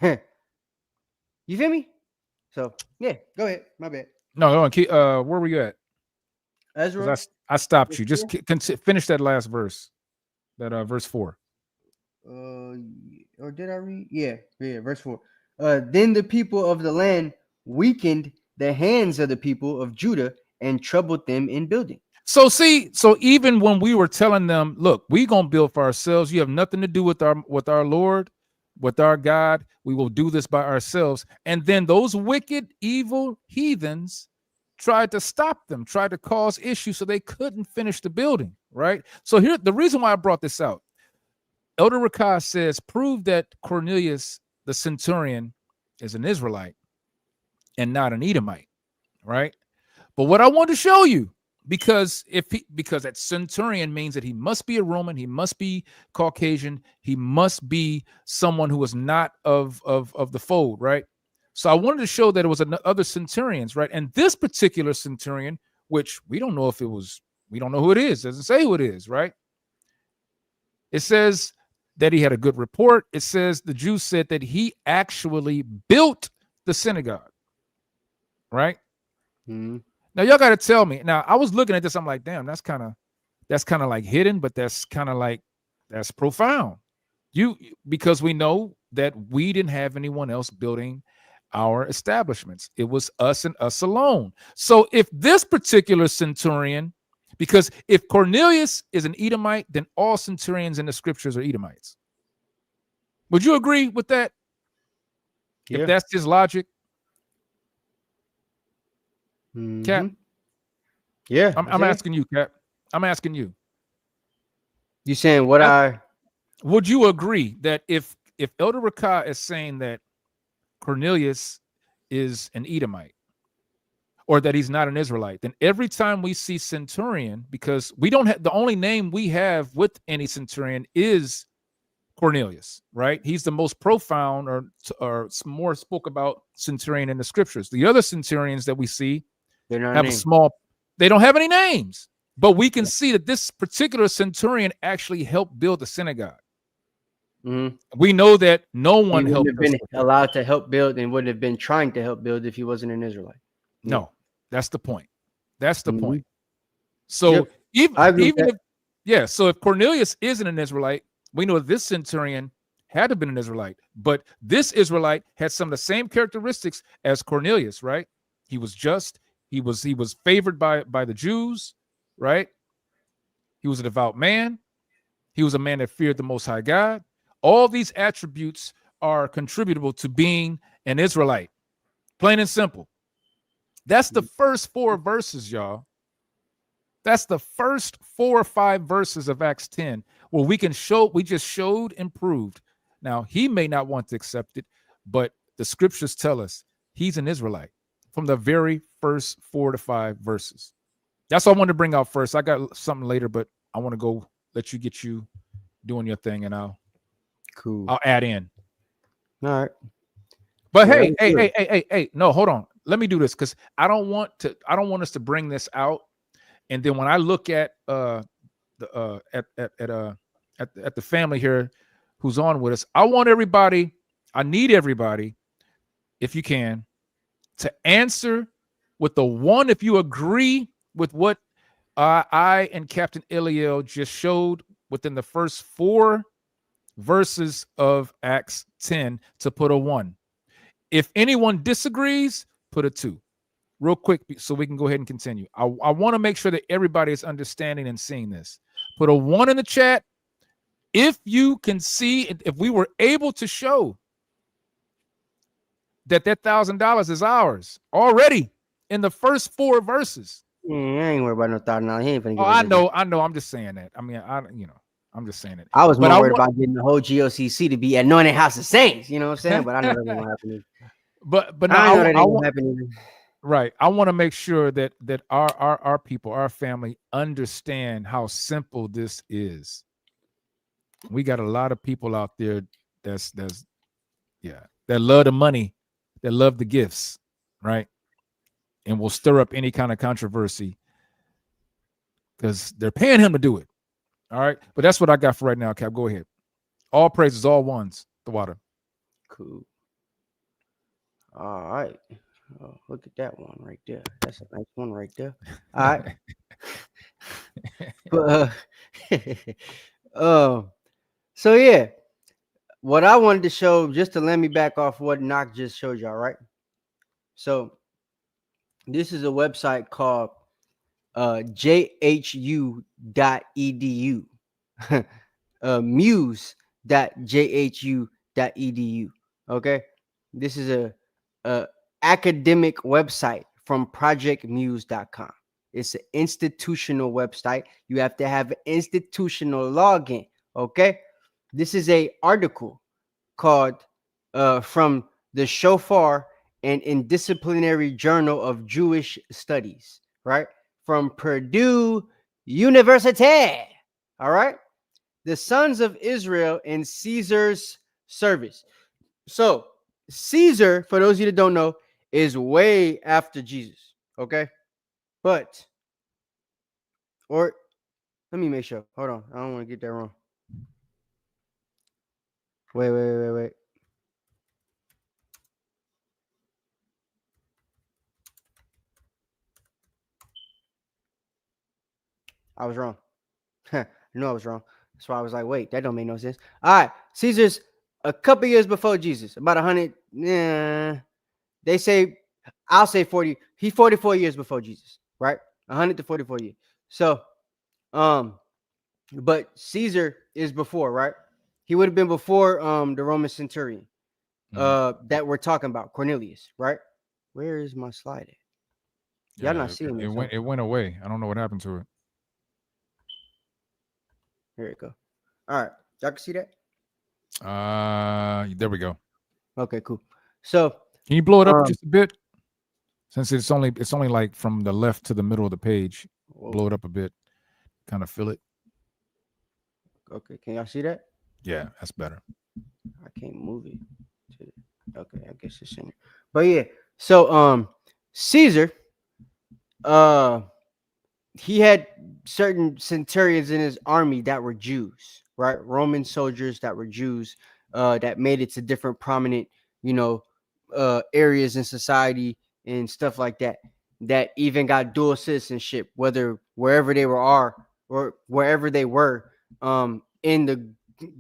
You feel me? So yeah, go ahead. My bad. No, where were you at? Ezra. I stopped you. Just finish that last verse. That verse 4. Or did I read? Yeah, verse 4. Then the people of the land weakened the hands of the people of Judah and troubled them in building. So even when we were telling them, look, we're gonna build for ourselves, you have nothing to do with our Lord, with our God, we will do this by ourselves. And then those wicked, evil heathens tried to stop them, tried to cause issues so they couldn't finish the building, right? So here, the reason why I brought this out, Elder Rakah says, prove that Cornelius, the centurion, is an Israelite and not an Edomite, right? But what I want to show you, because that centurion means that he must be a Roman, he must be Caucasian, he must be someone who is not of the fold, right? So I wanted to show that it was other centurions, right? And this particular centurion, which we don't know we don't know who it is, doesn't say who it is, right? It says that he had a good report. It says the Jews said that he actually built the synagogue, right? Mm-hmm. Now y'all got to tell me. Now I was looking at this. I'm like, damn, that's kind of like hidden, but that's profound. Because we know that we didn't have anyone else building our establishments. It was us and us alone. So if this particular centurion, because if Cornelius is an Edomite, then all centurions in the scriptures are Edomites. Would you agree with that? Yeah. If that's his logic? Mm-hmm. Cap? Yeah. I'm asking you, Cap. I'm asking you. You saying what would you agree that if Elder Rakah is saying that Cornelius is an Edomite or that he's not an Israelite, then every time we see centurion, because we don't have, the only name we have with any centurion is Cornelius, right? He's the most profound or more spoke about centurion in the scriptures. The other centurions that we see have a small, they don't have any names, but we can see that this particular centurion actually helped build the synagogue. Mm-hmm. We know that no one he helped have been allowed to help build and wouldn't have been trying to help build if he wasn't an Israelite. No, that's the point. That's the Mm-hmm. point. So even if, so if Cornelius isn't an Israelite, we know this centurion had to have been an Israelite, but this Israelite had some of the same characteristics as Cornelius, right? He was just, he was favored by the Jews, right? He was a devout man. He was a man that feared the Most High God. All these attributes are contributable to being an Israelite, plain and simple. That's the first 4 verses, y'all. That's the first 4 or 5 verses of Acts 10, where we just showed and proved. Now, he may not want to accept it, but the scriptures tell us he's an Israelite from the very first 4 to 5 verses. That's what I wanted to bring out first. I got something later, but I want to go let you get you doing your thing, and I'll add in. All right. But hey, no, hold on. Let me do this because I don't want us to bring this out. And then when I look at the family here who's on with us, I need everybody, if you can, to answer with the one, if you agree with what I and Captain Eliel just showed within the first 4 verses of Acts 10, to put a 1. If anyone disagrees, put a 2. Real quick, so we can go ahead and continue. I want to make sure that everybody is understanding and seeing this. Put a 1 in the chat if you can see, if we were able to show that $1,000 is ours already in the first 4 verses. I ain't worried about no $1,000. He ain't finna give I know. I'm just saying that. I mean, I'm just saying it. I was more worried about getting the whole GOCC to be Anointed House of Saints. You know what I'm saying? But I know that ain't gonna happen. But now I want happen. Right. I want to make sure that our people, our family, understand how simple this is. We got a lot of people out there that love the money, that love the gifts, right? And will stir up any kind of controversy because they're paying him to do it. All right. But that's what I got for right now, Cap. Go ahead. All praises, all ones, the water. Cool. All right. Oh, look at that one right there. That's a nice one right there. All right. But so yeah, what I wanted to show, just to let me back off what Knock just showed y'all, right? So this is a website called jhu.edu. muse.jhu.edu. Okay, this is a academic website from projectmuse.com. It's an institutional website. You have to have an institutional login. Okay, this is a article called from the Shofar and Interdisciplinary Journal of Jewish Studies, right? From Purdue University. All right, the sons of Israel in Caesar's service. So Caesar, for those of you that don't know, is way after Jesus. Okay, but let me make sure. Hold on, I don't want to get that wrong. Wait. I was wrong. I knew I was wrong. That's why I was like, wait, that don't make no sense. All right, Caesar's a couple years before Jesus, about 100. They say, I'll say 40. He's 44 years before Jesus, right? 100 to 44 years. So, but Caesar is before, right? He would have been before the Roman centurion that we're talking about, Cornelius, right? Where is my slide at? Y'all not seeing it. It went away. I don't know what happened to it. Here we go. All right, y'all can see that. There we go. Okay, cool. So Can you blow it up just a bit? Since it's only like from the left to the middle of the page. Blow it up a bit. Kind of feel it. Okay, can y'all see that? Yeah, that's better. I can't move it. Okay, I guess it's in there. But yeah, so Caesar, he had certain centurions in his army that were Jews, right? Roman soldiers that were Jews, that made it to different prominent, areas in society and stuff like that. That even got dual citizenship, wherever they were in the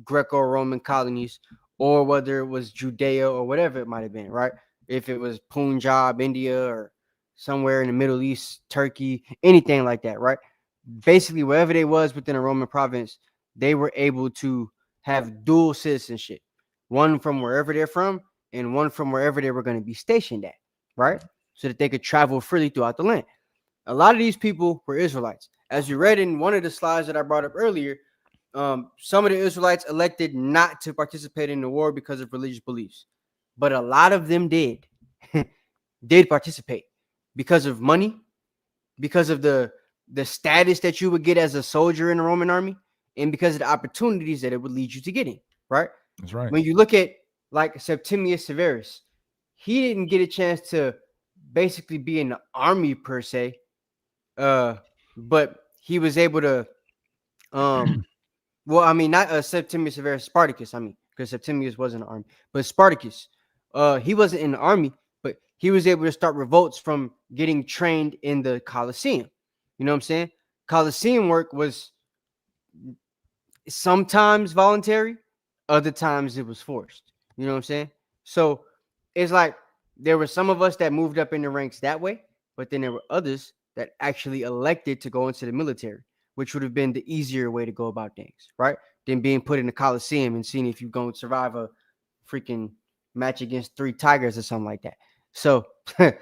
Greco-Roman colonies, or whether it was Judea or whatever it might have been, right? If it was Punjab, India, or somewhere in the Middle East, Turkey, anything like that, right? Basically, wherever they was within a Roman province, they were able to have dual citizenship, one from wherever they're from and one from wherever they were going to be stationed at, right? So that they could travel freely throughout the land. A lot of these people were Israelites. As you read in one of the slides that I brought up earlier, some of the Israelites elected not to participate in the war because of religious beliefs, but a lot of them did participate because of money, because of the status that you would get as a soldier in the Roman army, and because of the opportunities that it would lead you to getting, right? That's right. When you look at like Septimius Severus, he didn't get a chance to basically be in the army per se, but he was able to well, I mean, not Septimius Severus, Spartacus. I mean, because Septimius wasn't in the army, but Spartacus, he wasn't in the army, but he was able to start revolts from getting trained in the Colosseum. You know what I'm saying? Colosseum work was sometimes voluntary, other times it was forced. You know what I'm saying? So it's like there were some of us that moved up in the ranks that way, but then there were others that actually elected to go into the military, which would have been the easier way to go about things, right? Than being put in the Coliseum and seeing if you're going to survive a freaking match against 3 tigers or something like that. So that's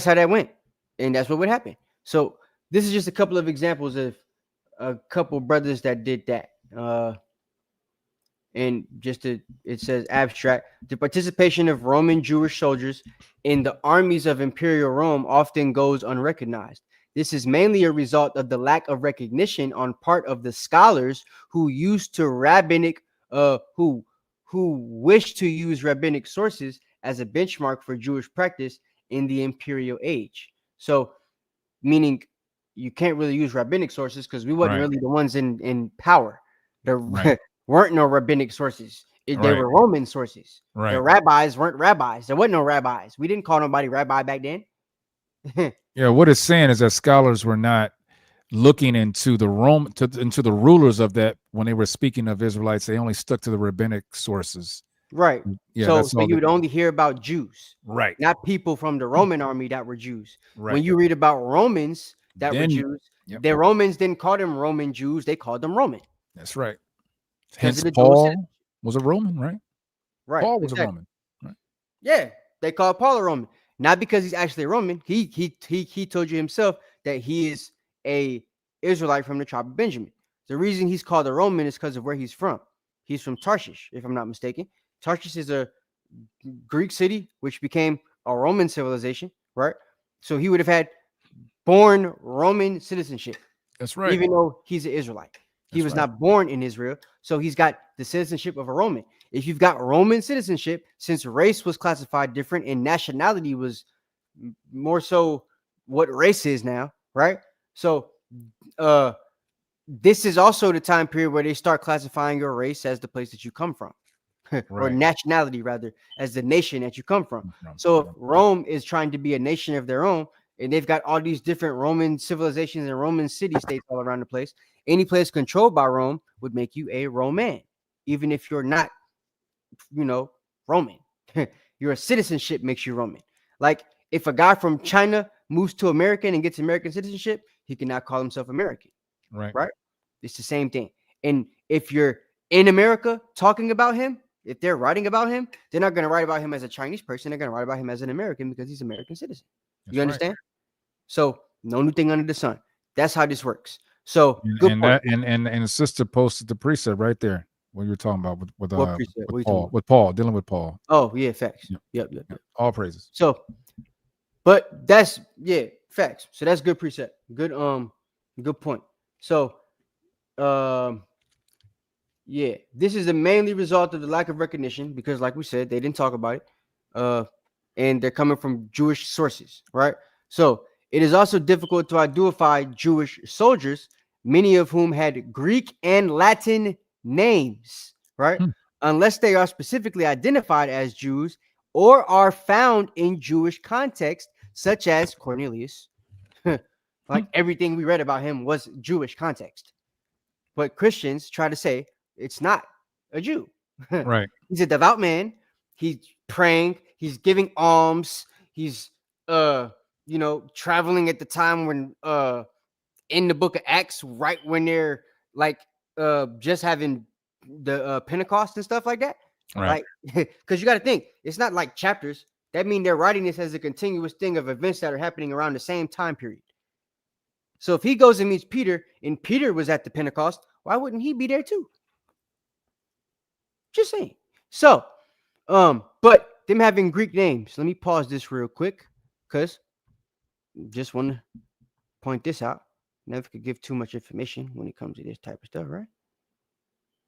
how that went. And that's what would happen. So this is just a couple of examples of a couple brothers that did that. And it says abstract, the participation of Roman Jewish soldiers in the armies of Imperial Rome often goes unrecognized. This is mainly a result of the lack of recognition on part of the scholars who used to rabbinic, who wish to use rabbinic sources as a benchmark for Jewish practice in the imperial age. So, meaning you can't really use rabbinic sources because we wasn't really the ones in power. There weren't no rabbinic sources. They were Roman sources. The rabbis weren't rabbis. There wasn't no rabbis. We didn't call nobody rabbi back then. Yeah, what it's saying is that scholars were not looking into the into the rulers of that when they were speaking of Israelites. They only stuck to the rabbinic sources. Right. Yeah. So you would only hear about Jews, right? Not people from the Roman army that were Jews. Right. When you read about Romans that were Jews, the Romans didn't call them Roman Jews. They called them Roman. That's right. Hence, Paul was a Roman, right? Right. Paul was a Roman. Right. Yeah, they called Paul a Roman. Not because he's actually a Roman. He told you himself that he is a Israelite from the tribe of Benjamin. The reason he's called a Roman is because of where he's from. He's from Tarshish, if I'm not mistaken. Tarshish is a Greek city which became a Roman civilization, right? So he would have had born Roman citizenship. That's right. Even though he's an Israelite. He was not born in Israel, so he's got the citizenship of a Roman. If you've got Roman citizenship, since race was classified different and nationality was more so what race is now, right? So this is also the time period where they start classifying your race as the place that you come from, or nationality rather, as the nation that you come from. So if Rome is trying to be a nation of their own, and they've got all these different Roman civilizations and Roman city-states all around the place, any place controlled by Rome would make you a Roman, even if you're not, Roman. Your citizenship makes you Roman. Like if a guy from China moves to America and gets American citizenship, he can now call himself American. Right? It's the same thing. And if you're in America talking about him, if they're writing about him, they're not going to write about him as a Chinese person. They're going to write about him as an American because he's an American citizen. You understand? So no new thing under the sun. That's how this works. So good and point. that and the sister posted the precept right there. What you're talking about with What precept? What you talking about? With Paul, dealing with Paul. Oh yeah, facts. Yep. Yep. All praises. So, but that's facts. So that's good precept. Good point. So this is the mainly result of the lack of recognition because, like we said, they didn't talk about it. And they're coming from Jewish sources, right? So it is also difficult to identify Jewish soldiers, many of whom had Greek and Latin names, right? Unless they are specifically identified as Jews or are found in Jewish context, such as Cornelius. Like everything we read about him was Jewish context. But Christians try to say it's not a Jew. Right. He's a devout man. He's praying. He's giving alms. He's traveling at the time when in the book of Acts, right when they're like just having the Pentecost and stuff like that. Right. Like, because you got to think, it's not like chapters. That means they're writing this as a continuous thing of events that are happening around the same time period. So if he goes and meets Peter, and Peter was at the Pentecost, why wouldn't he be there too? Just saying. So, but them having Greek names. Let me pause this real quick, because just want to point this out. Never could give too much information when it comes to this type of stuff, right?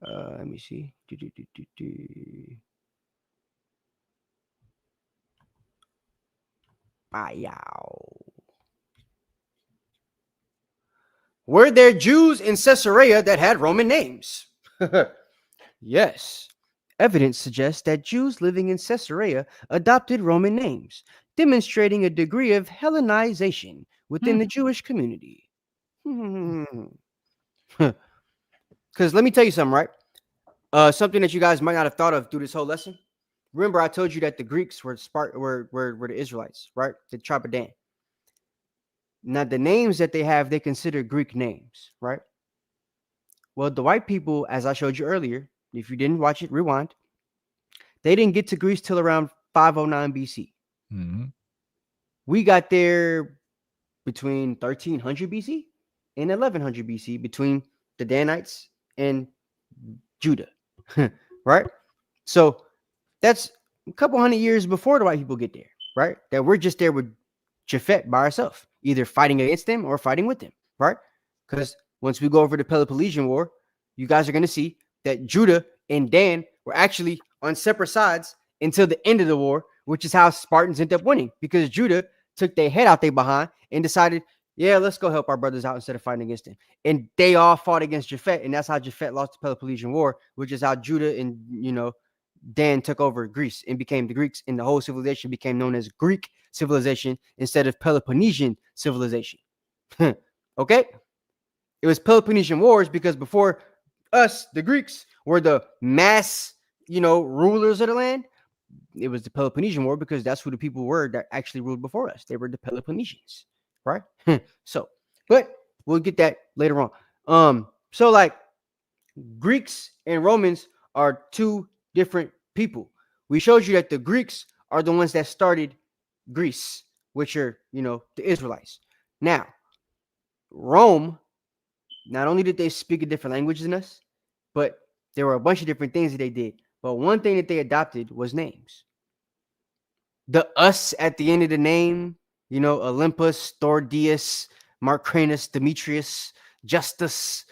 Let me see. Were there Jews in Caesarea that had Roman names? Yes. Evidence suggests that Jews living in Caesarea adopted Roman names, demonstrating a degree of Hellenization within the Jewish community. Because let me tell you something, right? Something that you guys might not have thought of through this whole lesson. Remember, I told you that the Greeks were the Israelites, right? The tribe of Dan. Now, the names that they have, they consider Greek names, right? Well, the white people, as I showed you earlier, if you didn't watch it, rewind. They didn't get to Greece till around 509 BC. Mm-hmm. We got there between 1300 BC and 1100 BC between the Danites and Judah, right? So that's a couple hundred years before the white people get there, right? That we're just there with Japhet by ourselves, either fighting against them or fighting with them, right? Because once we go over the Peloponnesian War, you guys are going to see that Judah and Dan were actually on separate sides until the end of the war, which is how Spartans ended up winning, because Judah took their head out they behind and decided, yeah, let's go help our brothers out instead of fighting against them. And they all fought against Japhet, and that's how Japhet lost the Peloponnesian War, which is how Judah and, Dan took over Greece and became the Greeks, and the whole civilization became known as Greek civilization instead of Peloponnesian civilization. Okay? It was Peloponnesian Wars because before us, the Greeks were the mass, rulers of the land. It was the Peloponnesian War because that's who the people were that actually ruled before us. They were the Peloponnesians, right? So, but we'll get that later on. So like Greeks and Romans are two different people. We showed you that the Greeks are the ones that started Greece, which are, the Israelites. Now, Rome, not only did they speak a different language than us, but there were a bunch of different things that they did. But one thing that they adopted was names. The us at the end of the name, Olympus, Thordius, Marcranus, Demetrius, Justus,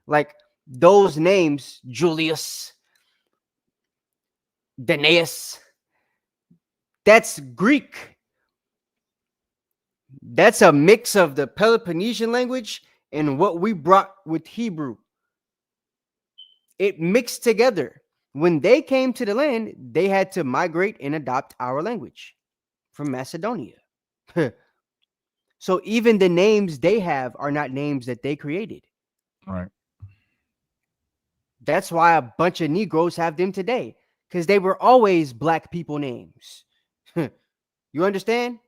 like those names, Julius, Danaeus, that's Greek. That's a mix of the Peloponnesian language and what we brought with Hebrew. It mixed together. When they came to the land, they had to migrate and adopt our language from Macedonia. So even the names they have are not names that they created. Right. That's why a bunch of Negroes have them today, because they were always black people names. You understand?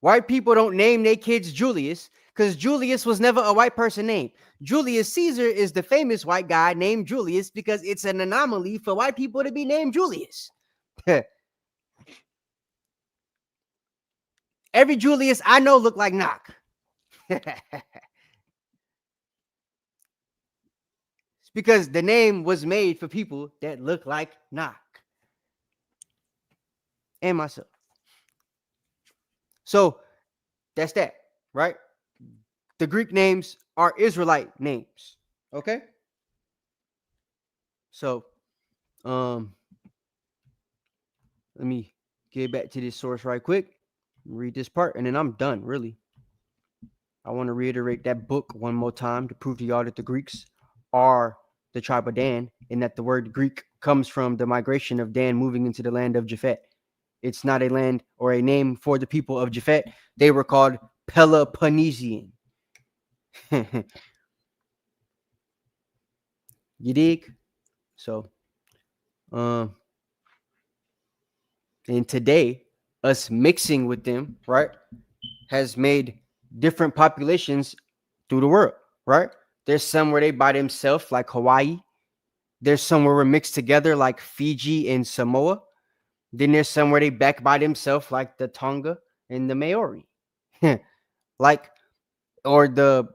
White people don't name their kids Julius because Julius was never a white person name. Julius Caesar is the famous white guy named Julius because it's an anomaly for white people to be named Julius. Every Julius I know look like Knock. because the name was made for people that look like Knock and myself. So that's that, right? The Greek names are Israelite names. Okay. So, let me get back to this source right quick. Read this part, and then I'm done. Really, I want to reiterate that book one more time to prove to y'all that the Greeks are the tribe of Dan, and that the word Greek comes from the migration of Dan moving into the land of Japhet. It's not a land or a name for the people of Japhet. They were called Peloponnesian. You dig? So, and today, us mixing with them, right, has made different populations through the world, right? There's some where they by themselves, like Hawaii. There's some where we're mixed together, like Fiji and Samoa. Then there's some where they back by themselves, like the Tonga and the Maori. Like, or the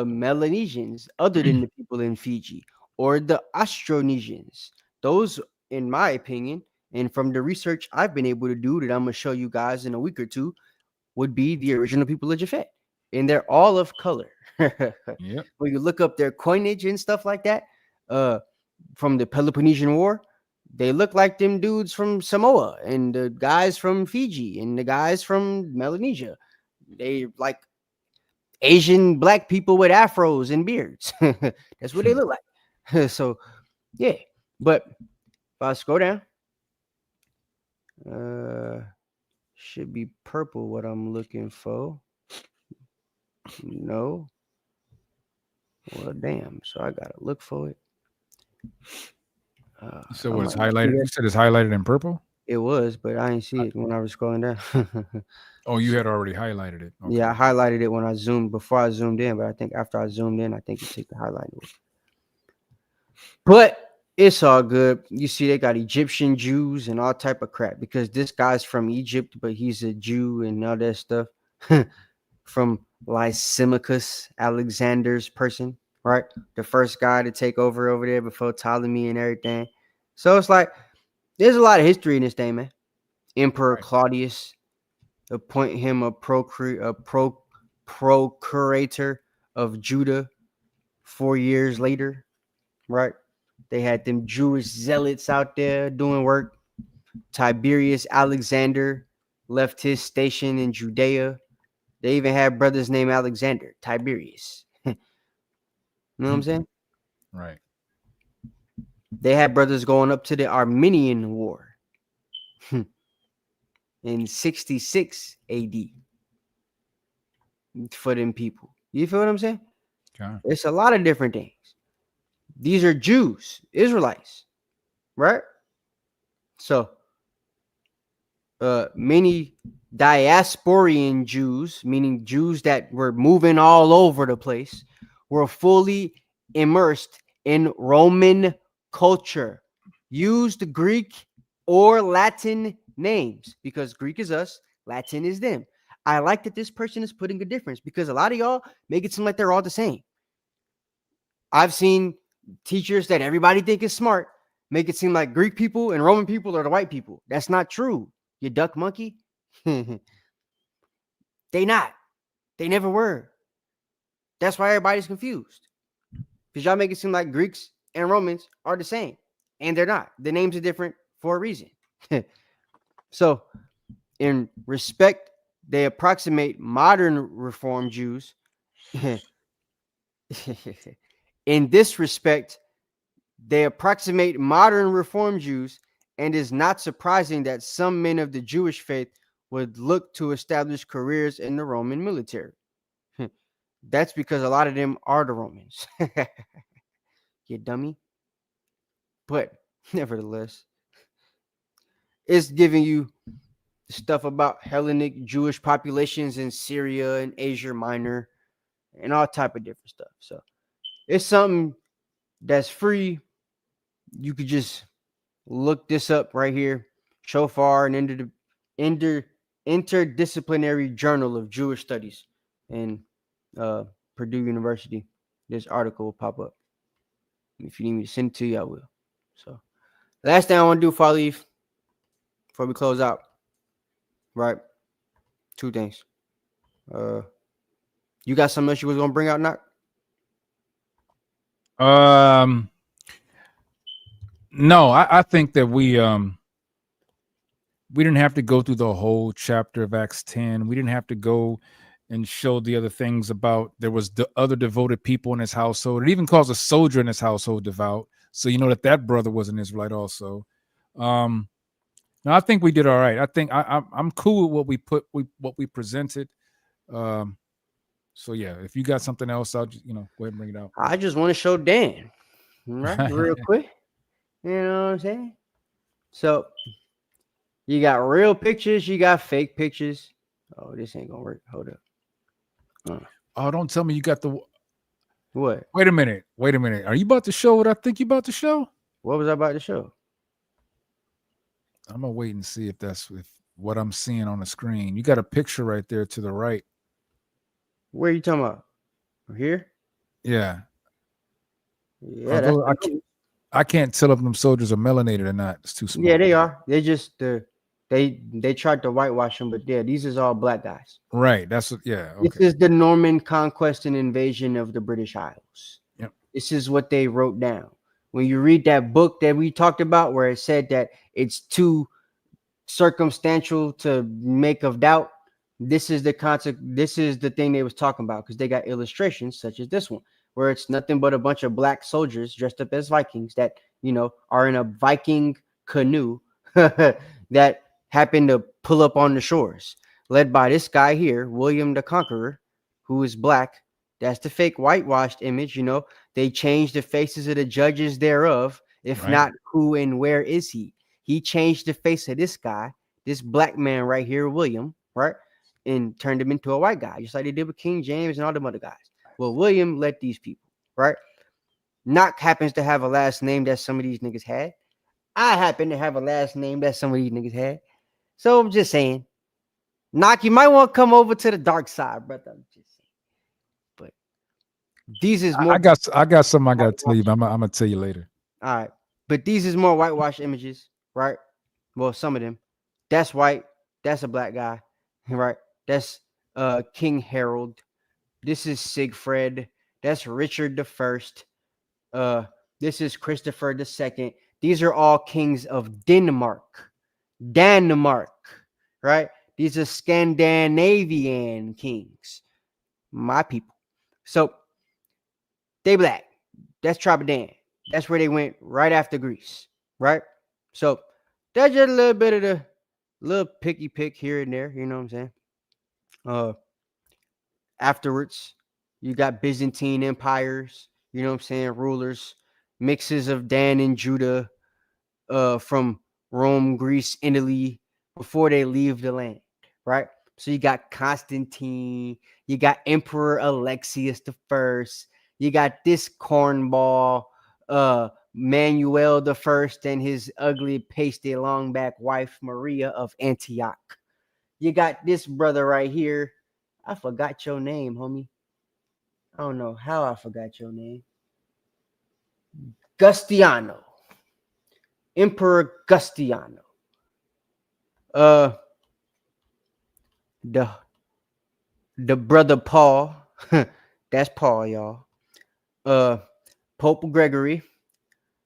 Melanesians, other than the people in Fiji, or the Austronesians. Those, in my opinion, and from the research I've been able to do that I'm gonna show you guys in a week or two, would be the original people of Japhet, and they're all of color. Yep. When you look up their coinage and stuff like that, from the Peloponnesian War, they look like them dudes from Samoa and the guys from Fiji and the guys from Melanesia. They like Asian black people with afros and beards. That's what they look like. So, yeah. But if I scroll down, should be purple what I'm looking for. No. Well, damn. So I gotta look for it. So what's highlighted? You said it's highlighted in purple? It was, but I didn't see it when I was scrolling down. Oh, you had already highlighted it. Okay. Yeah, I highlighted it when I zoomed before I zoomed in, but I think after I zoomed in, I think it took the highlight away. But it's all good. You see, they got Egyptian Jews and all type of crap because this guy's from Egypt, but he's a Jew and all that stuff. From Lysimachus, Alexander's person, right? The first guy to take over there before Ptolemy and everything. So it's like there's a lot of history in this thing, man. Emperor Claudius appoint him a procurator of Judah 4 years later, right? They had them Jewish zealots out there doing work. Tiberius Alexander left his station in Judea. They even had brothers named Alexander, Tiberius. You know what I'm saying? Right. They had brothers going up to the Armenian War in 66 AD for them people. You feel what I'm saying? Okay. It's a lot of different things. These are Jews, Israelites, right? So, many diasporian Jews, meaning Jews that were moving all over the place, were fully immersed in Roman culture, used Greek or Latin names because Greek is us, Latin is them. I like that this person is putting a difference because a lot of y'all make it seem like they're all the same. I've seen teachers that everybody think is smart make it seem like Greek people and Roman people are the white people. That's not true. You duck monkey. They not. They never were. That's why everybody's confused. Because y'all make it seem like Greeks and Romans are the same. And they're not. The names are different for a reason. So, in respect, they approximate modern Reformed Jews. In this respect, they approximate modern Reformed Jews, and is not surprising that some men of the Jewish faith would look to establish careers in the Roman military. That's because a lot of them are the Romans. You dummy. But nevertheless, it's giving you stuff about Hellenic Jewish populations in Syria and Asia Minor and all type of different stuff. So it's something that's free. You could just look this up right here. Shofar and Interdisciplinary Journal of Jewish Studies in Purdue University. This article will pop up. If you need me to send it to you, I will. So, last thing I want to do before I leave, before we close out, right? Two things. You got something else you was gonna bring out, Knock? No, I think that we didn't have to go through the whole chapter of Acts 10. We didn't have to go and show the other things about there was the other devoted people in his household. It even calls a soldier in his household devout. So you know that brother was an Israelite also. No, I think we did all right. I think I'm cool with what we presented. So yeah, if you got something else, I'll just, go ahead and bring it out. I just want to show Dan, right? Real quick. You know what I'm saying? So you got real pictures, you got fake pictures. Oh, this ain't gonna work. Hold up. Oh, don't tell me you got the What? Wait a minute. Are you about to show what I think you about to show? What was I about to show? I'm gonna wait and see if that's what I'm seeing on the screen. You got a picture right there to the right. Where are you talking about? Here? Yeah. Yeah. Although I can't tell if them soldiers are melanated or not. It's too small. Yeah, they are. They just they tried to whitewash them, but yeah, these is all black guys. Right. That's what. Yeah. Okay. This is the Norman conquest and invasion of the British Isles. Yep. This is what they wrote down. When you read that book that we talked about, where it said that it's too circumstantial to make of doubt, this is the concept. This is the thing they was talking about, because they got illustrations such as this one, where it's nothing but a bunch of black soldiers dressed up as Vikings that are in a Viking canoe that happen to pull up on the shores, led by this guy here, William the Conqueror, who is black. That's the fake whitewashed image. They changed the faces of the judges thereof. If Right. not, who and where is he? He changed the face of this guy, this black man right here, William, right, and turned him into a white guy, just like they did with King James and all them other guys. Well, William led these people, right? Knock happens to have a last name that some of these niggas had. I happen to have a last name that some of these niggas had. So I'm just saying, Knock, you might want to come over to the dark side, brother. I'm just saying. But these is more. I got something I got to tell you, but I'm gonna tell you later. All right, but these is more whitewash images, right? Well, some of them. That's white. That's a black guy, right? That's King Harold. This is Siegfried. That's Richard the First. This is Christopher the Second. These are all kings of Denmark, right? These are Scandinavian kings, my people. So they black. That's tribe of Dan. That's where they went right after Greece, right? So that's just a little bit of the little picky pick here and there. You know what I'm saying? Afterwards, you got Byzantine empires. You know what I'm saying? Rulers, mixes of Dan and Judah, from Rome, Greece, Italy, before they leave the land, right? So you got Constantine, you got Emperor Alexius the First, you got this cornball, Manuel the First, and his ugly, pasty, long back wife Maria of Antioch. You got this brother right here. I forgot your name, homie. I don't know how I forgot your name. Gustiano. Emperor Gustiano. The brother Paul. That's Paul, y'all. Pope Gregory.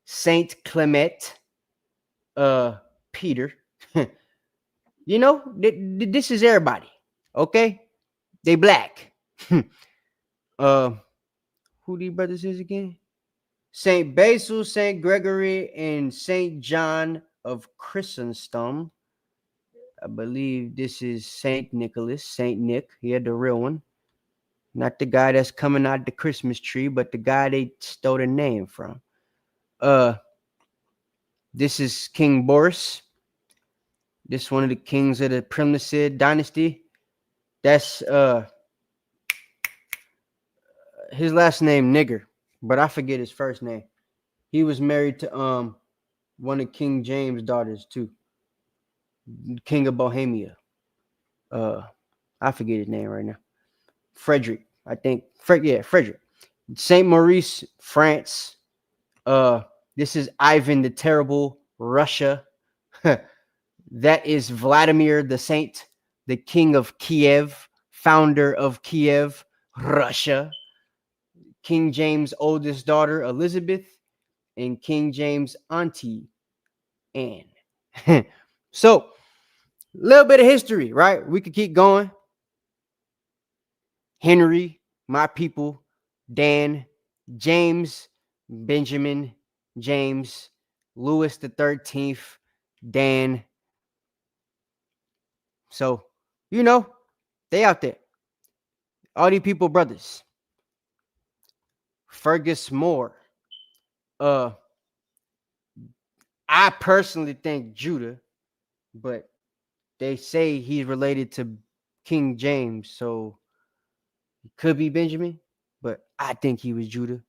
Saint Clement. Peter. This is everybody. Okay? They black. Who these brothers is again? Saint Basil, Saint Gregory, and Saint John of Chrysostom. I believe this is Saint Nicholas, Saint Nick. He had the real one. Not the guy that's coming out the Christmas tree, but the guy they stole the name from. This is King Boris. This is one of the kings of the Primitive dynasty. That's his last name Nigger, but I forget his first name. He was married to one of King James' daughters too. King of Bohemia. I forget his name right now. Frederick, I think. Frederick. Saint Maurice, France. This is Ivan the Terrible, Russia. That is Vladimir the Saint, the king of Kiev, founder of Kiev, Russia. King James' oldest daughter, Elizabeth, and King James' auntie, Anne. So, a little bit of history, right? We could keep going. Henry, my people, Dan, James, Benjamin, James, Louis the 13th, Dan. So, you know, they out there. All these people, brothers. Fergus Moore. I personally think Judah, but they say he's related to King James, so it could be Benjamin, but I think he was Judah.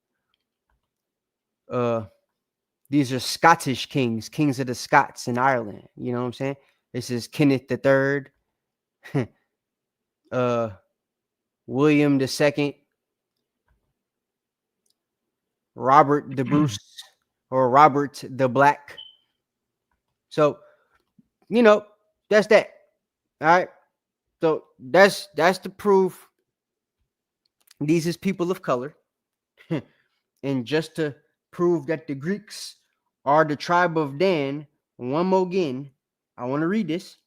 These are Scottish kings, kings of the Scots in Ireland. You know what I'm saying? This is Kenneth the III, William II, Robert the Bruce, or Robert the Black. So, you know, that's that. All right. So that's the proof. These is people of color. And just to prove that the Greeks are the tribe of Dan, one more again, I want to read this.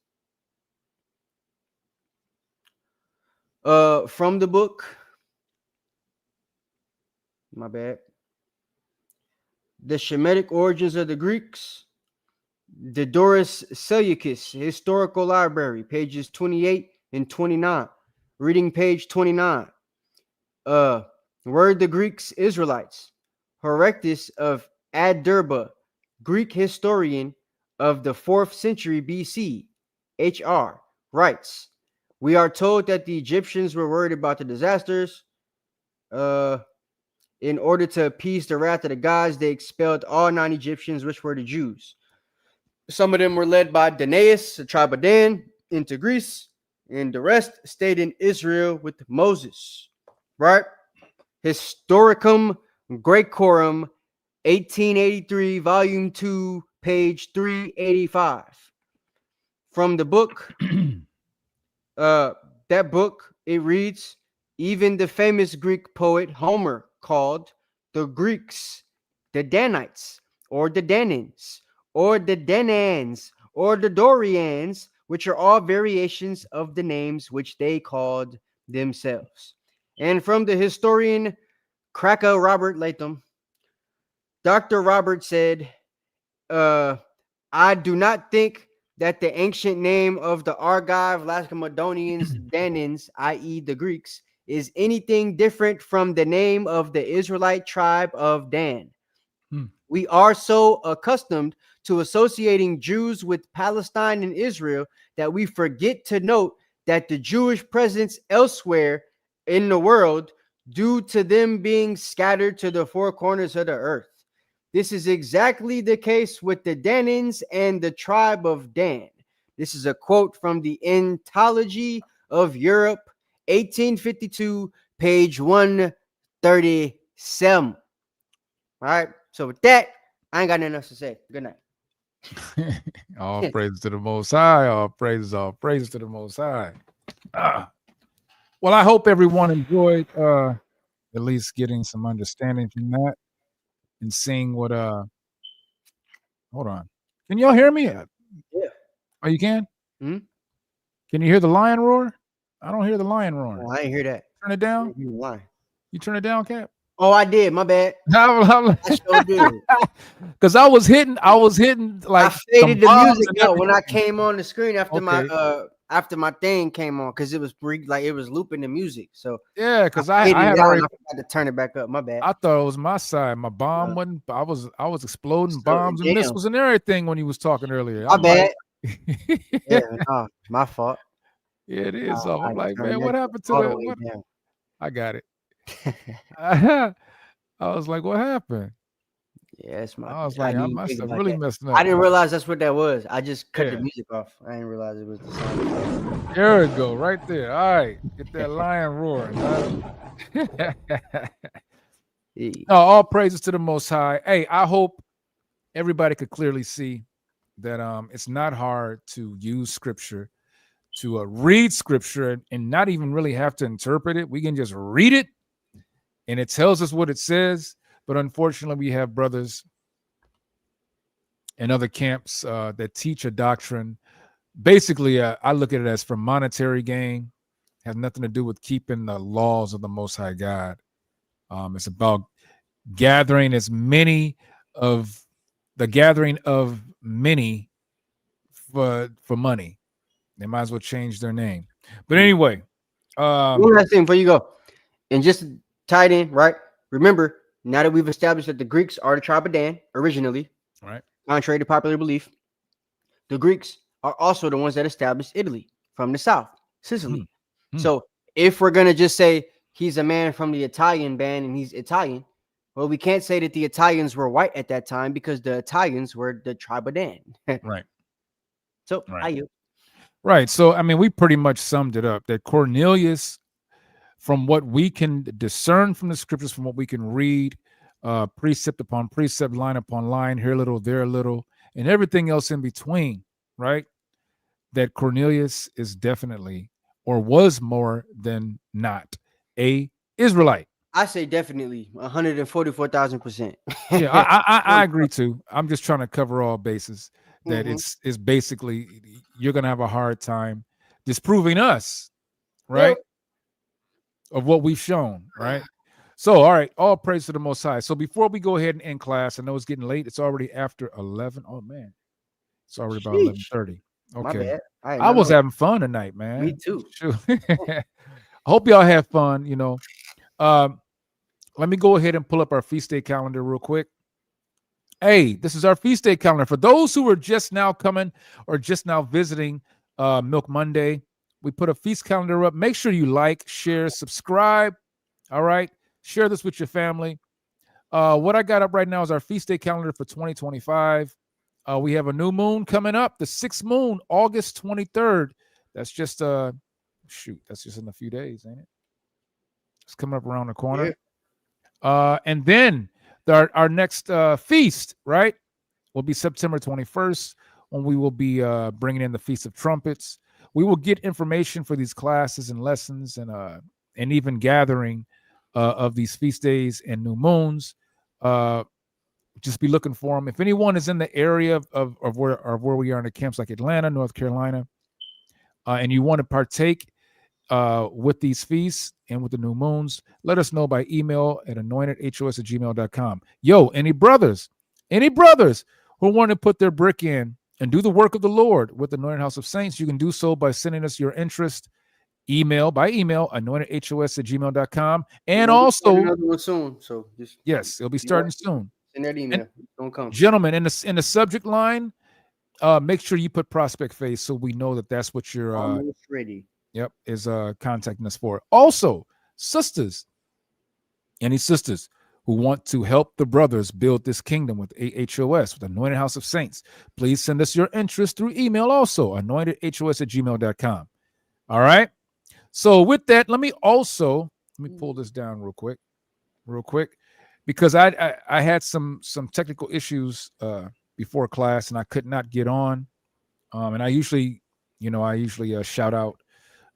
From the book, my bad, The Shemitic Origins of the Greeks, the Doris Seleucus Historical Library, pages 28 and 29. Reading page 29. Were the Greeks Israelites? Herodotus of Ad-Durba, Greek historian of the 4th century BC, HR, writes, we are told that the Egyptians were worried about the disasters. In order to appease the wrath of the gods, they expelled all non-Egyptians, which were the Jews. Some of them were led by Danaus, the tribe of Dan, into Greece, and the rest stayed in Israel with Moses. Right? Historicum Graecorum, 1883, volume 2, page 385. From the book, that book, it reads, even the famous Greek poet Homer called the Greeks the Danites, or the Danans, or the Danans, or the Dorians, which are all variations of the names which they called themselves. And from the historian Cracker Robert Latham, Dr. Robert said, I do not think that the ancient name of the Argive Lacedaemonians, Danans, i.e. the Greeks, is anything different from the name of the Israelite tribe of Dan. We are so accustomed to associating Jews with Palestine and Israel that we forget to note that the Jewish presence elsewhere in the world, due to them being scattered to the four corners of the earth. This is exactly the case with the Danans and the tribe of Dan. This is a quote from the Entomology of Europe, 1852, page 137. All right. So with that, I ain't got nothing else to say. Good night. All praise to the Most High. All praises to the Most High. Well, I hope everyone enjoyed at least getting some understanding from that and seeing what hold on. Can y'all hear me? Yeah. Oh, you can? Hmm? Can you hear the lion roar? I don't hear the lion roaring. Oh, I ain't hear that. Turn it down. You turn it down, Cap? Oh, I did. My bad. I sure did. Because I was hitting like I faded the music out when I came on the screen after my thing came on, because it was it was looping the music. So yeah, because I had already had to turn it back up. My bad. I thought it was my side. My bomb wasn't. I was exploding bombs and missiles and everything when he was talking earlier. My bad. Yeah, my fault. Yeah, it is. So I'm like, man, what happened to that? I got it. I was like, what happened? Yeah, it's my. I was like, I must have really messed up. I didn't realize that's what that was. I just cut the music off. I didn't realize it was the song. There we go, right there. All right, get that lion roaring. No, all praises to the Most High. Hey, I hope everybody could clearly see that it's not hard to use Scripture, to read Scripture, and not even really have to interpret it. We can just read it, and it tells us what it says. But unfortunately, we have brothers in other camps that teach a doctrine. Basically, I look at it as for monetary gain. Has nothing to do with keeping the laws of the Most High God. It's about gathering as many of the gathering of many for money. They might as well change their name. But anyway, one last thing before you go, and just tied in, right? Remember, now that we've established that the Greeks are the tribe of Dan originally, right, contrary to popular belief, the Greeks are also the ones that established Italy from the south, Sicily. So if we're gonna just say he's a man from the Italian band and he's Italian, well, we can't say that the Italians were white at that time because the Italians were the tribe of Dan. Right. So right. Right. So I mean, we pretty much summed it up that Cornelius, from what we can discern from the scriptures, from what we can read, precept upon precept, line upon line, here a little, there a little, and everything else in between, right? That Cornelius is definitely, or was more than not, a Israelite. I say definitely 144,000%. Yeah, I agree too. I'm just trying to cover all bases. That it's basically you're gonna have a hard time disproving us, right? Of what we've shown, right? So, all right, all praise to the Most High. So before we go ahead and end class, I know it's getting late. It's already after 11. Oh man, it's already about 11:30. Okay, I was having fun tonight, man. Me too. I hope y'all have fun. You know, let me go ahead and pull up our feast day calendar real quick. Hey, this is our feast day calendar. For those who are just now coming or just now visiting Milk Monday, we put a feast calendar up. Make sure you like, share, subscribe. All right. Share this with your family. What I got up right now is our feast day calendar for 2025. We have a new moon coming up, the sixth moon, August 23rd. That's just that's just in a few days, ain't it? It's coming up around the corner. Yeah. And then our next feast, right, will be September 21st, when we will be bringing in the Feast of Trumpets. We will get information for these classes and lessons and even gathering of these feast days and new moons. Just be looking for them. If anyone is in the area of where we are in the camps, like Atlanta, North Carolina, and you want to partake with these feasts and with the new moons, let us know by email at anointedhos@gmail.com. Yo, any brothers who want to put their brick in and do the work of the Lord with the Anointed House of Saints, you can do so by sending us your interest by email anointedhos@gmail.com. And also another one soon, so just yes, it'll be starting soon. Send that email. Don't come, gentlemen, in the subject line, make sure you put prospect phase so we know that that's what you're almost ready. Yep, is contacting us for. Also, any sisters who want to help the brothers build this kingdom with AHOS, with Anointed House of Saints, please send us your interest through email also, anointedhos@gmail.com. All right. So with that, let me pull this down real quick, because I had some technical issues before class and I could not get on. And I usually shout out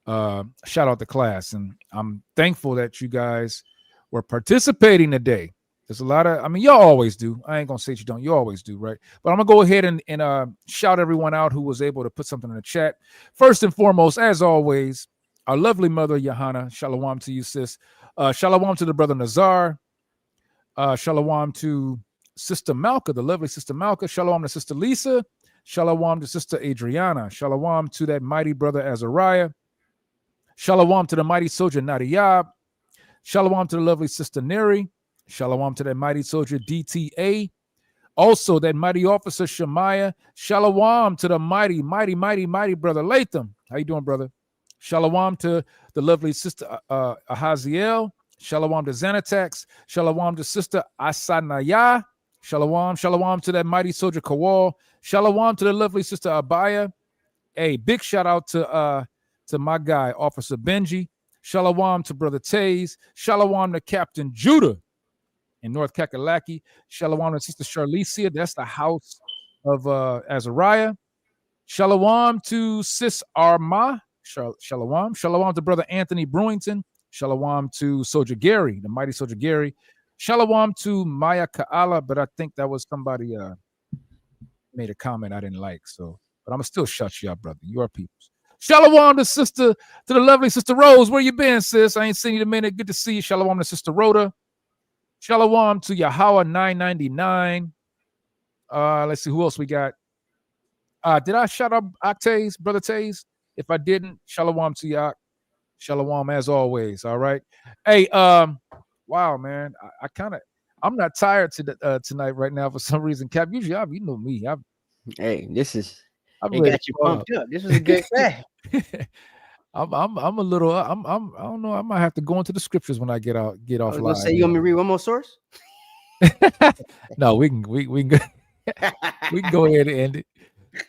the class, and I'm thankful that you guys were participating today. There's a lot of, y'all always do. I ain't gonna say you don't. You always do, right? But I'm gonna go ahead and shout everyone out who was able to put something in the chat. First and foremost, as always, our lovely mother Johanna. Shalom to you, sis. Shalom to the brother Nazar. Shalom to Sister Malka, the lovely Sister Malka. Shalom to Sister Lisa. Shalom to Sister Adriana. Shalom to that mighty brother Azariah. Shalom to the mighty soldier Nadiyab. Shalom to the lovely Sister Neri. Shalom to that mighty soldier DTA. Also, that mighty officer Shemaiah. Shalom to the mighty brother Latham. How you doing, brother? Shalom to the lovely Sister Ahaziel. Shalom to Xanatax. Shalom to Sister Asanaya. Shalom to that mighty soldier Kawal. Shalom to the lovely Sister Abaya. Hey, big shout out to my guy, Officer Benji. Shalom to Brother Taze. Shalom to Captain Judah. in North Kakalaki. Shalom to Sister Charlicia. That's the house of Azariah. Shalom to Sis Arma. Shalom. Shalom to Brother Anthony Brewington. Shalom to Soldier Gary, the mighty Soldier Gary. Shalom to Maya Kaala, but I think that was somebody made a comment I didn't like. So, but I'm gonna still shut you up, brother. You are peoples. Shalom to the lovely Sister Rose. Where you been, sis? I ain't seen you in a minute. Good to see you. Shalom to Sister Rhoda. Shalom to Yahweh 999. Let's see who else we got. Did I shout out Octaves, Brother Taze? If I didn't, shalom to Yak. Shalom as always. All right. Hey, wow, man. I'm not tired tonight right now for some reason. Cap, usually you know me. Hey, I'm it got you pumped up. This was a good class. I'm a little. I don't know. I might have to go into the scriptures when I get off. I was live. gonna say, you want me to read one more source? No, we can we can go ahead and end it.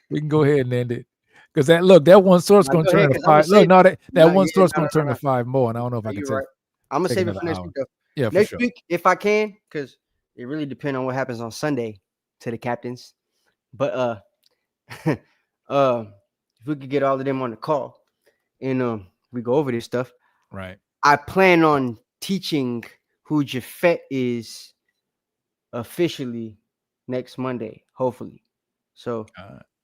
We can go ahead and end it. Because that one source going to turn to 5. Look, no, that one source going to turn to 5 more, and I don't know if I can take. Right. I'm gonna save it for next week though. Yeah, next for sure. week if I can, because it really depends on what happens on Sunday to the captains. But if we could get all of them on the call and we go over this stuff. Right. I plan on teaching who Japhet is officially next Monday, hopefully. So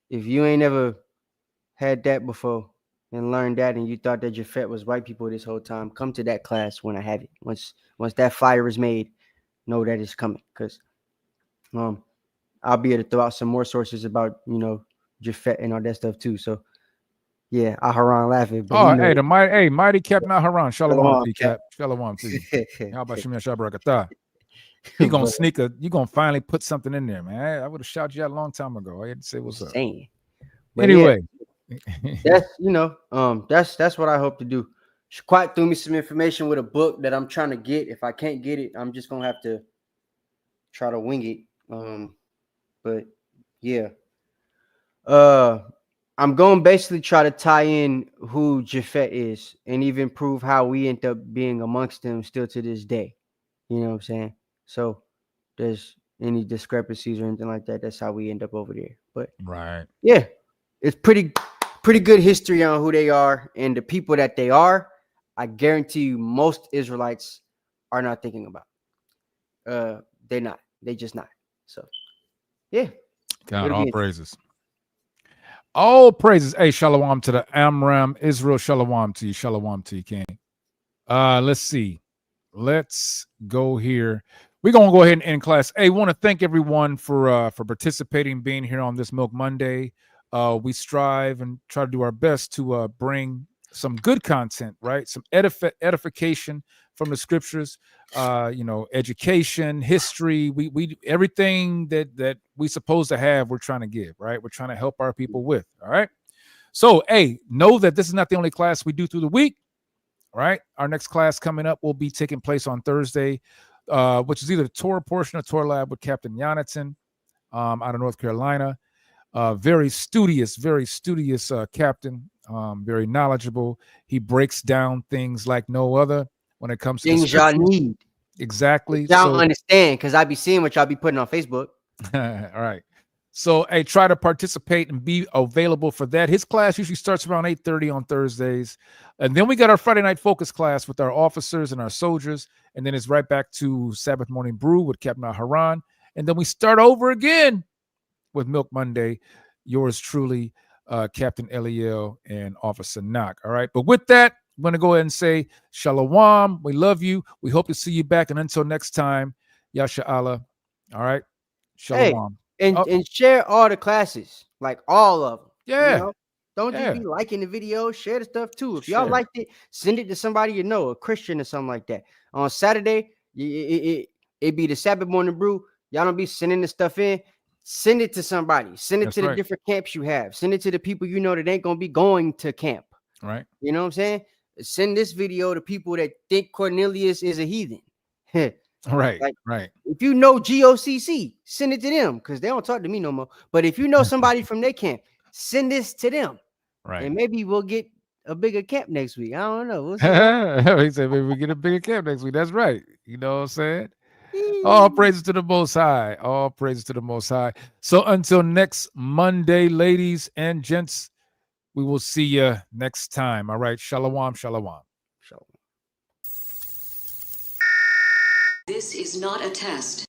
if you ain't ever had that before and learned that, and you thought that Japhet was white people this whole time, come to that class when I have it. Once that fire is made, know that it's coming, because I'll be able to throw out some more sources about Japhet and all that stuff too. So yeah, Aharon laughing. But hey, mighty Captain Aharon. Shalom to you, Cap. Shalom to you. How about Shemya Shabrakatah? You gonna finally put something in there, man. I would have shouted you out a long time ago. I had to say what's up. Anyway. Yeah, that's what I hope to do. Quite threw me some information with a book that I'm trying to get. If I can't get it, I'm just gonna have to try to wing it. But yeah. I'm going to basically try to tie in who Japhet is and even prove how we end up being amongst them still to this day. You know what I'm saying? So there's any discrepancies or anything like that, that's how we end up over there. But right. Yeah, it's pretty good history on who they are and the people that they are. I guarantee you most Israelites are not thinking about. They're not. They just not. So yeah. God, all praises. All praises. Hey, shalom to the Amram Israel. Shalom to you, King. Let's see. Let's go here. We're gonna go ahead and end class. Hey, want to thank everyone for participating, being here on this Milk Monday. We strive and try to do our best to bring some good content, right? Some edification from the scriptures, education, history. We everything that we supposed to have, we're trying to give, right? We're trying to help our people with. All right. So, hey, know that this is not the only class we do through the week. All right. Our next class coming up will be taking place on Thursday, which is either the Torah portion of Torah Lab with Captain Jonathan out of North Carolina. Very studious captain, very knowledgeable. He breaks down things like no other when it comes to things y'all need. Exactly. Y'all understand, because I be seeing what y'all be putting on Facebook. All right. So, hey, try to participate and be available for that. His class usually starts around 8:30 on Thursdays. And then we got our Friday night focus class with our officers and our soldiers. And then it's right back to Sabbath morning brew with Captain Haran. And then we start over again with Milk Monday. Yours truly, Captain Eliel and Officer Knock. All right. But with that, I'm going to go ahead and say Shalom. We love you. We hope to see you back. And until next time, Yasha Allah. All right. Shalom. Hey, and share all the classes, like all of them. Yeah. Don't just be liking the video. Share the stuff too. If y'all liked it, send it to somebody you know, a Christian or something like that. On Saturday, it be the Sabbath morning brew. Y'all don't be sending the stuff in. Send it to somebody. Send it to the different camps you have. Send it to the people you know that ain't gonna be going to camp. Right. You know what I'm saying? Send this video to people that think Cornelius is a heathen. Right. Like, right. If you know GOCC, send it to them, because they don't talk to me no more. But if you know somebody from their camp, send this to them. Right. And maybe we'll get a bigger camp next week. I don't know. We'll he said maybe we get a bigger camp next week. That's right. You know what I'm saying? All praises to the Most High. All praises to the Most High. So until next Monday, ladies and gents, we will see you next time. All right. Shalom, shalom. This is not a test.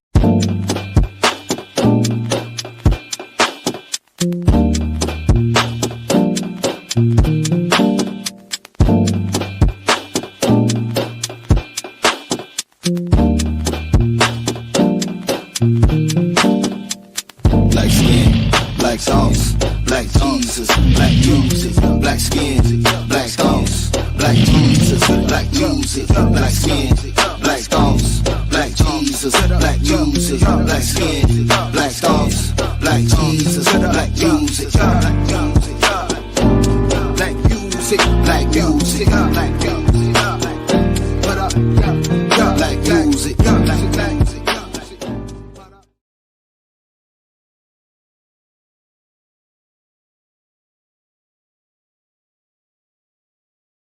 Black skin, black sauce, black Jesus, black music, black skin, black sauce, black Jesus, black music, black skin, black sauce, black Jesus, black music, black skin, black sauce, black Jesus, black music, black music, black music, black music, black music, black music, black music.